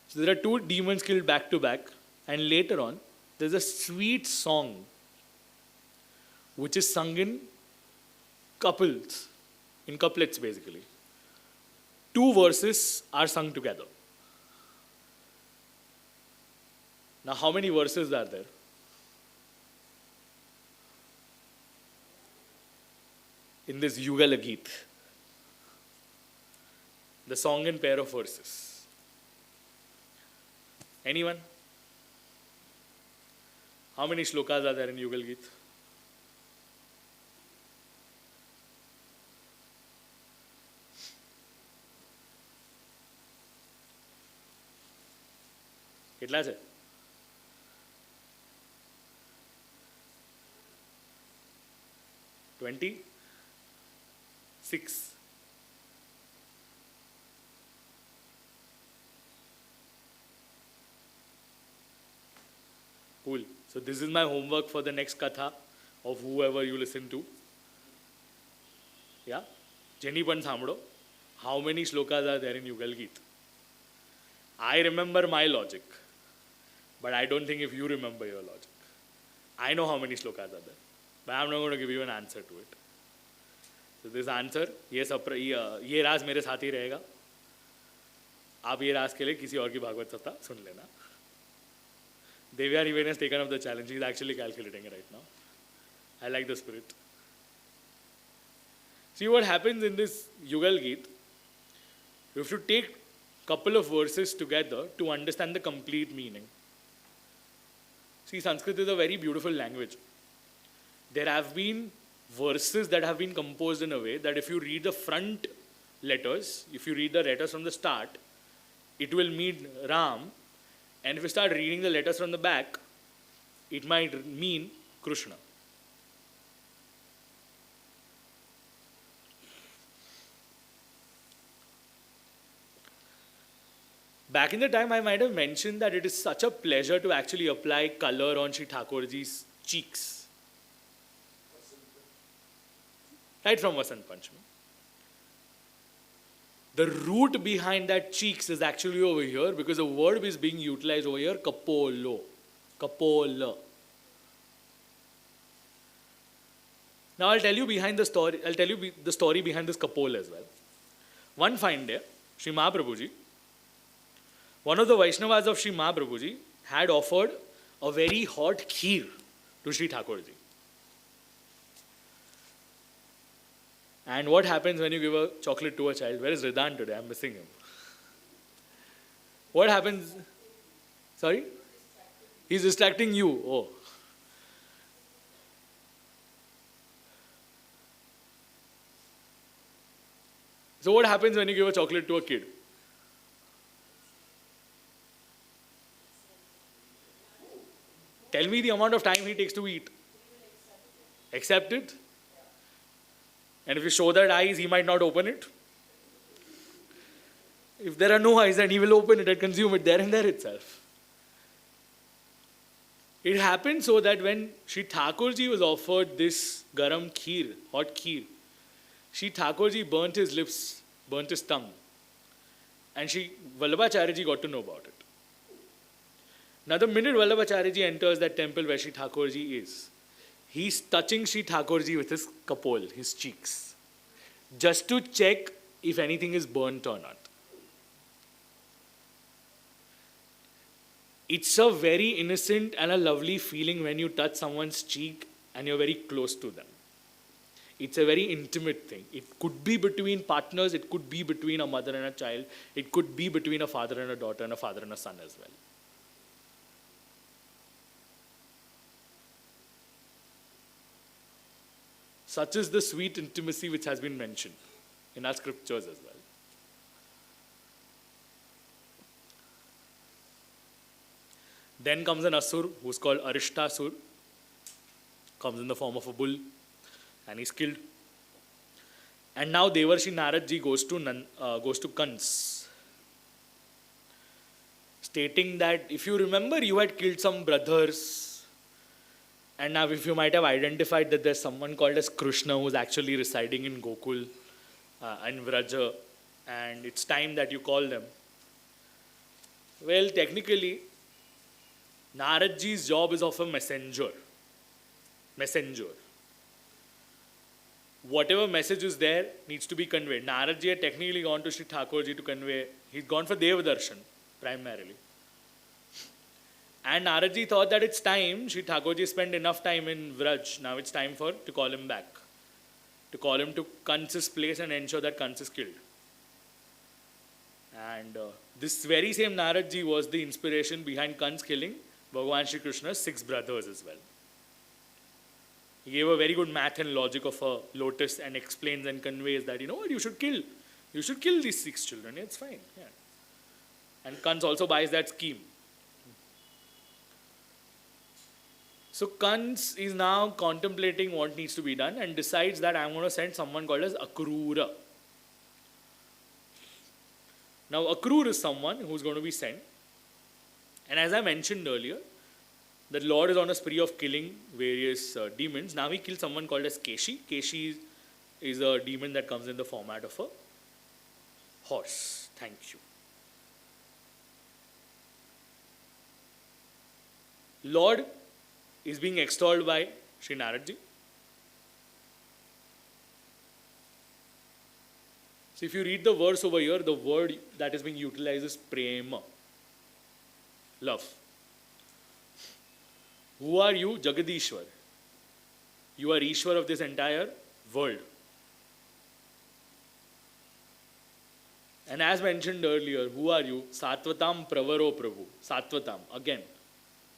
Speaker 1: So there are two demons killed back to back. And later on, there's a sweet song which is sung in couplets, in couplets basically. two verses are sung together. Now, how many verses are there? In this Yugal Geet, the song in pair of verses. Anyone? How many shlokas are there in Yugal Geet? કેટલા છે? 26. Cool. So this is my homework for the next katha of whoever you listen to. Yeah? જેની પણ સાંભળો. How many shlokas are there in Yugal Geet? I remember my logic, but I don't think if you remember your logic. I know how many shlokas are there, but I'm not going to give you an answer to it. So this answer, ये राज मेरे साथ ही रहेगा. आप ये राज के लिए किसी और की भागवत सप्ताह सुन लेना. Devyani has taken up the challenge. He's actually calculating it right now. I like the spirit. See what happens in this Yugal Geet. You have to take couple of verses together to understand the complete meaning. See, Sanskrit is a very beautiful language. There have been verses that have been composed in a way that if you read the front letters, if you read the letters from the start, it will mean Ram. And if you start reading the letters from the back, it might mean Krushna. Back in the time, I might have mentioned that it is such a pleasure to actually apply color on Shri Thakurji's cheeks. Right from Vasant Panchami. The root behind that cheeks is actually over here because the word is being utilized over here, kapolo. Kapola. Now I'll tell you behind the story, I'll tell you the story behind this kapol as well. One fine day, Shri Mahaprabhuji, one of the Vaishnavas of Shri Mahaprabhuji had offered a very hot kheer to Shri Thakurji. And what happens when you give a chocolate to a child? Where is Ridan today? I'm missing him. What happens? Sorry? He's distracting you. Oh. So what happens when you give a chocolate to a kid? Tell me the amount of time he takes to eat. Accept it? And if you show that eyes, he might not open it. If there are no eyes, then he will open it and consume it there and there itself. It happened so that when Shri Thakurji was offered this garam kheer, hot kheer, Shri Thakurji burnt his lips, burnt his tongue. And Shri Vallabhacharyaji got to know about it. Now the minute Vallabhacharyaji enters that temple where Shri Thakurji is, he's touching Shri Thakurji with his kapol, his cheeks, just to check if anything is burnt or not. It's a very innocent and a lovely feeling when you touch someone's cheek and you're very close to them. It's a very intimate thing. It could be between partners, it could be between a mother and a child, it could be between a father and a daughter and a father and a son as well. Such is the sweet intimacy which has been mentioned in our scriptures as well. Then comes an Asur who's called Arishtasur, comes in the form of a bull, and he's killed. And now Devarshi Naradji goes to Kans, stating that if you remember, you had killed some brothers. And now if you might have identified that there's someone called as Krushna who's actually residing in Gokul and Vraja, and it's time that you call them. Well, technically, Naradji's job is of a messenger. whatever message is there needs to be conveyed. Naradji had technically gone to Shri Thakurji to convey, he's gone for Deva Darshan primarily. And Naradji thought that it's time, Shri Thakurji spent enough time in Vraj, now it's time to call him back. To call him to Kans's place and ensure that Kans is killed. And this very same Naradji was the inspiration behind Kans killing Bhagwan Shri Krishna's 6 brothers as well. He gave a very good math and logic of a lotus and explains and conveys that, you know what, you should kill these 6 children. It's fine. Yeah. And Kans also buys that scheme. So Kans is now contemplating what needs to be done and decides that I'm going to send someone called as Akrura. Now Akrura is someone who's going to be sent. And as I mentioned earlier, the Lord is on a spree of killing various demons. Now he killed someone called as Keshi. Keshi is a demon that comes in the format of a horse. Thank you. Lord is being extolled by Shri Naradji. So if you read the verse over here, the word that is being utilized is prema, love. Who are you? Jagadishwar. You are Ishwar of this entire world. And as mentioned earlier, who are you? Satvatam Pravaro Prabhu. Satvatam, again.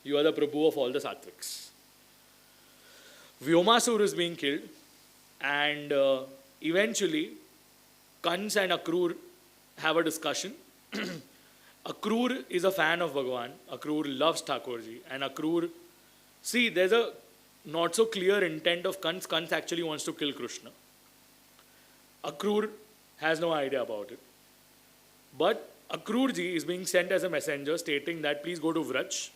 Speaker 1: You are the Prabhu of all the Satviks. Vyomasur is being killed, and eventually Kans and Akrur have a discussion. Akrur is a fan of Bhagwan. Akrur loves Thakurji, and Akrur, see, there's a not so clear intent of Kans. Kans actually wants to kill Krushna. Akrur has no idea about it. But Akrurji is being sent as a messenger stating that please go to Vraj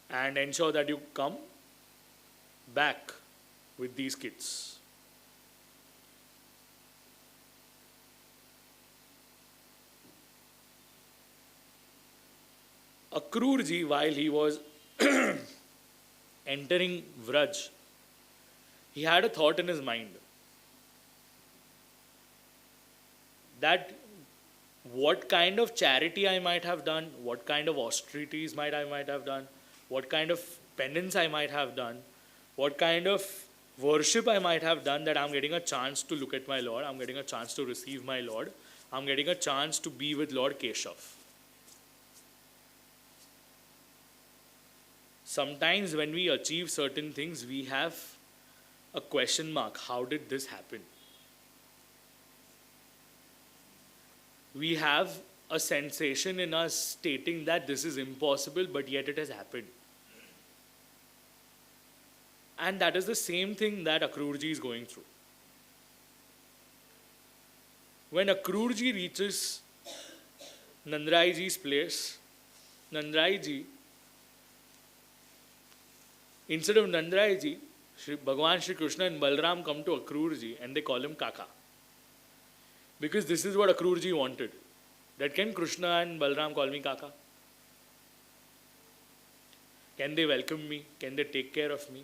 Speaker 1: and ensure that you come back with these kids. Akrurji, while he was entering Vraj, he had a thought in his mind that what kind of charity I might have done, what kind of austerities I might have done, what kind of penance I might have done, what kind of worship I might have done that I'm getting a chance to look at my Lord, I'm getting a chance to receive my Lord, I'm getting a chance to be with Lord Keshav. Sometimes when we achieve certain things, we have a question mark. How did this happen? We have a sensation in us stating that this is impossible, but yet it has happened. And that is the same thing that Akrurji is going through. When Akrurji reaches Nandraiji's place, Nandraiji, instead of Nandraiji, Bhagwan Shri Krishna and Balram come to Akrurji and they call him Kaka. Because this is what Akrurji wanted. That can Krishna and Balram call me Kaka? Can they welcome me? Can they take care of me?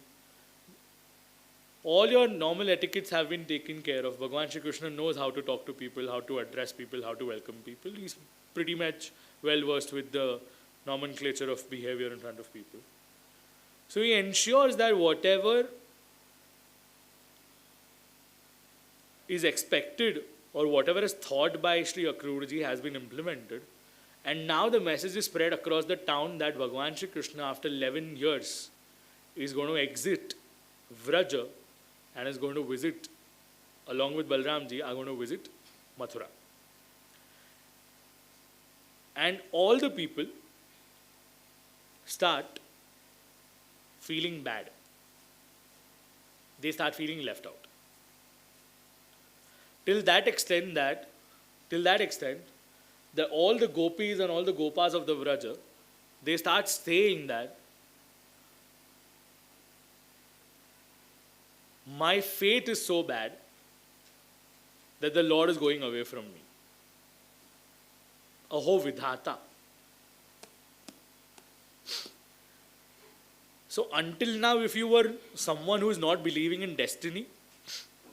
Speaker 1: All your normal etiquettes have been taken care of. Bhagwan Shri Krishna knows how to talk to people, how to address people, how to welcome people. He's pretty much well versed with the nomenclature of behavior in front of people. So he ensures that whatever is expected or whatever is thought by Shri Akrurji has been implemented. And now the message is spread across the town that Bhagwan Shri Krishna, after 11 years, is going to exit Vraja and is going to visit, along with Balramji, are going to visit Mathura. And all the people start feeling bad. They start feeling left out. Till that extent, all the gopis and all the gopas of the Vraja, they start saying that my fate is so bad that the Lord is going away from me. Aho vidhata. So until now, if you were someone who is not believing in destiny,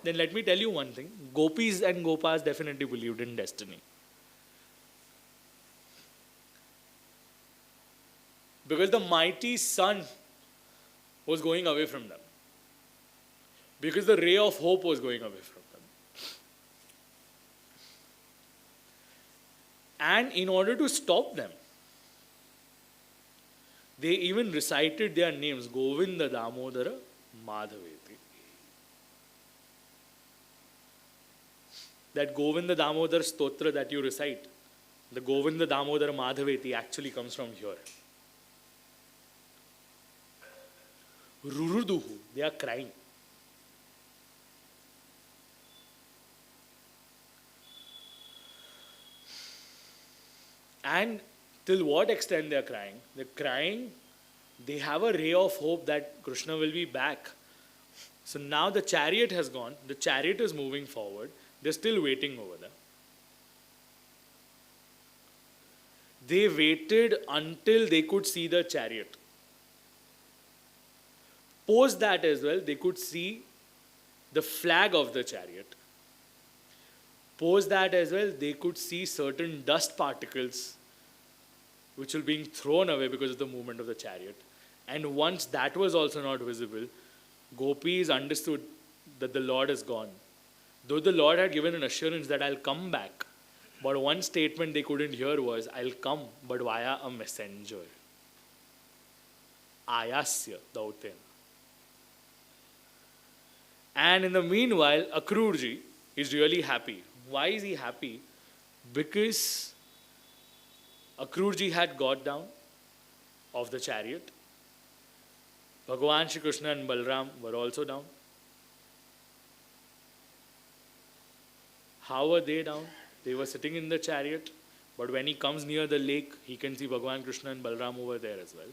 Speaker 1: then let me tell you one thing. Gopis and Gopas definitely believed in destiny. Because the mighty sun was going away from them. Because the ray of hope was going away from them. And in order to stop them, they even recited their names, Govinda, Damodara, Madhaveti. That Govinda Damodar Stotra that you recite, the Govinda Damodara Madhaveti actually comes from here. Ruruduhu, they are crying. And till what extent they are crying? They're crying, they have a ray of hope that Krishna will be back. So now the chariot has gone, the chariot is moving forward, they're still waiting over there. They waited until they could see the chariot. Post that as well, they could see the flag of the chariot. Post that as well, they could see certain dust particles which were being thrown away because of the movement of the chariot. And once that was also not visible, Gopis understood that the Lord is gone. Though the Lord had given an assurance that I'll come back, but one statement they couldn't hear was, I'll come, but via a messenger. Ayasya Dauten. And in the meanwhile, Akrurji is really happy. Why is he happy? Because Akrurji had got down of the chariot. Bhagwan Shri Krishna and Balram were also down. How were they down? They were sitting in the chariot, but when he comes near the lake, he can see Bhagwan Krishna and Balram over there as well.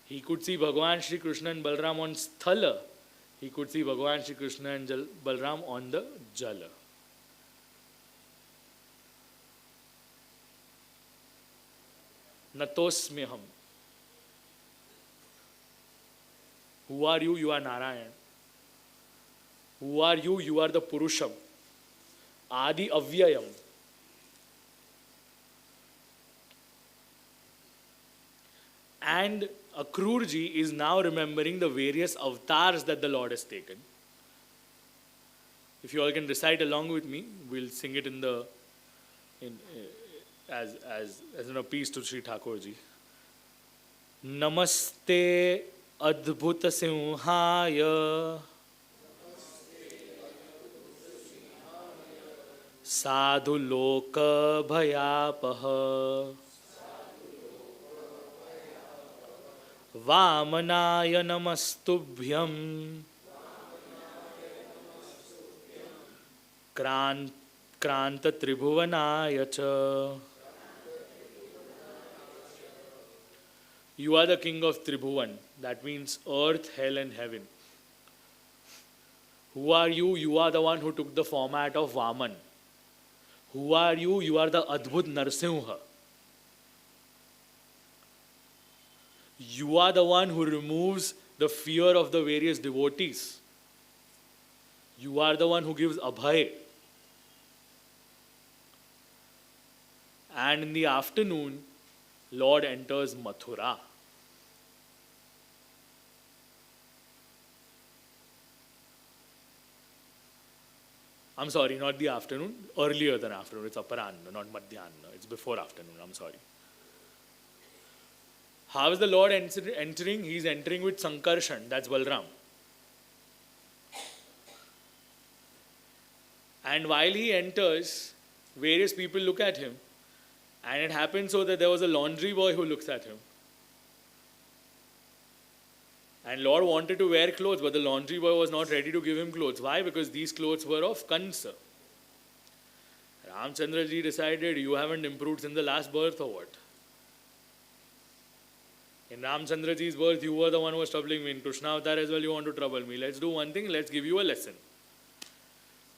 Speaker 1: He could see Bhagwan Shri Krishna and Balram on Sthala. He could see Bhagwan Shri Krishna and Balram on the Jala. Natosmyaham. Who are you? You are Narayan. Who are you? You are the Purusham. Adi Avyayam. And Akrurji is now remembering the various avatars that the Lord has taken. If you all can recite along with me, we'll sing it as an appease to Sri Thakurji. Namaste Adbhuta Simhaya Sadhu Loka Bhayapaha Vamanaya Namastubhyam Kranta Tribhuvanaya Cha. You are the king of Tribhuvan. That means earth, hell and heaven. Who are you? You are the one who took the format of Vaman. Who are you? You are the Adbhut Narsimha. You are the one who removes the fear of the various devotees. You are the one who gives Abhay. And in the afternoon, Lord enters Mathura. I'm sorry, not the afternoon, earlier than afternoon. It's Aparanna, not Madhyana. It's before afternoon, I'm sorry. How is the Lord entering? He's entering with Sankarshan, that's Balram. And while he enters, various people look at him. And it happened so that there was a laundry boy who looks at him. And Lord wanted to wear clothes, but the laundry boy was not ready to give him clothes. Why? Because these clothes were of Kansa. Ramchandraji decided, you haven't improved since the last birth or what? In Ramchandraji's birth, you were the one who was troubling me. In Krishna avatar as well, you want to trouble me. Let's do one thing, let's give you a lesson.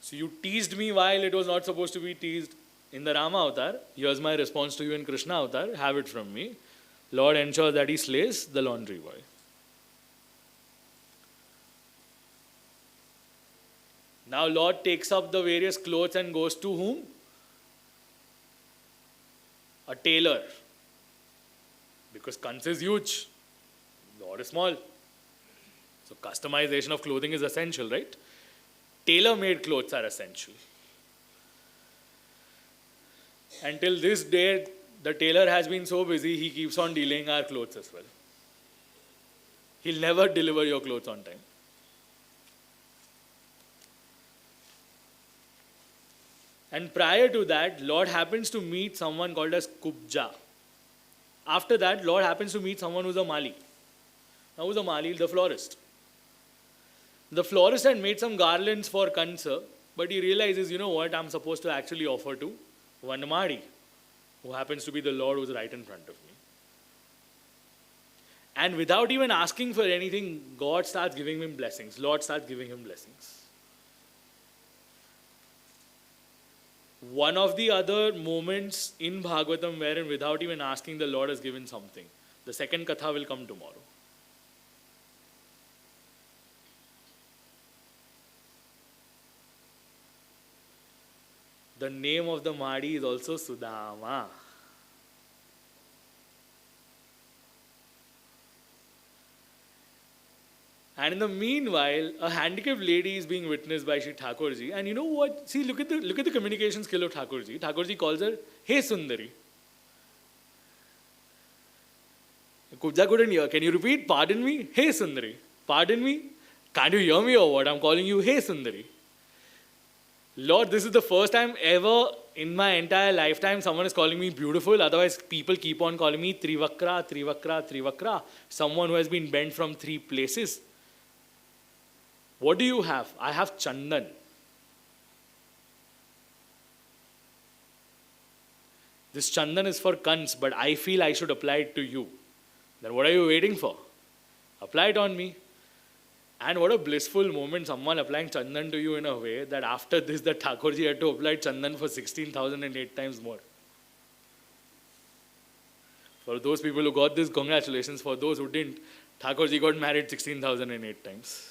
Speaker 1: So you teased me while it was not supposed to be teased in the Rama avatar. Here's my response to you in Krishna avatar. Have it from me. Lord ensures that he slays the laundry boy. Now Lord takes up the various clothes and goes to whom? A tailor. Because Kans is huge, Lord is small. So customization of clothing is essential, right? Tailor-made clothes are essential. Until this day, the tailor has been so busy, he keeps on delaying our clothes as well. He'll never deliver your clothes on time. And prior to that, Lord happens to meet someone called as Kubja. After that, Lord happens to meet someone who's a Mali. Now who's a Mali? The florist. The florist had made some garlands for Kansa, but he realizes, you know what, I'm supposed to actually offer to Vanamadi, who happens to be the Lord who's right in front of me. And without even asking for anything, God starts giving him blessings. Lord starts giving him blessings. One of the other moments in Bhagwatam wherein without even asking the Lord has given something. The second katha will come tomorrow. The name of the Mahdi is also Sudama. And in the meanwhile, a handicapped lady is being witnessed by Shri Thakurji. And you know what? See, look at the communication skill of Thakurji. Thakurji calls her, "Hey Sundari." Kubja couldn't hear. Can you repeat? Pardon me? Hey Sundari. Pardon me? Can't you hear me or what? I'm calling you, "Hey Sundari." Lord, this is the first time ever in my entire lifetime someone is calling me beautiful. Otherwise, people keep on calling me Trivakra, Trivakra, Trivakra. Someone who has been bent from 3 places. What do you have? I have Chandan. This Chandan is for Kans, but I feel I should apply it to you. Then what are you waiting for? Apply it on me. And what a blissful moment, someone applying Chandan to you in a way that after this, the Thakurji had to apply Chandan for 16,008 times more. For those people who got this, congratulations. For those who didn't, Thakurji got married 16,008 times.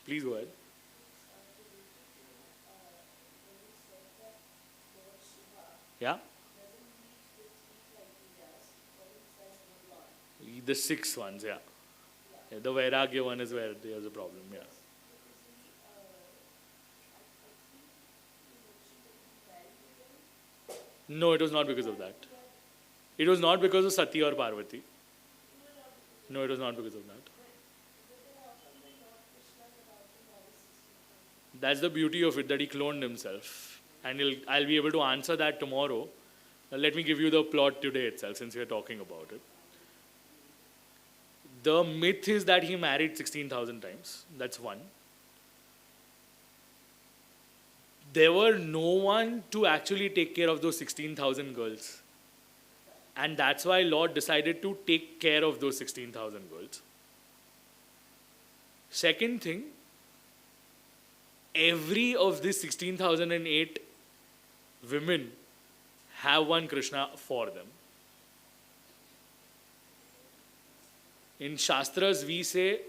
Speaker 1: Please go ahead. Yeah? The 6 ones, yeah. The Vairagya one is where there's a problem, yeah. No, it was not because of that. It was not because of Sati or Parvati. No, it was not because of that. That's the beauty of it, that he cloned himself. And I'll be able to answer that tomorrow. Let me give you the plot today itself, since we are talking about it. The myth is that he married 16,000 times. That's one. There were no one to actually take care of those 16,000 girls. And that's why Lord decided to take care of those 16,000 girls. Second thing, every of these 16,008 women have one Krishna for them. In Shastras, we say,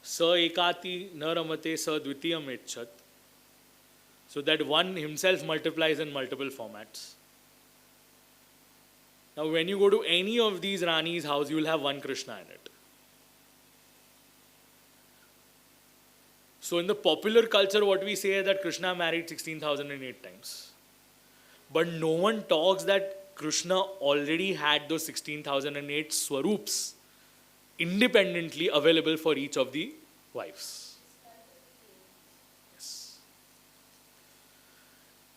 Speaker 1: Sa ekati naramate sa dvitiyam etchat. So that one himself multiplies in multiple formats. Now when you go to any of these Rani's house, you will have one Krishna in it. So in the popular culture, what we say is that Krishna married 16,008 times. But no one talks that Krishna already had those 16,008 swarups independently available for each of the wives. Yes.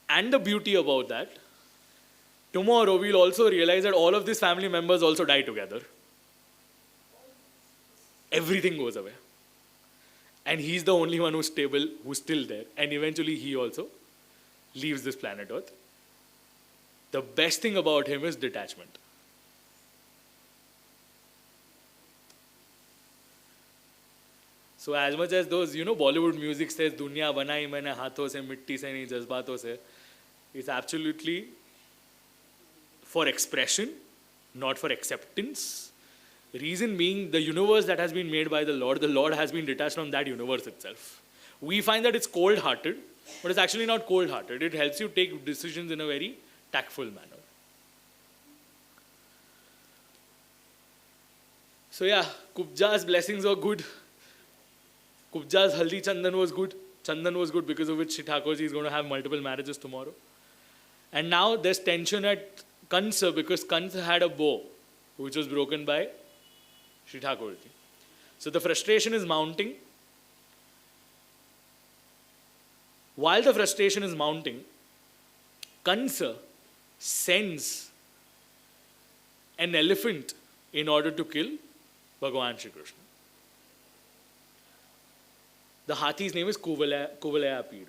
Speaker 1: And the beauty about that, tomorrow we'll also realize that all of these family members also die together. Everything goes away. And he's the only one who's stable, who's still there. And eventually he also leaves this planet Earth. The best thing about him is detachment. So as much as those, Bollywood music says, "Dunya banai maine haathon se, mitti se nahi, jazbaton se," is absolutely for expression, not for acceptance. Reason being, the universe that has been made by the Lord has been detached from that universe itself. We find that it's cold-hearted, but it's actually not cold-hearted. It helps you take decisions in a very tactful manner. So yeah, Kubja's blessings were good. Kubja's Haldi Chandan was good. Chandan was good, because of which Shri Thakurji is going to have multiple marriages tomorrow. And now there's tension at Kansa, because Kansa had a bow, which was broken by Shri Thakurji. So the frustration is mounting. While the frustration is mounting, Kansa sends an elephant in order to kill Bhagavan Shri Krishna. The Hathi's name is Kuvalaya Pir.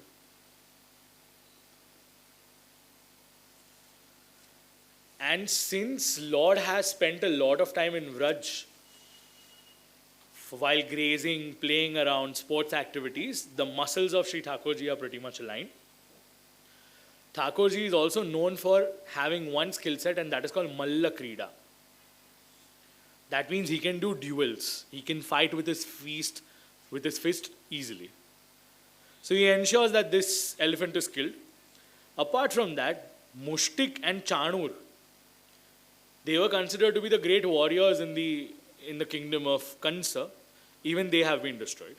Speaker 1: And since Lord has spent a lot of time in Vraj, while grazing, playing around, sports activities, the muscles of Shri Thakurji are pretty much aligned. Thakurji is also known for having one skill set, and that is called Malla Krida. That means he can do duels. He can fight with his fist easily. So he ensures that this elephant is killed. Apart from that, Mushtik and Chanur, they were considered to be the great warriors in the kingdom of Kansa. Even they have been destroyed.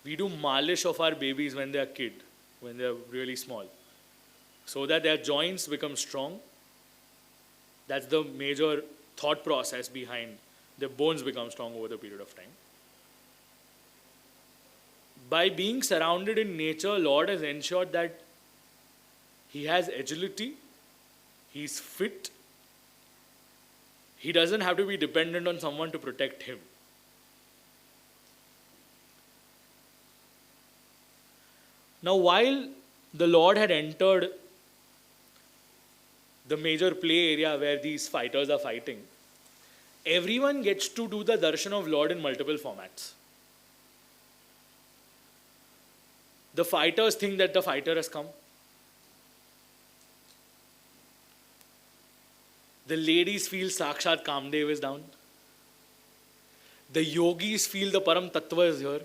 Speaker 1: We do malish of our babies when they are when they are really small, so that their joints become strong. That's the major thought process behind their bones become strong over the period of time. By being surrounded in nature, Lord has ensured that he has agility, he's fit, he doesn't have to be dependent on someone to protect him. Now, while the Lord had entered the major play area where these fighters are fighting, everyone gets to do the darshan of Lord in multiple formats. The fighters think that the fighter has come. The ladies feel Sakshat Kamdev is down. The yogis feel the Param Tattva is here.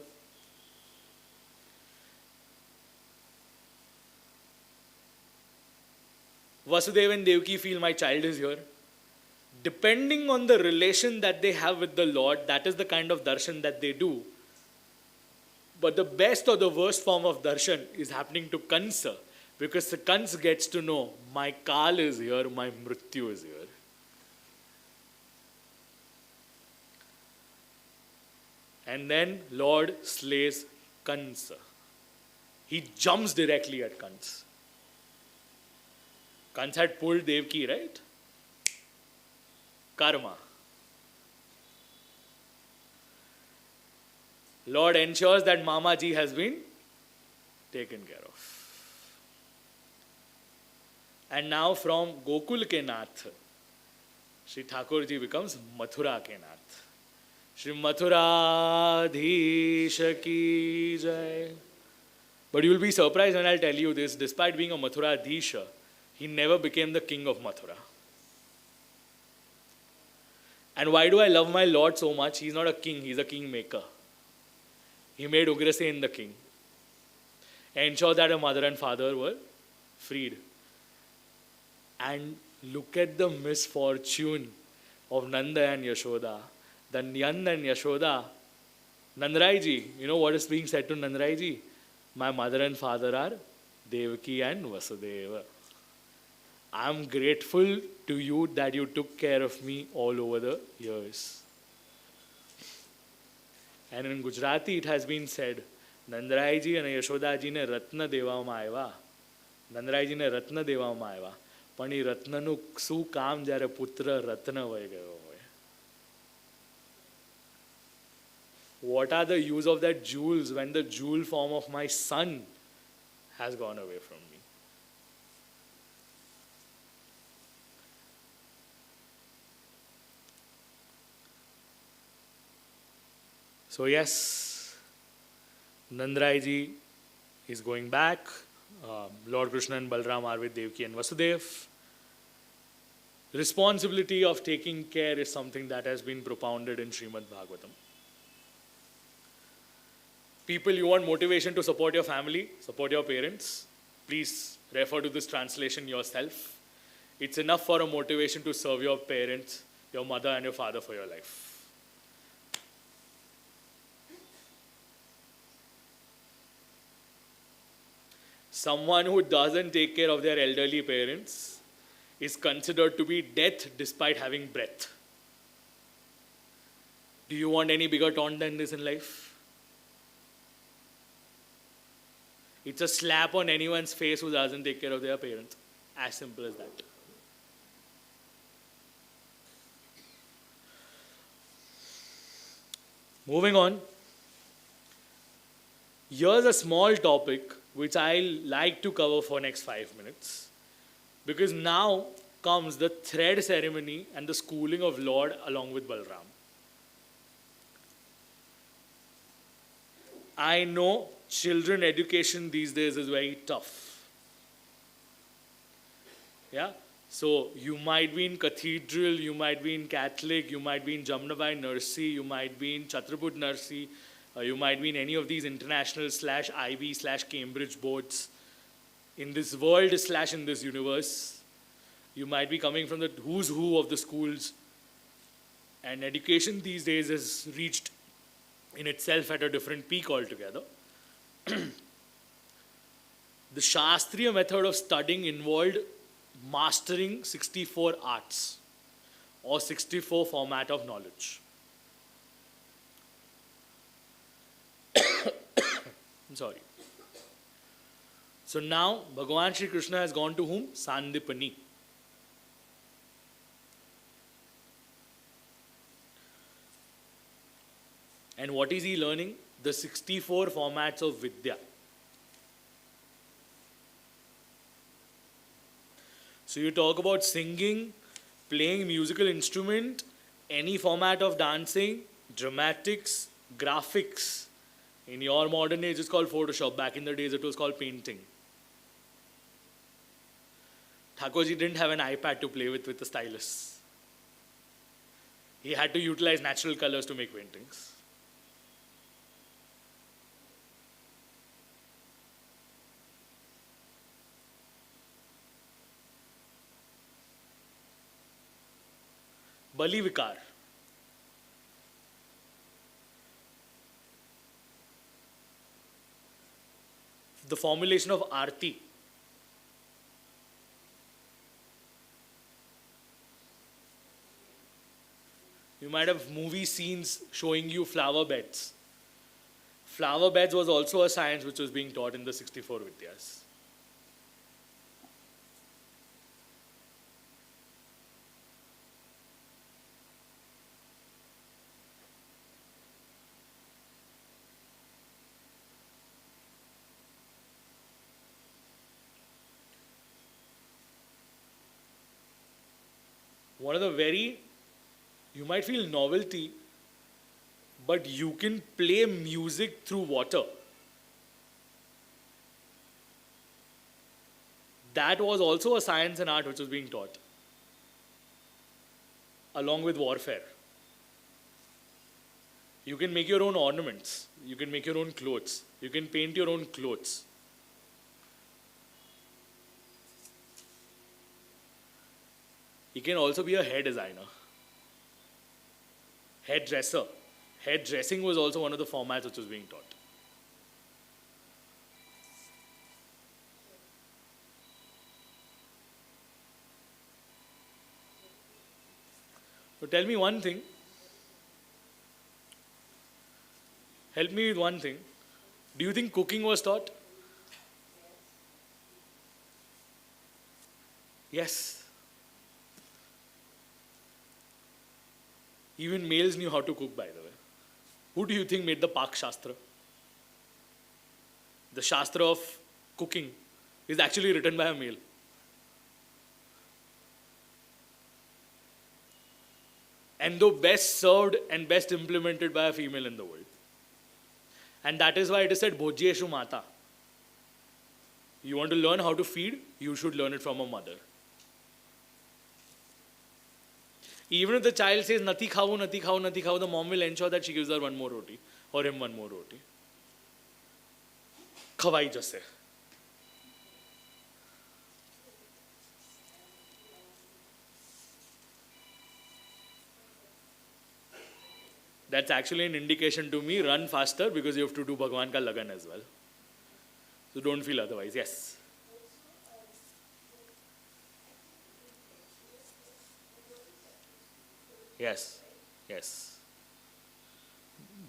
Speaker 1: Vasudeva and Devaki feel my child is here. Depending on the relation that they have with the Lord, that is the kind of darshan that they do. But the best or the worst form of darshan is happening to Kansa, because the Kansa gets to know my Kal is here, my Mrityu is here. And then Lord slays Kansa. He jumps directly at Kansa. Kansa had pulled Devaki, right? Karma. Lord ensures that Mamaji has been taken care of. And now from Gokul ke Nath, Shri Thakurji becomes Mathura ke Nath. Shri Mathuradhisha ki jai. But you will be surprised when I'll tell you this, despite being a Mathuradhisha, he never became the king of Mathura. And why do I love my Lord so much? He's not a king, he's a kingmaker. He made Ugrasen the king. Ensured that her mother and father were freed. And look at the misfortune of Nanda and Yashoda. The Nanda and Yashoda, Nandraiji, you know what is being said to Nandraiji? My mother and father are Devaki and Vasudeva. I am grateful to you that you took care of me all over the years. And in Gujarati it has been said, Nandraiji and Yashodaji ne Ratna Devama આવ્યા. Nandraiji ne Ratna Devama આવ્યા. પણ એ રત્નનું શું કામ જ્યારે પુત્ર રત્ન હોઈ ગયો હોય. What are the use of that jewels when the jewel form of my son has gone away from me? So yes, Nandrai ji is going back. Lord Krishna and Balram are with Devaki and Vasudev. Responsibility of taking care is something that has been propounded in Shrimad Bhagwatam. People, you want motivation to support your family, support your parents, please refer to this translation yourself. It's enough for a motivation to serve your parents, your mother and your father for your life. Someone who doesn't take care of their elderly parents is considered to be death despite having breath. Do you want any bigger taunt than this in life? It's a slap on anyone's face who doesn't take care of their parents. As simple as that. Moving on. Here's a small topic which I like to cover for next 5 minutes. Because now comes the thread ceremony and the schooling of Lord along with Balram. I know children education these days is very tough. Yeah? So you might be in Cathedral, you might be in Catholic, you might be in Jamnabai Nursery, you might be in Chhatraput Nursery, you might be in any of these international /IB/Cambridge boards. In this world / in this universe, you might be coming from the who's who of the schools. And education these days has reached in itself at a different peak altogether. The Shastriya method of studying involved mastering 64 arts or 64 format of knowledge. I'm sorry. So now Bhagavan Shri Krishna has gone to whom? Sandipani. And what is he learning? The 64 formats of Vidya. So you talk about singing, playing musical instrument, any format of dancing, dramatics, graphics. In your modern age, it's called Photoshop. Back in the days, it was called painting. Thakurji didn't have an iPad to play with a stylus. He had to utilize natural colors to make paintings. Bali Vikar. The formulation of Aarti. You might have movie scenes showing you flower beds. Flower beds was also a science which was being taught in the 64 Vidyas. One of the very, you might feel novelty, but you can play music through water. That was also a science and art which was being taught, along with warfare. You can make your own ornaments. You can make your own clothes. You can paint your own clothes. You can also be a hair designer, hairdresser. Hairdressing was also one of the formats which was being taught. So tell me one thing. Help me with one thing. Do you think cooking was taught? Yes. Even males knew how to cook, by the way. Who do you think made the Pak Shastra? The Shastra of cooking is actually written by a male. And though best served and best implemented by a female in the world. And that is why it is said, Bhojyeshu Mata. You want to learn how to feed, you should learn it from a mother. Even if the child says, Nati khau, nati khau, nati khau, the mom will ensure that she gives her one more roti, or him one more roti. Khawai jase. That's actually an indication to me, run faster because you have to do Bhagwan ka lagan as well. So don't feel otherwise. Yes. Yes. Yes.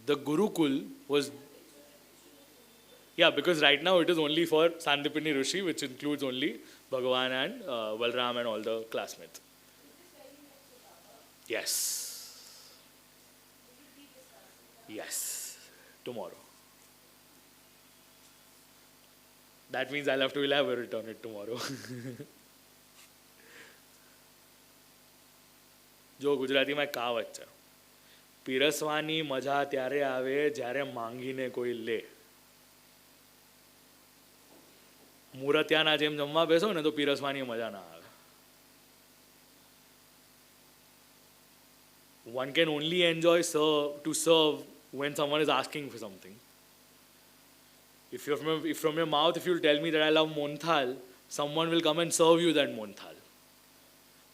Speaker 1: The Gurukul was... Yeah, because right now it is only for Sandipini Rishi, which includes only Bhagavan and Balram and all the classmates. Yes. Yes. Tomorrow. That means I'll have to elaborate on it tomorrow. जो गुजराती में कहावत છે પીરસવાની મજા ત્યારે આવે જ્યારે માંગીને કોઈ લે મૂર્ત્યાના જેમ જમવા બેસો ને તો પીરસવાની મજા ના આવે. One can only enjoy to serve when someone is asking for something. If from your mouth, if you'll tell me that I love Monthal, someone will come and serve you that Monthal.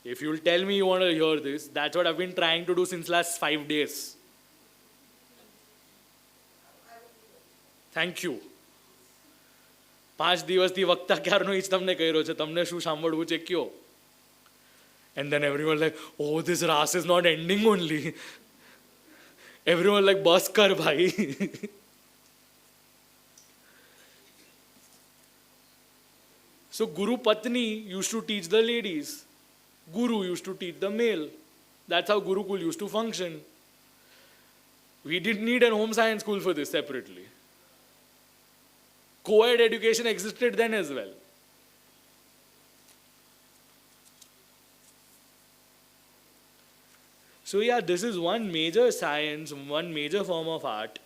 Speaker 1: If you'll tell me you want to hear this, that's what I've been trying to do since last 5 days. Thank you. 5 દિવસથી વક્તા ક્યારનો ઈ જ તમને કર્યો છે, તમને શું સાંભળવું છે કયો. And then everyone like, oh, this ras is not ending only. Everyone like, bas kar bhai. So Guru Patni used to teach the ladies. Guru used to teach the male. That's how Gurukul used to function. We didn't need a home science school for this separately. Co-ed education existed then as well. So yeah, this is one major science, one major form of art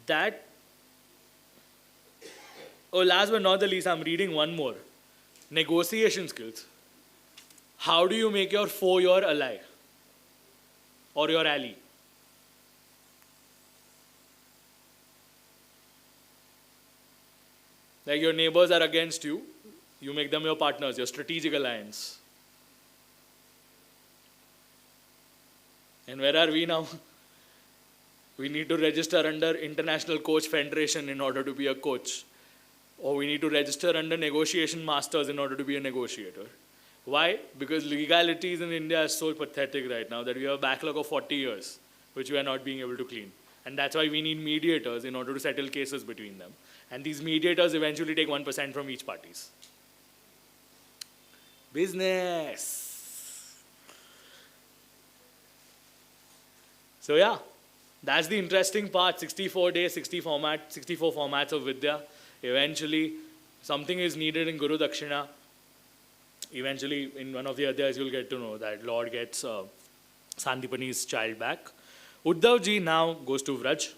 Speaker 1: that... Oh, last but not the least, I'm reading one more. Negotiation skills. How do you make your foe your ally? Or your ally? Like your neighbors are against you, you make them your partners, your strategic alliance. And where are we now? We need to register under International Coach Federation in order to be a coach. Or we need to register under Negotiation Masters in order to be a negotiator. Why? Because legalities in India are so pathetic right now that we have a backlog of 40 years, which we are not being able to clean. And that's why we need mediators in order to settle cases between them. And these mediators eventually take 1% from each parties. Business. So yeah, that's the interesting part. 64 days, 64 formats of Vidya. Eventually, something is needed in Guru Dakshina. Eventually, in one of the others, you'll get to know that Lord gets Sandipani's child back. Uddhav ji now goes to Vraj.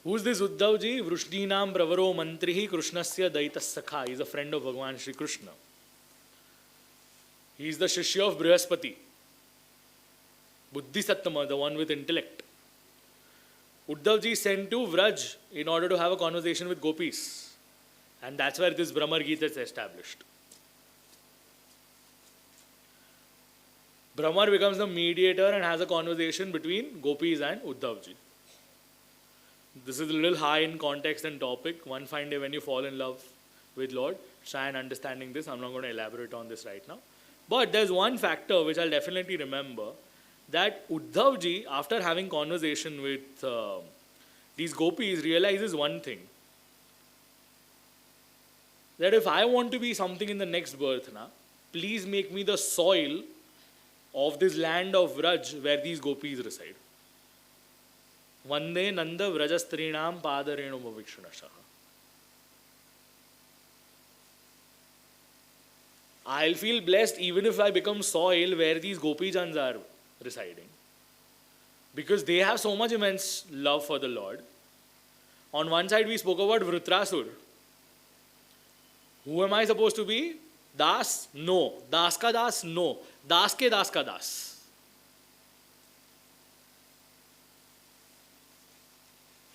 Speaker 1: Who's this Uddhav ji? Vrushdinam Pravaro Mantrihi Krishnasya Daitas Sakha. He's a friend of Bhagwan Shri Krishna. He's the Shishya of Brihaspati. Buddhisattama, the one with intellect. Uddhav ji sent to Vraj in order to have a conversation with gopis. And that's where this Brahmar Gita is established. Brahmar becomes the mediator and has a conversation between gopis and Uddhav ji. This is a little high in context and topic. One fine day when you fall in love with Lord, try and understanding this. I'm not going to elaborate on this right now. But there's one factor which I'll definitely remember, that Uddhav ji, after having conversation with these gopis, realizes one thing. That if I want to be something in the next birth, please make me the soil of this land of Vraj where these gopis reside. Vande Nanda Vrajastrinam Padarenu Bhavikshunashaha. I'll feel blessed even if I become soil where these Gopijans are residing. Because they have so much immense love for the Lord. On one side, we spoke about Vritrasur. Who am I supposed to be? Das? No. Das ka das? No. Das ke das ka das.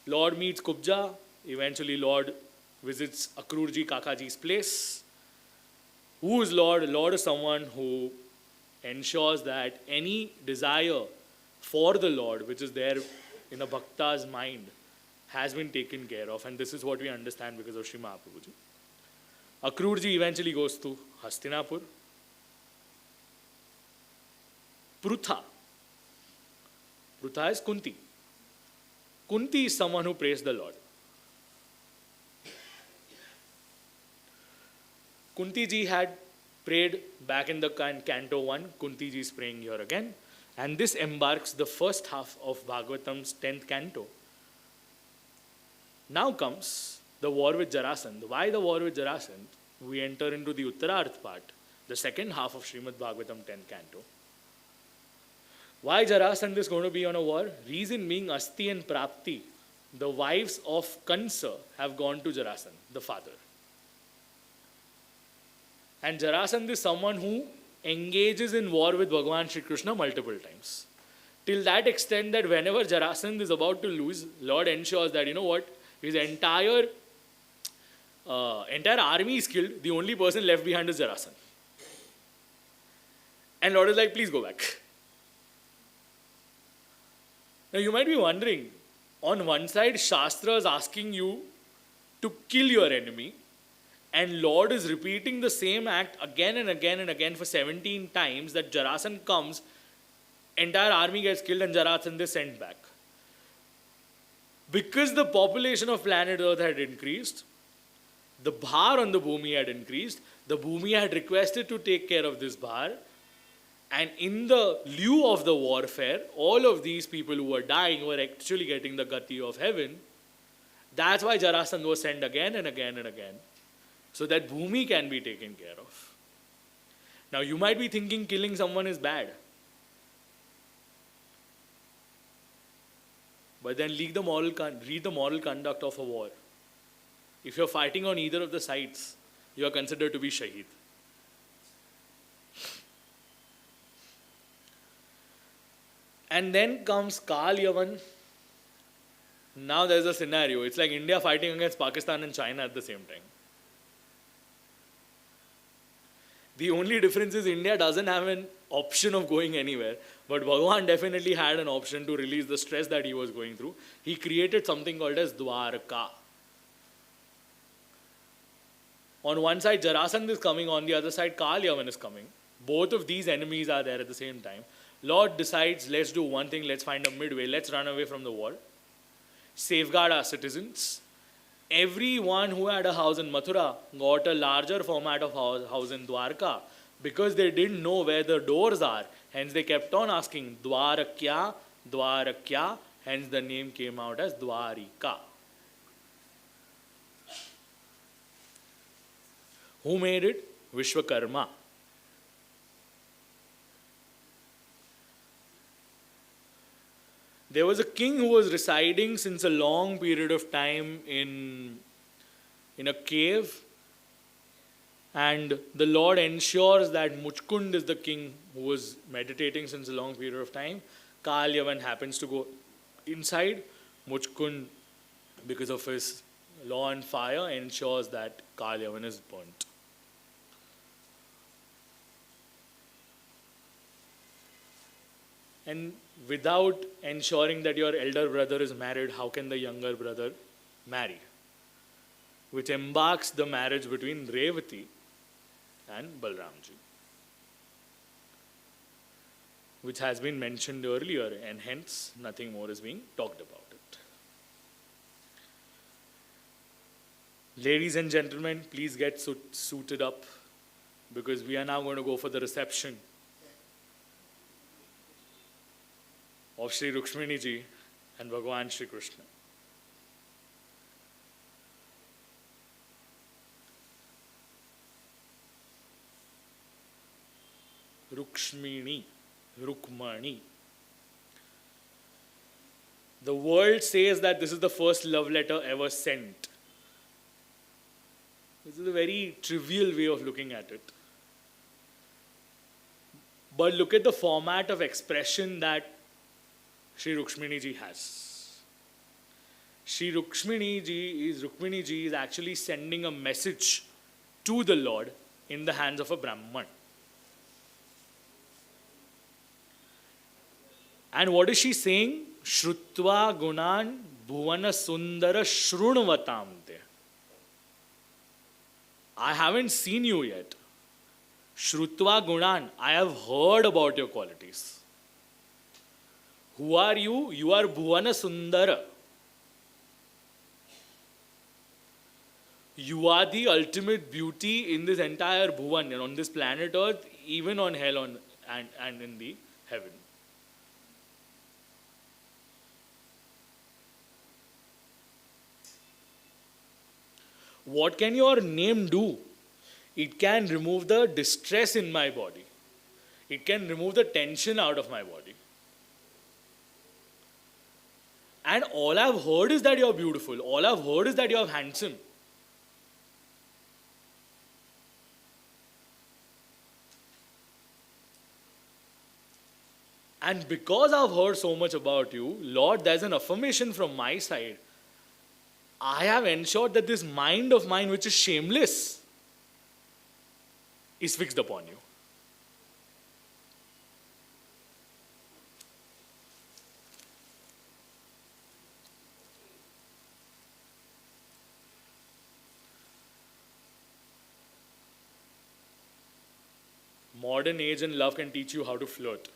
Speaker 1: Lord meets Kubja. Eventually, Lord visits Akrurji Kakaji's place. Who is Lord? Lord is someone who ensures that any desire for the Lord, which is there in a bhakta's mind, has been taken care of. And this is what we understand because of Sri Mahaprabhuji. Akrurji eventually goes to Hastinapur. Prutha. Prutha is Kunti. Kunti is someone who praised the Lord. Kunti ji had prayed back in the Canto 1. Kunti ji is praying here again. And this embarks the first half of Bhagwatam's 10th canto. Now comes the war with Jarasandha. Why the war with Jarasandha? We enter into the Uttararth part, the second half of Shrimad Bhagwatam 10th canto. Why Jarasandha is going to be on a war? Reason being Asti and Prapti, the wives of Kansa, have gone to Jarasandha, the father. And Jarasandha is someone who engages in war with Bhagavan Shri Krishna multiple times. Till that extent that whenever Jarasandha is about to lose, Lord ensures that, you know what, his entire army is killed, the only person left behind is Jarasandha. And Lord is like, please go back. Now you might be wondering, on one side Shastra is asking you to kill your enemy, and Lord is repeating the same act again and again and again for 17 times that Jarasandha comes, entire army gets killed and Jarasandha is sent back. Because the population of planet Earth had increased, the bhar on the Bhumi had increased, the Bhumi had requested to take care of this bhar, and in the lieu of the warfare, all of these people who were dying were actually getting the gati of heaven. That's why Jarasandha was sent again and again and again, so that Bhumi can be taken care of. Now you might be thinking killing someone is bad. But then read the moral conduct of a war. If you're fighting on either of the sides, you are considered to be Shaheed. And then comes Kal Yavan. Now there's a scenario. It's like India fighting against Pakistan and China at the same time. The only difference is India doesn't have an option of going anywhere. But Bhagavan definitely had an option to release the stress that he was going through. He created something called as Dwarka. On one side, Jarasandha is coming. On the other side, Kal Yavan is coming. Both of these enemies are there at the same time. Lord decides, let's do one thing. Let's find a midway. Let's run away from the war. Safeguard our citizens. Everyone who had a house in Mathura got a larger format of house in Dwarka, because they didn't know where the doors are. Hence they kept on asking, Dwarakya, Dwarakya. Hence the name came out as Dwarika. Who made it? Vishwakarma. There was a king who was residing since a long period of time in a cave, and the Lord ensures that Muchkund is the king who was meditating since a long period of time. Kal Yavan happens to go inside. Muchkund, because of his law and fire, ensures that Kal Yavan is burnt. And without ensuring that your elder brother is married, how can the younger brother marry? Which embarks the marriage between Revati and Balramji, which has been mentioned earlier, and hence nothing more is being talked about it. Ladies and gentlemen, please get suited up, because we are now going to go for the reception of Shri Rukshmini Ji and Bhagavan Shri Krishna. Rukshmini, Rukmani. The world says that this is the first love letter ever sent. This is a very trivial way of looking at it. But look at the format of expression that Shri Rukshmini ji has. Shri Rukshmini ji is actually sending a message to the Lord in the hands of a Brahman. And what is she saying? Shrutva gunan bhuvana sundara shrunvatam te. I haven't seen you yet. Shrutva gunan, I have heard about your qualities. Who are you? You are bhuvana sundara. You are the ultimate beauty in this entire bhuvan, and on this planet Earth, even on hell and in the heaven. What can your name do? It can remove the distress in my body. It can remove the tension out of my body. And all I've heard is that you're beautiful. All I've heard is that you're handsome. And because I've heard so much about you, Lord, there's an affirmation from my side. I have ensured that this mind of mine, which is shameless, is fixed upon you. Modern age and love can teach you how to flirt.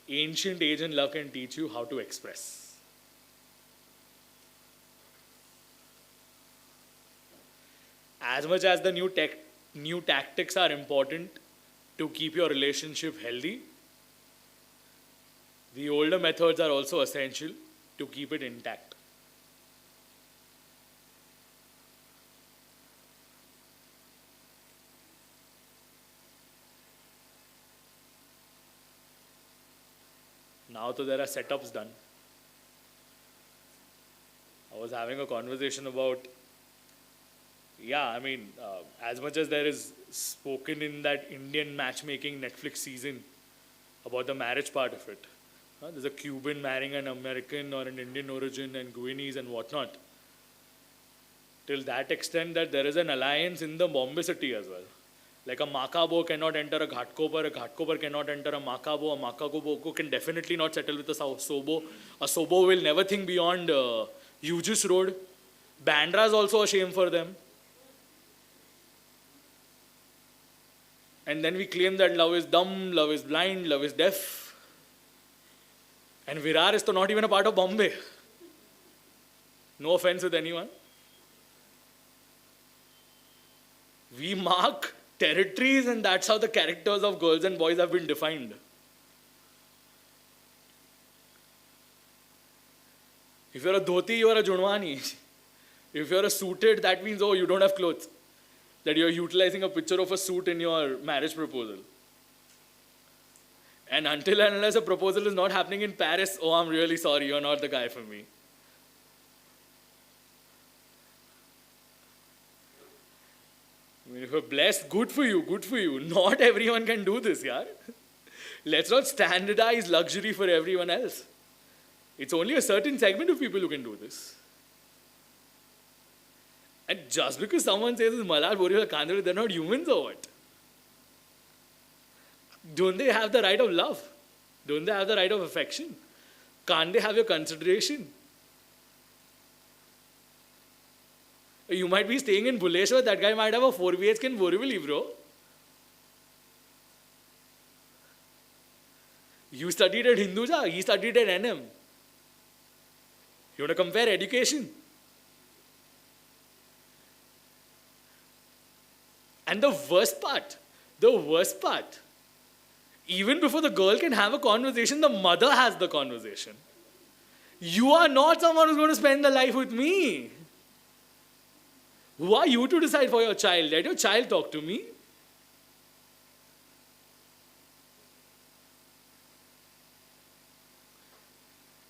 Speaker 1: Ancient age and love can teach you how to express. As much as the new tactics are important to keep your relationship healthy, the older methods are also essential to keep it intact. Now so there are setups done. I was having a conversation about, as much as there is spoken in that Indian matchmaking Netflix season about the marriage part of it. There's a Cuban marrying an American or an Indian origin and Guyanese and whatnot. Till that extent that there is an alliance in the Bombay city as well. Like a Makabo cannot enter a Ghatkopar cannot enter a Makabo can definitely not settle with a Sobo. A Sobo will never think beyond Hughes Road. Bandra is also a shame for them. And then we claim that love is dumb, love is blind, love is deaf. And Virar is not even a part of Bombay. No offense with anyone. We mark territories, and that's how the characters of girls and boys have been defined. If you're a dhoti, you are a junwani. If you're a suited, that means, you don't have clothes. That you're utilizing a picture of a suit in your marriage proposal. And until and unless a proposal is not happening in Paris, I'm really sorry, you're not the guy for me. If you're blessed, good for you, good for you. Not everyone can do this, yaar. Let's not standardize luxury for everyone else. It's only a certain segment of people who can do this. And just because someone says it's Malad, Bori, Kandari, they're not humans or what? Don't they have the right of love? Don't they have the right of affection? Can't they have your consideration? You might be staying in Bhuleshwar, that guy might have a 4 BHK in Borivali, bro. You studied at Hinduja, he studied at NM. You want to compare education? And the worst part, even before the girl can have a conversation, the mother has the conversation. You are not someone who's going to spend the life with me. Who are you to decide for your child? Let your child talk to me.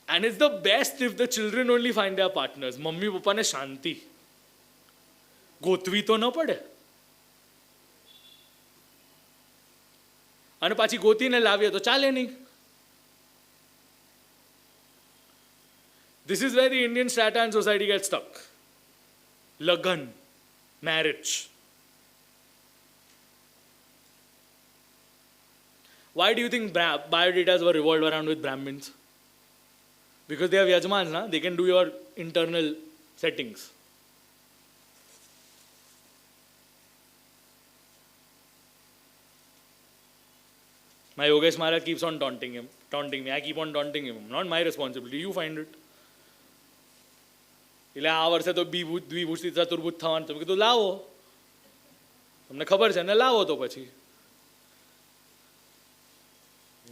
Speaker 1: And it's the best if the children only find their partners. Mummy papa ne shanti. Gotvi to na pade. અને પાછી ગોતીને લાવીએ તો ચાલે નહીં. This is where the Indian strata and society gets stuck. Lagan, marriage. Why do you think biodatas were revolved around with Brahmins? Because they have yajmans, na? They can do your internal settings. My Yogesh Maharaj keeps on taunting me. I keep on taunting him. Not my responsibility. You find it. એટલે આ વર્ષે તો દ્વિભૂષિત ચતુર્ભુજ થવાનું તમે કીધું લાવો, તમને ખબર છે ને, લાવો તો પછી.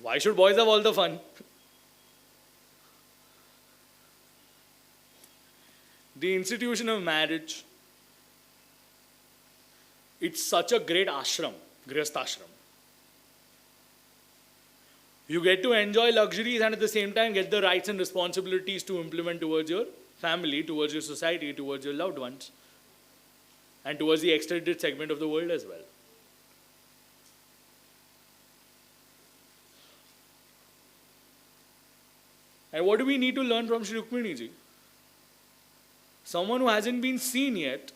Speaker 1: Why should boys have all the fun? The institution of marriage, it's such a great ashram, grihasthashram. You get to enjoy luxuries and at the same time get the rights and responsibilities to implement towards your family, towards your society, towards your loved ones, and towards the extended segment of the world as well. And what do we need to learn from Shri Rukmini ji? Someone who hasn't been seen yet,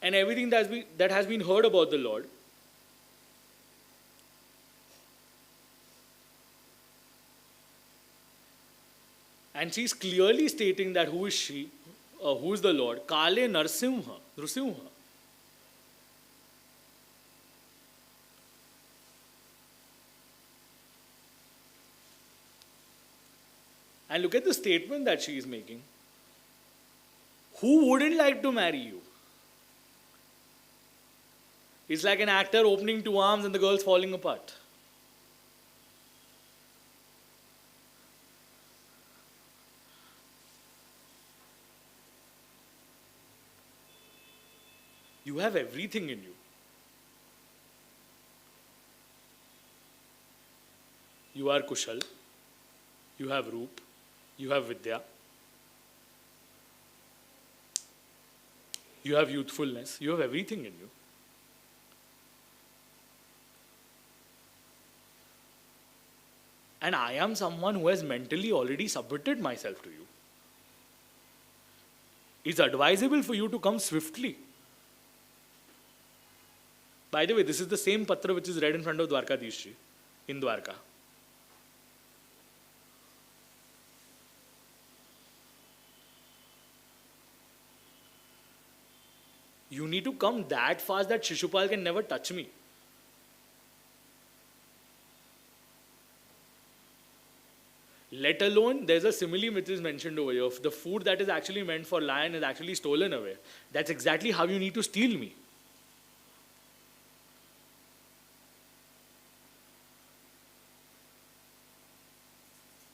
Speaker 1: and everything that has been heard about the Lord, and she's clearly stating that who is she, who is the Lord? Kale Narsimha, Nrusimha. And look at the statement that she is making. Who wouldn't like to marry you? It's like an actor opening two arms and the girl's falling apart. You have everything in you. You are Kushal. You have Roop. You have Vidya. You have youthfulness. You have everything in you. And I am someone who has mentally already submitted myself to you. It's advisable for you to come swiftly. By the way, this is the same patra which is read in front of Dwarkadhish ji in Dwarka. You need to come that fast that Shishupal can never touch me. Let alone, there's a simile which is mentioned over here. If the food that is actually meant for lion is actually stolen away, that's exactly how you need to steal me.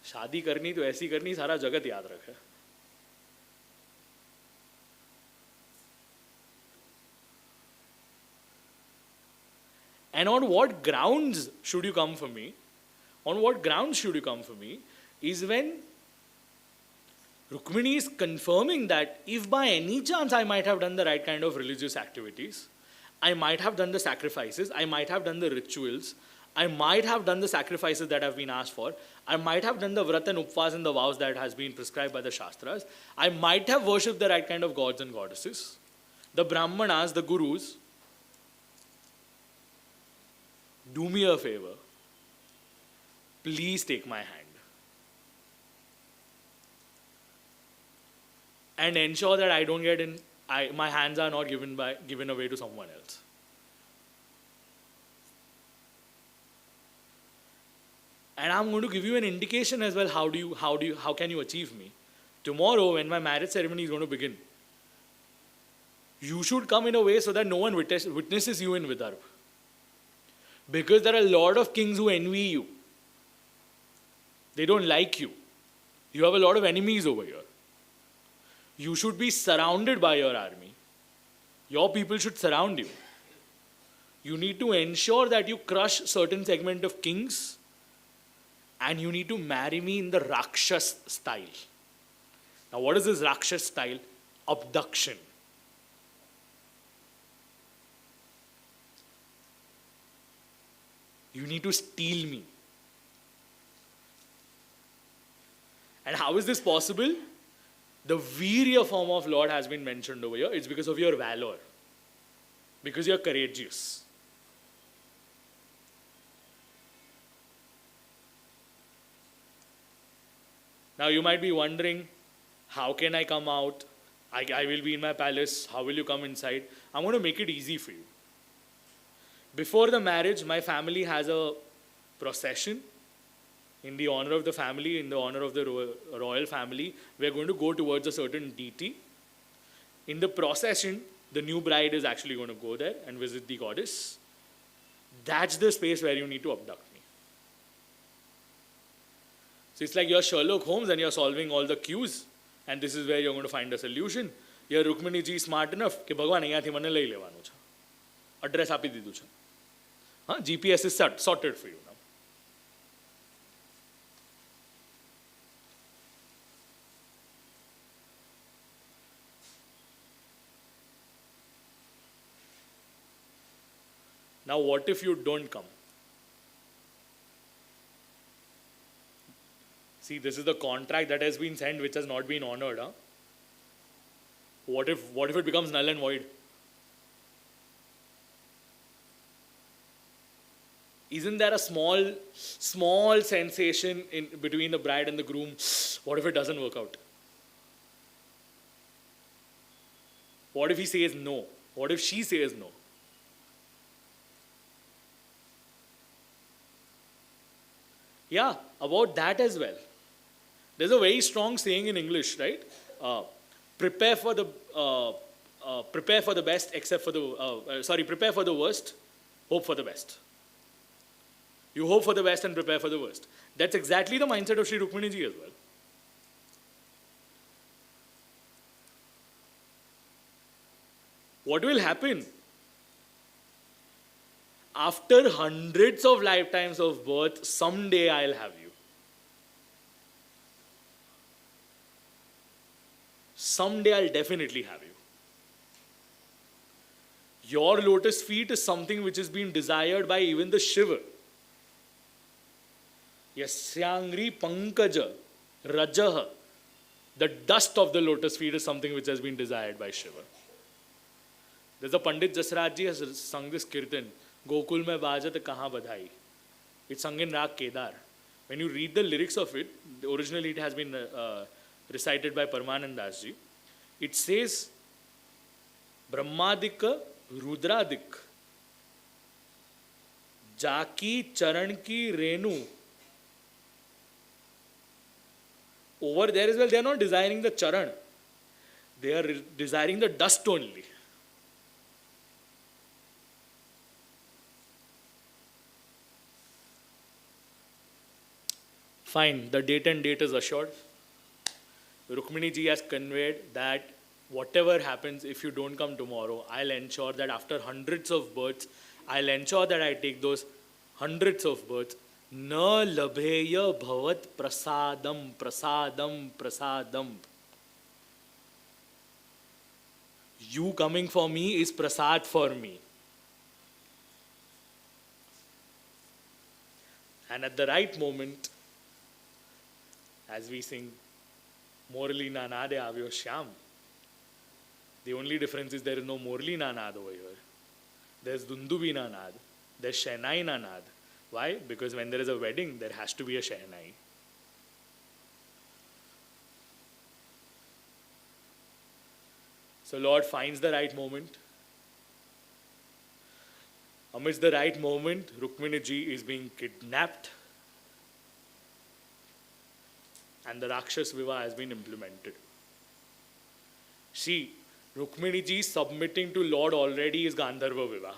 Speaker 1: शादी करनी तो ऐसी करनी सारा जगत याद रखे. And on what grounds should you come for me? On what grounds should you come for me? Is when Rukmini is confirming that if by any chance I might have done the right kind of religious activities, I might have done the sacrifices, I might have done the rituals, I might have done the sacrifices that have been asked for, I might have done the vrat and upvas and the vows that has been prescribed by the Shastras, I might have worshipped the right kind of gods and goddesses, the Brahmanas, the Gurus. Do me a favor. Please take my hand. And ensure that I don't get in, my hands are not given away to someone else. And I'm going to give you an indication as well. How can you achieve me? Tomorrow, when my marriage ceremony is going to begin, you should come in a way so that no one witnesses you in Vidarbha. Because there are a lot of kings who envy you. They don't like you. You have a lot of enemies over here. You should be surrounded by your army. Your people should surround you. You need to ensure that you crush certain segment of kings, and you need to marry me in the Rakshas style. Now, what is this Rakshas style? Abduction. You need to steal me. And how is this possible? The Virya form of Lord has been mentioned over here. It's because of your valor. Because you're courageous. Now you might be wondering, how can I come out? I will be in my palace. How will you come inside? I'm going to make it easy for you. Before the marriage, my family has a procession in the honor of the family, in the honor of the royal family. We're going to go towards a certain deity. In the procession, the new bride is actually going to go there and visit the goddess. That's the space where you need to abduct me. So it's like you're Sherlock Holmes and you're solving all the clues, and this is where you're going to find a solution. You're Rukmini ji smart enough કે ભગવાન અહીંયાથી મને લઈ લેવાનું છે. Address આપી દીધું છે. GPS is sorted for you now. Now what if you don't come? See, this is the contract that has been sent which has not been honored. What if it becomes null and void? Isn't there a small sensation in between the bride and the groom? What if it doesn't work out? What if he says no? What if she says no? Yeah, about that as well. There's a very strong saying in English, right? Prepare for the best, prepare for the worst, hope for the best. You hope for the best and prepare for the worst. That's exactly the mindset of Shri Rukmini ji as well. What will happen? After hundreds of lifetimes of birth, someday I'll have you. Someday I'll definitely have you. Your lotus feet is something which is being desired by even the Shiva. Yasyangri Pankaja Rajaha. The dust of the lotus feet is something which has been desired by Shiva. There's a Pandit Jasraj ji has sung this kirtan. Gokul mein bajat kahan badhai. It's sung in Rag Kedar. When you read the lyrics of it, originally it has been recited by Paramanand Das ji. It says, Brahmadika Rudradik Jaki Charan ki Renu. Over there as well, they are not desiring the charan. They are desiring the dust only. Fine, the date and date is assured. Rukmini ji has conveyed that whatever happens, if you don't come tomorrow, I'll ensure that after hundreds of births, I'll ensure that I take those hundreds of births. Na labheya bhavat prasadam, prasadam, prasadam. You coming for me is prasad for me. And at the right moment, as we sing, Morali Nanade Avyo Shyam. The only difference is there is no Morali Nanad over here. There's Dundubi Nanad. There's Shehnai Nanad. Why? Because when there is a wedding, there has to be a Shehnai. So Lord finds the right moment. Amidst the right moment, Rukmini ji is being kidnapped. And the Rakshas Vivaha has been implemented. See, Rukmini ji submitting to Lord already is Gandharva Vivaha.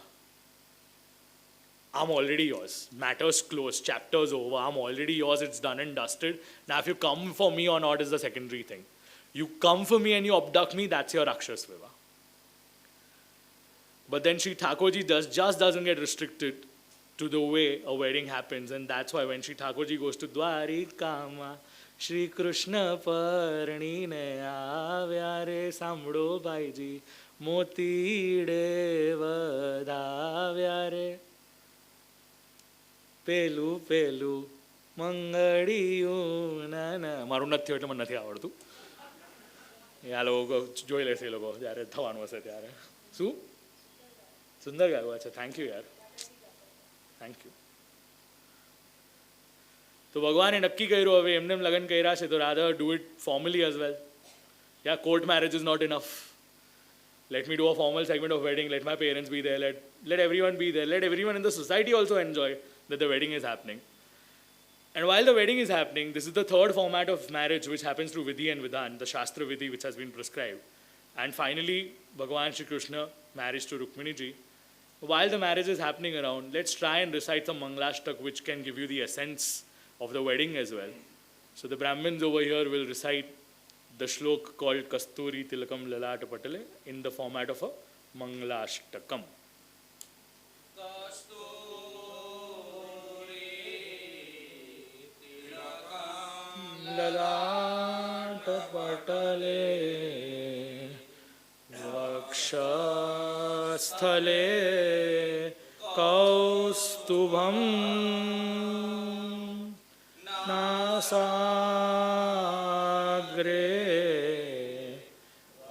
Speaker 1: I'm already yours. Matters closed. Chapter's over. I'm already yours. It's done and dusted. Now if you come for me or not is the secondary thing. You come for me and you abduct me, that's your Rakshas Vivaha. But then Shri Thakurji just doesn't get restricted to the way a wedding happens. And that's why when Shri Thakurji goes to Dwarikama, Shri Krishna Parnine Avyare Samdo Bhaiji Moti Devadavyare Pelu Pelu Mangadiyu Nana. મારું નથી એટલે મને નથી આવડતું. આ લોકો જોઈ લેશે એ લોકો જ્યારે થવાનું હશે ત્યારે. શું સુંદર ગાયું. અચ્છા, થેન્ક યુ યાર, થેન્ક યુ. તો ભગવાને નક્કી કર્યું હવે એમને લગ્ન કર્યા છે તો rather do it formally as well. યા court marriage is not enough. Let me do a formal segment of wedding. Let my parents be there. Let everyone be there. Let everyone in the society also enjoy that the wedding is happening. And while the wedding is happening, this is the third format of marriage which happens through Vidhi and Vidhan, the Shastra Vidhi which has been prescribed. And finally, Bhagwan Shri Krishna marries to Rukmini ji. While the marriage is happening around, let's try and recite some Mangalashtak which can give you the essence of the wedding as well. So the Brahmins over here will recite the shlok called Kasturi Tilakam Lalata Patale in the format of a Mangalashtakam. Lalata Patale Vakshasthale Kaustubham Nasagre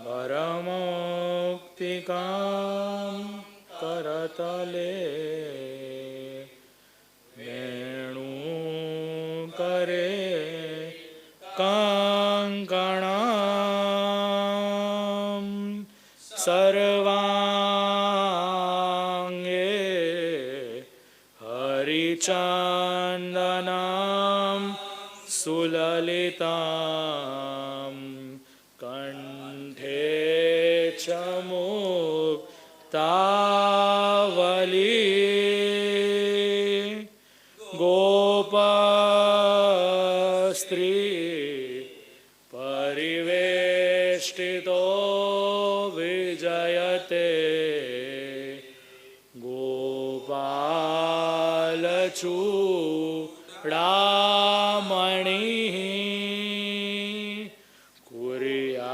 Speaker 1: Varamuktikam Karatale Venu Kare Kankanam Sarvange Harichandanam Sulalitam Kanthe Chamukhtavali Gopastri Pariveshtito Vijayate Gopalachu Ramani Kuriyat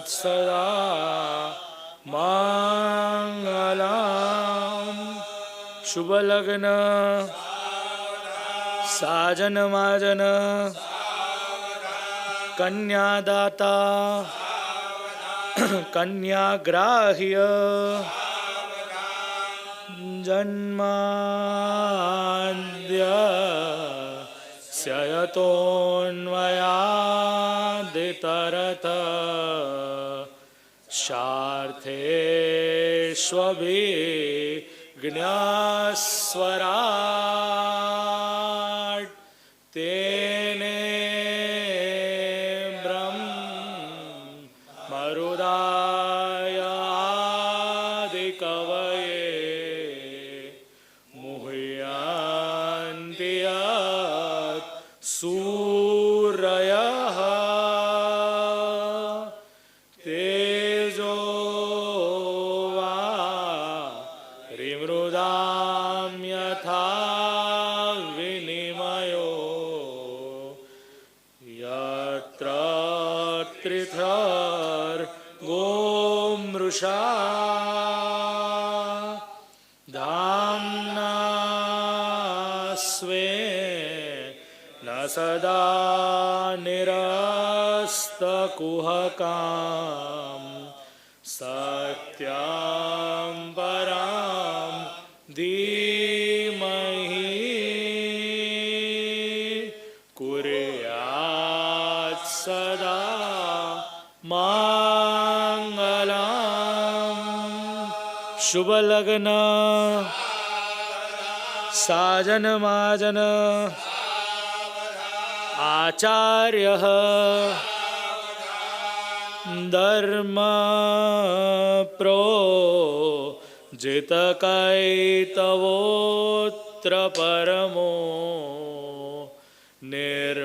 Speaker 1: Sada Mangalam Shubhalagna Sajan Majana Kanyadata Kanyagrahya Janmadya Syayatonvayaditarata Shartheshwabhignaswarat Tene Dhamna Sve Nasada Nirasta Kuhakam Satyam Param Dhimahi Kuriyat Sada Shubhalagna Sajan Majana Acharya Dharma Pro Jitakaitavotra Paramo Nirmatsara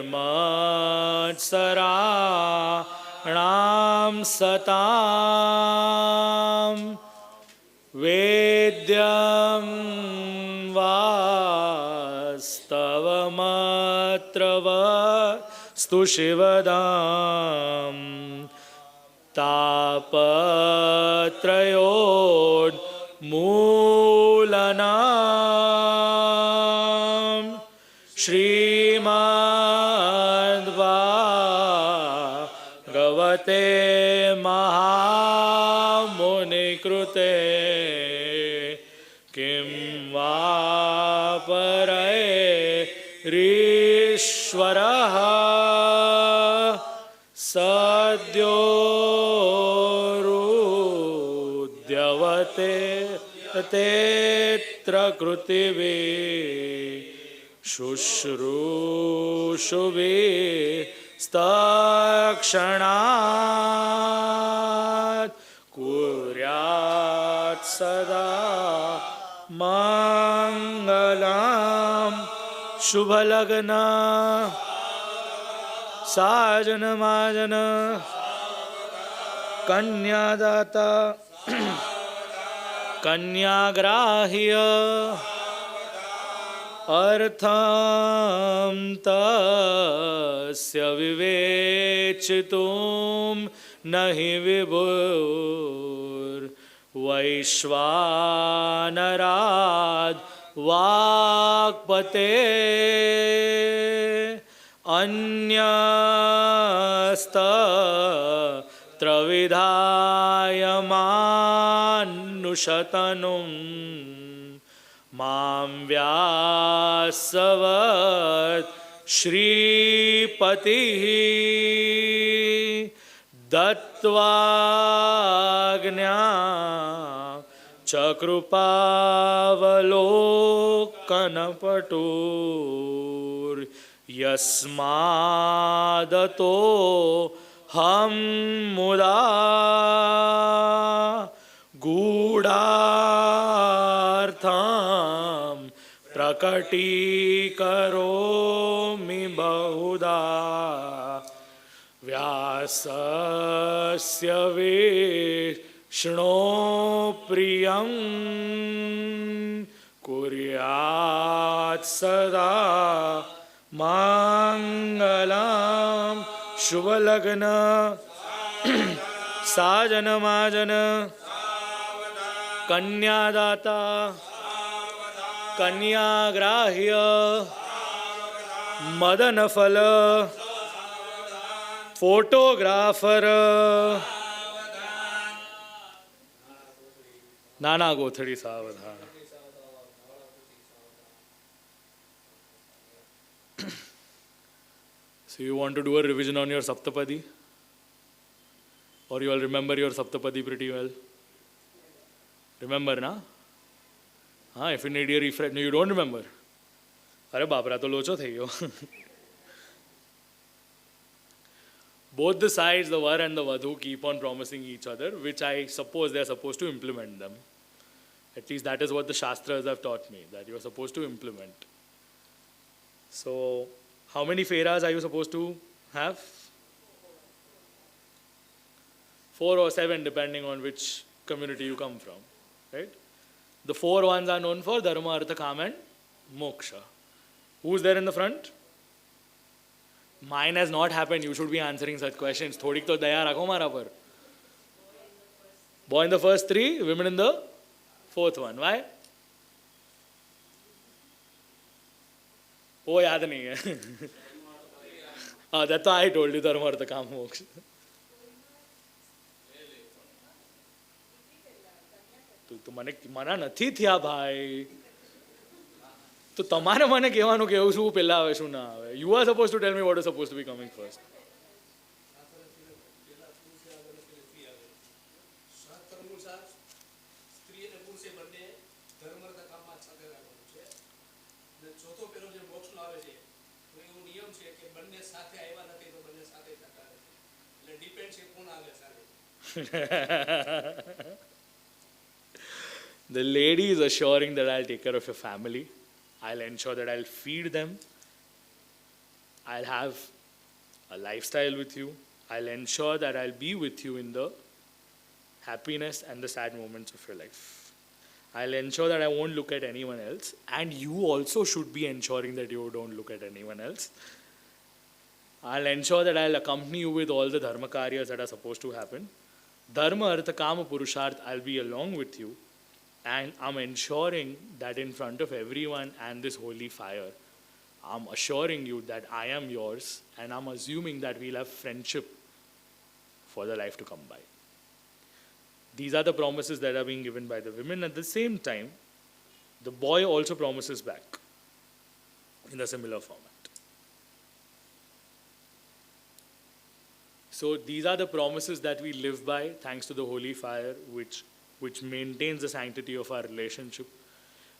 Speaker 1: Ram Satam Vedyam vastavam stu shivadam tapatrayod moolanam Shrimad Bhagwate Mahamuni-krute Kim Vapare Rishwaraha Sadyo Rudyavate Tetra Krutivi Shushrushubhi Stakshanat Kuryat Sada Mangalam Shubhalagna Sajana Majana Kanyadata Kanyagrahya Artham tasya vivechitum nahi vibhur Vaishvanarad Vakpate Anyasta Travidhayamanushatanum Mam Vyasavat Shripatihi Dattvagnya Chakrupavalokanpatur Yasmadato Ham Muda Gudhartham Prakati karomi bahuda Vyasasya Vishno priyam Kuryat sada mangalam Shubhalagna Sajana Majana Kanyadata Kanyagrahya Madanafala Photographer Nana Gothari Savadha. So you want to do a revision on your Saptapadi? Or you all remember your Saptapadi pretty well? Remember, na? If you need a refresh, no, you don't remember. Arey baapra, to locho thai yo. Both the sides, the Var and the Vadhu, keep on promising each other, which I suppose they are supposed to implement them. At least that is what the Shastras have taught me, that you are supposed to implement. So, how many Feras are you supposed to have? 4 or 7, depending on which community you come from. Right? The 4 ones are known for Dharma, Artha, Kama and Moksha. Who's there in the front? Mine has not happened. You should be answering such questions. Thodik to daya rakho mara par. Boy in the first 3, women in the 4th one. Why? Oh, yaad nahi hai. That's why I told you Dharma, Artha, Kama, Moksha. તો મને મના નથી થયા ભાઈ તો તમારે મને કહેવાનું કે એવું શું પહેલા આવે શું ના આવે you are suppose to tell me what is suppose to be coming first The lady is assuring that I'll take care of your family. I'll ensure that I'll feed them. I'll have a lifestyle with you. I'll ensure that I'll be with you in the happiness and the sad moments of your life. I'll ensure that I won't look at anyone else, and you also should be ensuring that you don't look at anyone else. I'll ensure that I'll accompany you with all the dharma karyas that are supposed to happen. Dharma, artha, kama, purusharth, I'll be along with you. And I'm ensuring that in front of everyone and this holy fire, I'm assuring you that I am yours, and I'm assuming that we'll have friendship for the life to come by. These are the promises that are being given by the women. At the same time, the boy also promises back in a similar format. So these are the promises that we live by thanks to the holy fire, which maintains the sanctity of our relationship.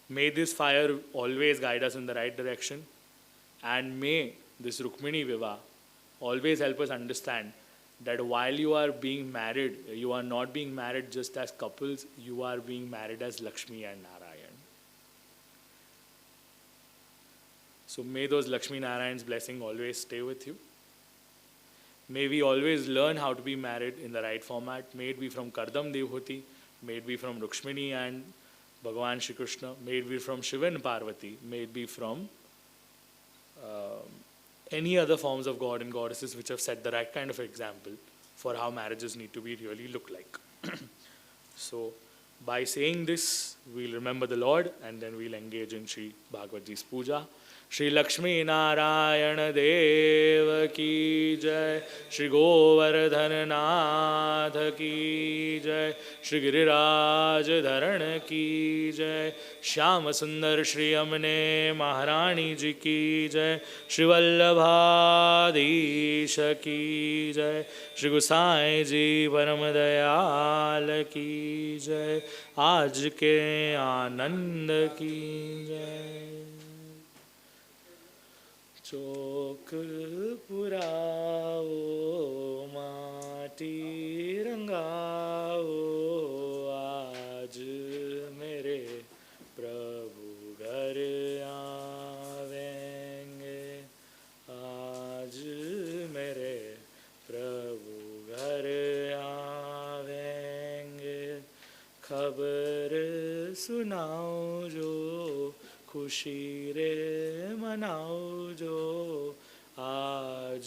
Speaker 1: May this fire always guide us in the right direction, and may this Rukmini Vivaah always help us understand that while you are being married, you are not being married just as couples, you are being married as Lakshmi and Narayan. So may those Lakshmi Narayan's blessing always stay with you. May we always learn how to be married in the right format. May it be from Kardam Devhuti, may it be from Rukshmini and Bhagavan Shri Krishna, may it be from Shiva and Parvati, may it be from any other forms of God and goddesses which have set the right kind of example for how marriages need to be really look like. So by saying this, we'll remember the Lord, and then we'll engage in Shri Bhagwat Ji's puja. Shri Lakshmi Narayana Dev ki jai, Shri Govardhan Nath ki jai, Shri Giriraj Dharan ki jai, Shyam Sundar Shri Amne Maharani ji ki jai, Shri Vallabhadhish ki jai, Shri Gosai ji Param Dayal ki jai, Aaj ke Anand ki jai. चोक पुराओ माटी रंगाओ आज मेरे प्रभु घर आवेंगे आज मेरे प्रभु घर आवेंगे खबर सुनाओ जो खुशी रे मनाओ जो आज